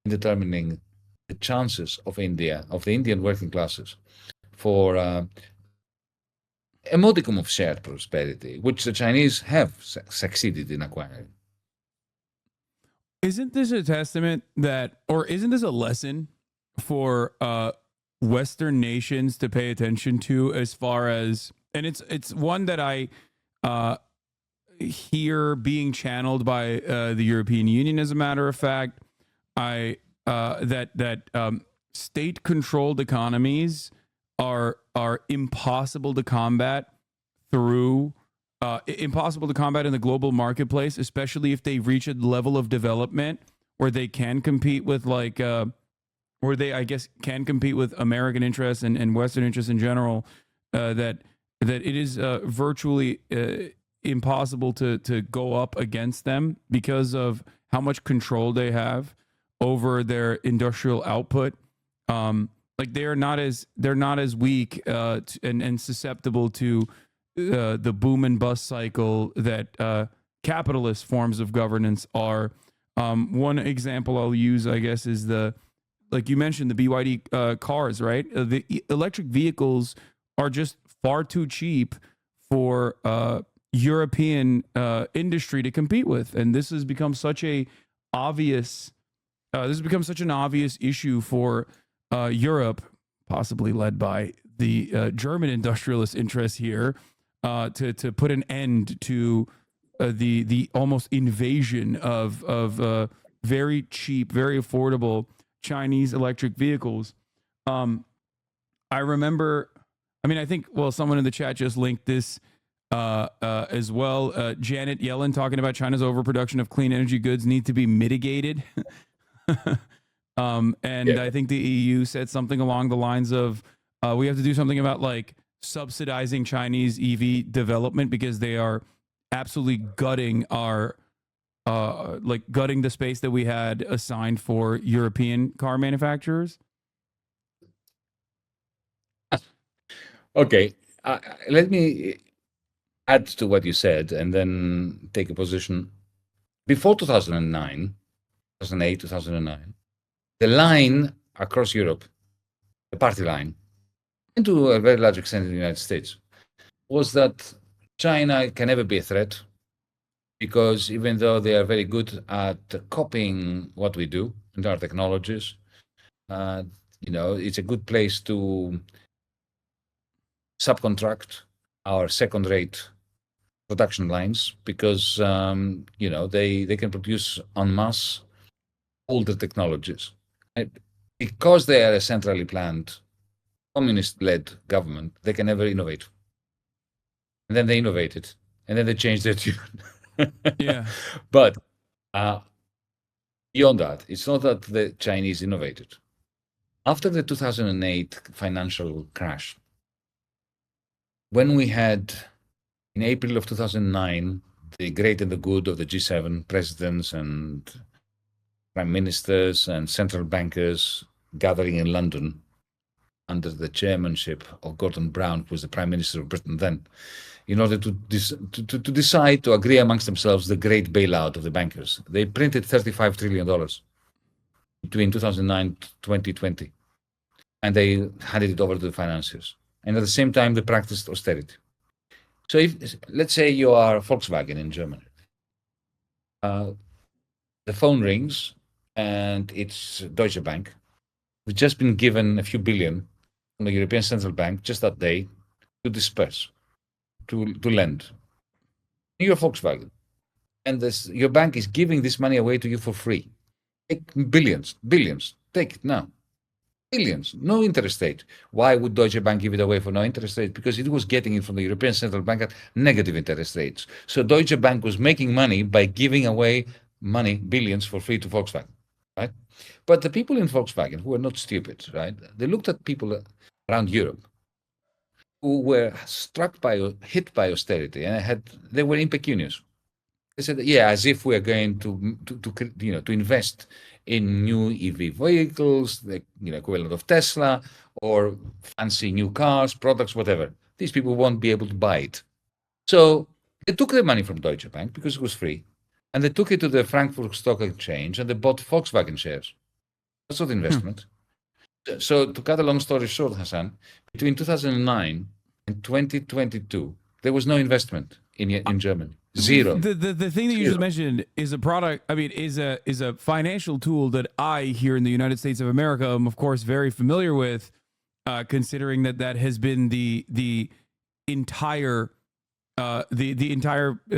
in determining the chances of India, of the Indian working classes, for a modicum of shared prosperity, which the Chinese have succeeded in acquiring. Isn't this a testament that, or isn't this a lesson for Western nations to pay attention to, as far as, and it's one that I hear being channeled by the European Union, as a matter of fact, that state-controlled economies are impossible to combat impossible to combat in the global marketplace, especially if they reach a level of development where they can compete with where they, I guess, can compete with American interests and Western interests in general. That it is virtually impossible to go up against them because of how much control they have over their industrial output. Like they're not as weak and susceptible to the boom and bust cycle that capitalist forms of governance are. One example I'll use, I guess, is the like you mentioned, the BYD cars, right? Electric vehicles are just far too cheap for European industry to compete with, and this has become such a obvious. This has become such an obvious issue for Europe, possibly led by the German industrialist interests here, to put an end to the almost invasion of very cheap, very affordable Chinese electric vehicles. I remember. I mean, I think. Well, someone in the chat just linked this as well. Janet Yellen talking about China's overproduction of clean energy goods need to be mitigated. And I think the EU said something along the lines of we have to do something about like subsidizing Chinese EV development because they are absolutely gutting our gutting the space that we had assigned for European car manufacturers. Okay, let me add to what you said and then take a position. Before 2009, 2008, 2009, the line across Europe, the party line, and to a very large extent in the United States, was that China can never be a threat because even though they are very good at copying what we do and our technologies, it's a good place to subcontract our second-rate production lines because they can produce en masse older technologies. Because they are a centrally planned, communist-led government, they can never innovate. And then they innovated, and then they changed their tune. Yeah. But beyond that, it's not that the Chinese innovated. After the 2008 financial crash, when we had, in April of 2009, the great and the good of the G7 presidents and prime ministers and central bankers gathering in London under the chairmanship of Gordon Brown, who was the Prime Minister of Britain then, in order to decide to agree amongst themselves the great bailout of the bankers. They printed $35 trillion between 2009 and 2020, and they handed it over to the financiers. And at the same time, they practiced austerity. So if, let's say you are Volkswagen in Germany, the phone rings and it's Deutsche Bank. We've just been given a few billion from the European Central Bank just that day to disperse, to lend. You're Volkswagen, and your bank is giving this money away to you for free. Take billions, take it now. Billions, no interest rate. Why would Deutsche Bank give it away for no interest rate? Because it was getting it from the European Central Bank at negative interest rates. So Deutsche Bank was making money by giving away money, billions, for free to Volkswagen, right? But the people in Volkswagen, who are not stupid, right? They looked at people around Europe who were hit by austerity, and they were impecunious. They said, yeah, as if we are going to invest in new EV vehicles, the equivalent of Tesla, or fancy new cars, products, whatever. These people won't be able to buy it. So they took the money from Deutsche Bank because it was free, and they took it to the Frankfurt Stock Exchange, and they bought Volkswagen shares. That's not investment. So to cut a long story short, Hasan, between 2009 and 2022, there was no investment in Germany. Zero. The thing that you just mentioned is a product. I mean, is a financial tool that I here in the United States of America am, of course, very familiar with, considering that has been the entire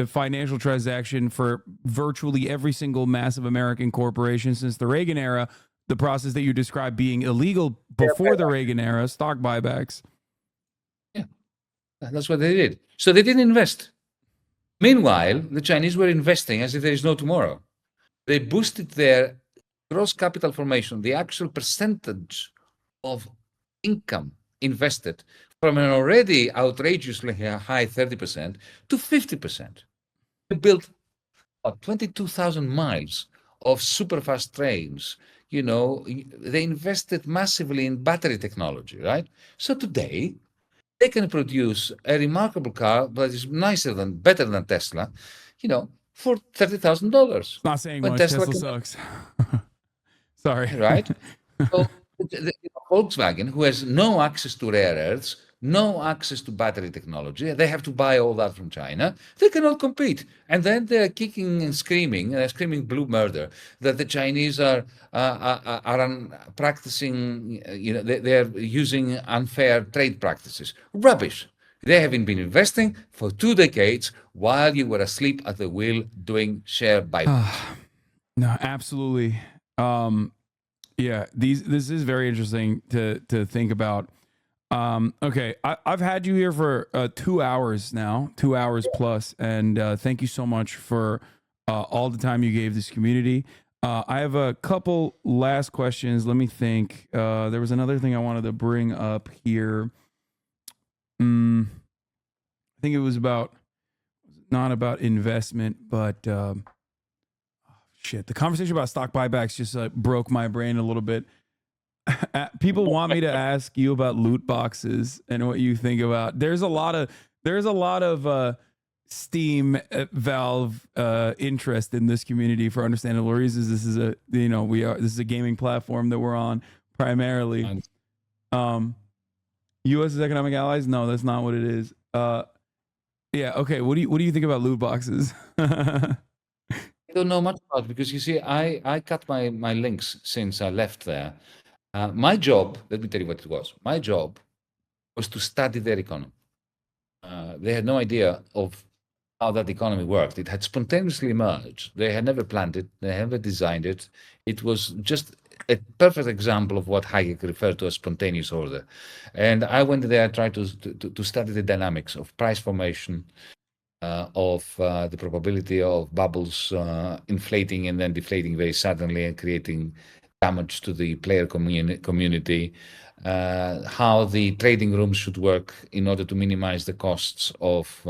financial transaction for virtually every single massive American corporation since the Reagan era. The process that you described being illegal before the Reagan era, stock buybacks. Yeah, that's what they did. So they didn't invest. Meanwhile, the Chinese were investing as if there is no tomorrow. They boosted their gross capital formation, the actual percentage of income invested, from an already outrageously high 30% to 50%. They built 22,000 miles of superfast trains. They invested massively in battery technology, right? So today, they can produce a remarkable car that is better than Tesla, for $30,000. Not saying much. Tesla sucks. Sorry. Right? So Volkswagen, who has no access to rare earths, no access to battery technology, they have to buy all that from China. They cannot compete, and then they're kicking and screaming, blue murder, that the Chinese are practicing, they're using unfair trade practices. Rubbish. They haven't been investing for 2 decades while you were asleep at the wheel doing share buybacks. No, absolutely. Yeah, this is very interesting to think about. Okay, I've had you here for 2 hours now, 2 hours plus, and thank you so much for all the time you gave this community. I have a couple last questions. Let me think. There was another thing I wanted to bring up here. I think it was not about investment, but shit. The conversation about stock buybacks just broke my brain a little bit. People want me to ask you about loot boxes and what you think about. There's a lot of Steam Valve interest in this community for understandable reasons. This is this is a gaming platform that we're on primarily. U.S.'s economic allies? No, that's not what it is. Yeah. Okay. What do you think about loot boxes? I don't know much about it because you see, I cut my links since I left there. My job, let me tell you what it was. My job was to study their economy. They had no idea of how that economy worked. It had spontaneously emerged. They had never planned it. They had never designed it. It was just a perfect example of what Hayek referred to as spontaneous order. And I went there, tried to study the dynamics of price formation, of the probability of bubbles inflating and then deflating very suddenly and creating damage to the player community, how the trading rooms should work in order to minimize the costs of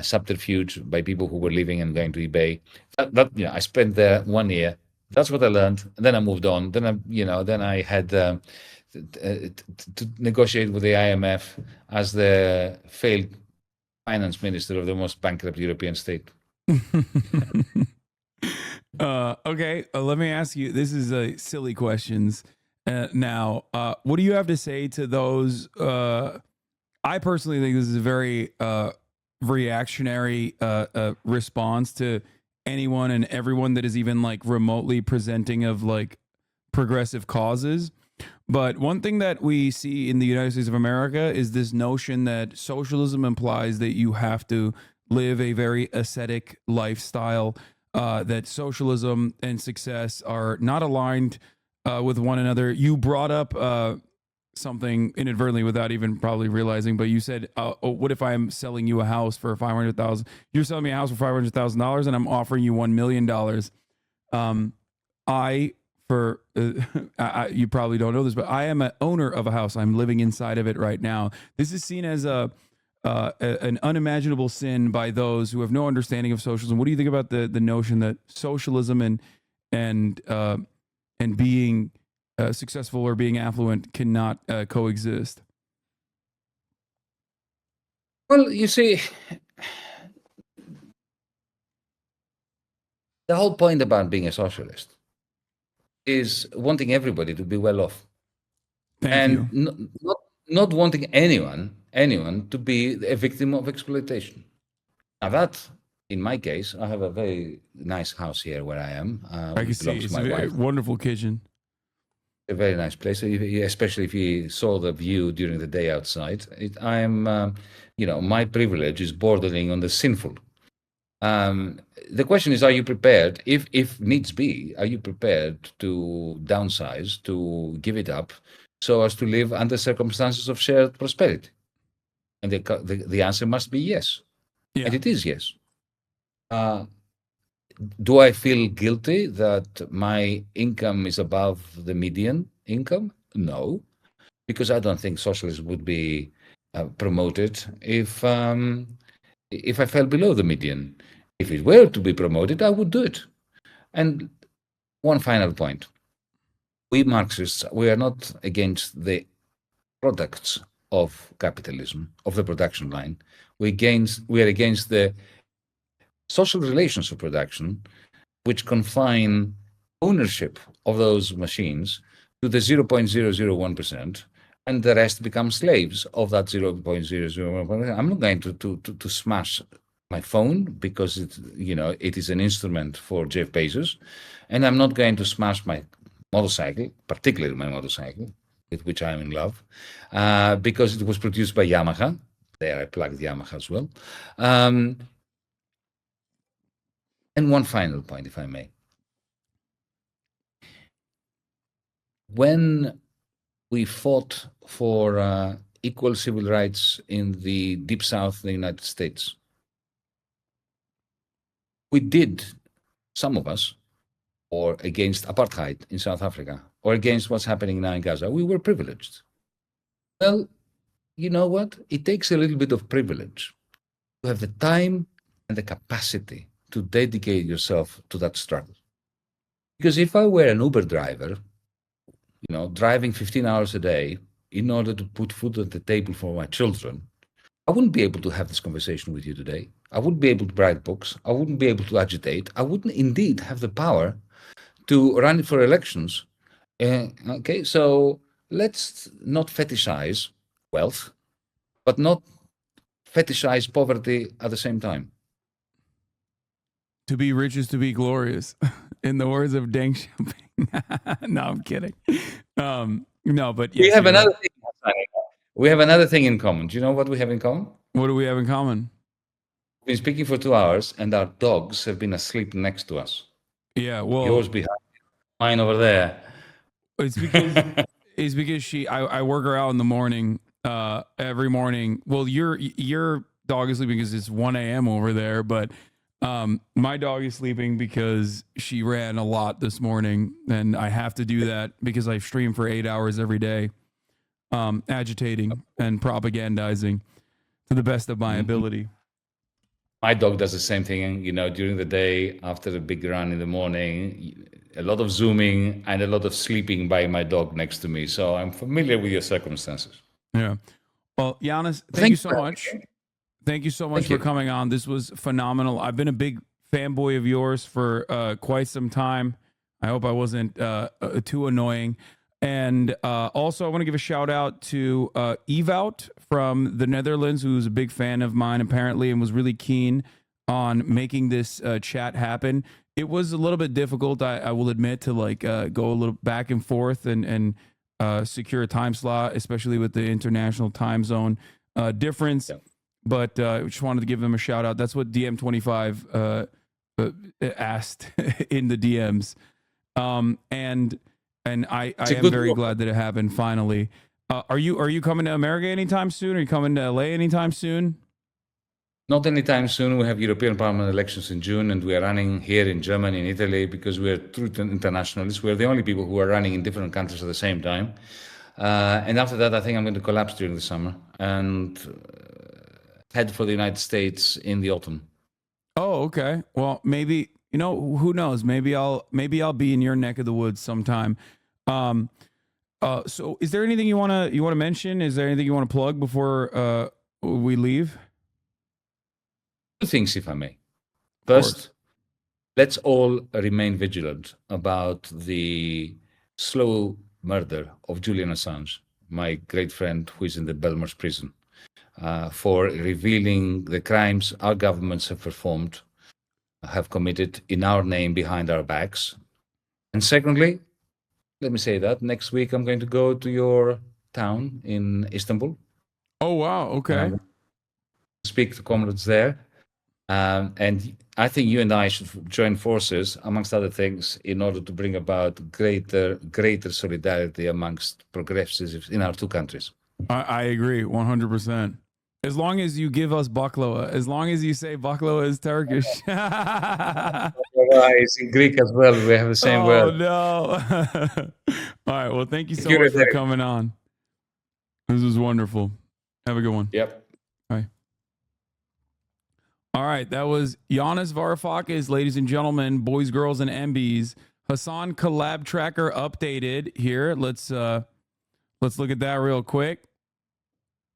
subterfuge by people who were leaving and going to eBay. I spent there 1 year. That's what I learned. And then I moved on. Then I had to negotiate with the IMF as the failed finance minister of the most bankrupt European state. Okay, let me ask you. This is silly questions. Now, what do you have to say to those? I personally think this is a very reactionary response to anyone and everyone that is even like remotely presenting of like progressive causes. But one thing that we see in the United States of America is this notion that socialism implies that you have to live a very ascetic lifestyle, that socialism and success are not aligned with one another. You brought up something inadvertently without even probably realizing, but you said, what if I'm selling you a house for $500,000? You're selling me a house for $500,000 and I'm offering you $1 million. You probably don't know this, but I am an owner of a house. I'm living inside of it right now. This is seen as an unimaginable sin by those who have no understanding of socialism. What do you think about the notion that socialism and being successful or being affluent cannot coexist? Well, you see, the whole point about being a socialist is wanting everybody to be well off. Thank you. Not wanting anyone to be a victim of exploitation. Now that, in my case, I have a very nice house here where I am. I can see it's a wonderful kitchen. A very nice place, especially if you saw the view during the day outside. My privilege is bordering on the sinful. The question is, are you prepared, if needs be, are you prepared to downsize, to give it up, so as to live under circumstances of shared prosperity? And the answer must be yes. Yeah. And it is yes. Do I feel guilty that my income is above the median income? No, because I don't think socialism would be promoted if I fell below the median. If it were to be promoted, I would do it. And one final point. We Marxists, we are not against the products of capitalism, of the production line. We are against the social relations of production, which confine ownership of those machines to the 0.001%, and the rest become slaves of that 0.001%. I'm not going to smash my phone because it is an instrument for Jeff Bezos, and I'm not going to smash my motorcycle, particularly my motorcycle, with which I'm in love, because it was produced by Yamaha. There I plugged Yamaha as well. And one final point, if I may. When we fought for equal civil rights in the Deep South of the United States, we did, some of us, or against apartheid in South Africa, or against what's happening now in Gaza. We were privileged. Well, you know what? It takes a little bit of privilege to have the time and the capacity to dedicate yourself to that struggle. Because if I were an Uber driver, driving 15 hours a day in order to put food on the table for my children, I wouldn't be able to have this conversation with you today. I wouldn't be able to write books. I wouldn't be able to agitate. I wouldn't indeed have the power to run for elections. Okay, so let's not fetishize wealth, but not fetishize poverty at the same time. To be rich is to be glorious, in the words of Deng Xiaoping. No, I'm kidding. No, but yes, we have another thing. We have another thing in common. Do you know what we have in common? What do we have in common? We've been speaking for 2 hours, and our dogs have been asleep next to us. Yeah, well, yours behind, mine over there. It's because I work her out in the morning, every morning. Well, your dog is sleeping because it's 1 a.m. over there, but my dog is sleeping because she ran a lot this morning, and I have to do that because I stream for 8 hours every day, agitating and propagandizing to the best of my ability. My dog does the same thing, during the day after a big run in the morning, a lot of zooming and a lot of sleeping by my dog next to me. So I'm familiar with your circumstances. Yeah. Well, Yanis, thank you so much. Thank you so much for coming on. This was phenomenal. I've been a big fanboy of yours for quite some time. I hope I wasn't too annoying. And also, I want to give a shout out to Ewout from the Netherlands, who's a big fan of mine, apparently, and was really keen on making this chat happen. It was a little bit difficult, I will admit, to go a little back and forth and secure a time slot, especially with the international time zone difference. Yeah. But I just wanted to give them a shout out. That's what DM25 asked in the DMs. And I am very glad that it happened finally. Are you coming to America anytime soon? Are you coming to LA anytime soon? Not anytime soon. We have European Parliament elections in June, and we are running here in Germany and Italy because we are true internationalists. We are the only people who are running in different countries at the same time. And after that, I think I'm going to collapse during the summer and head for the United States in the autumn. Oh, okay. Well, maybe, who knows? Maybe I'll be in your neck of the woods sometime. So is there anything you want to mention? Is there anything you want to plug before we leave? Two things, if I may. First, let's all remain vigilant about the slow murder of Julian Assange, my great friend who is in the Belmarsh prison, for revealing the crimes our governments have committed in our name behind our backs. And secondly, let me say that next week I'm going to go to your town in Istanbul. Oh, wow. Okay. Speak to comrades there. And I think you and I should join forces, amongst other things, in order to bring about greater solidarity amongst progressives in our two countries. I agree 100%. As long as you give us baklava, as long as you say baklava is Turkish. Baklava is in Greek as well. We have the same word. Oh, no. All right. Well, thank you so much for coming on. This was wonderful. Have a good one. Yep. Bye. All right. That was Yanis Varoufakis, ladies and gentlemen, boys, girls, and MBs. Hasan collab tracker updated here. Let's look at that real quick.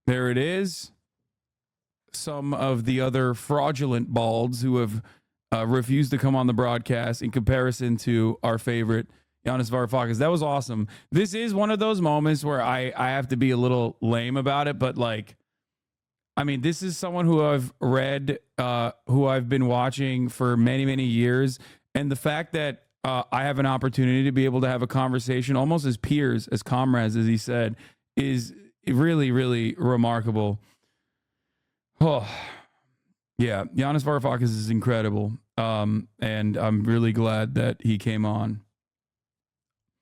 There it is. Some of the other fraudulent balds who have refused to come on the broadcast in comparison to our favorite Yanis Varoufakis. That was awesome. This is one of those moments where I have to be a little lame about it, but like, I mean, this is someone who I've read, who I've been watching for many, many years. And the fact that I have an opportunity to be able to have a conversation almost as peers, as comrades, as he said, is really, really remarkable. Oh, yeah. Yanis Varoufakis is incredible. And I'm really glad that he came on.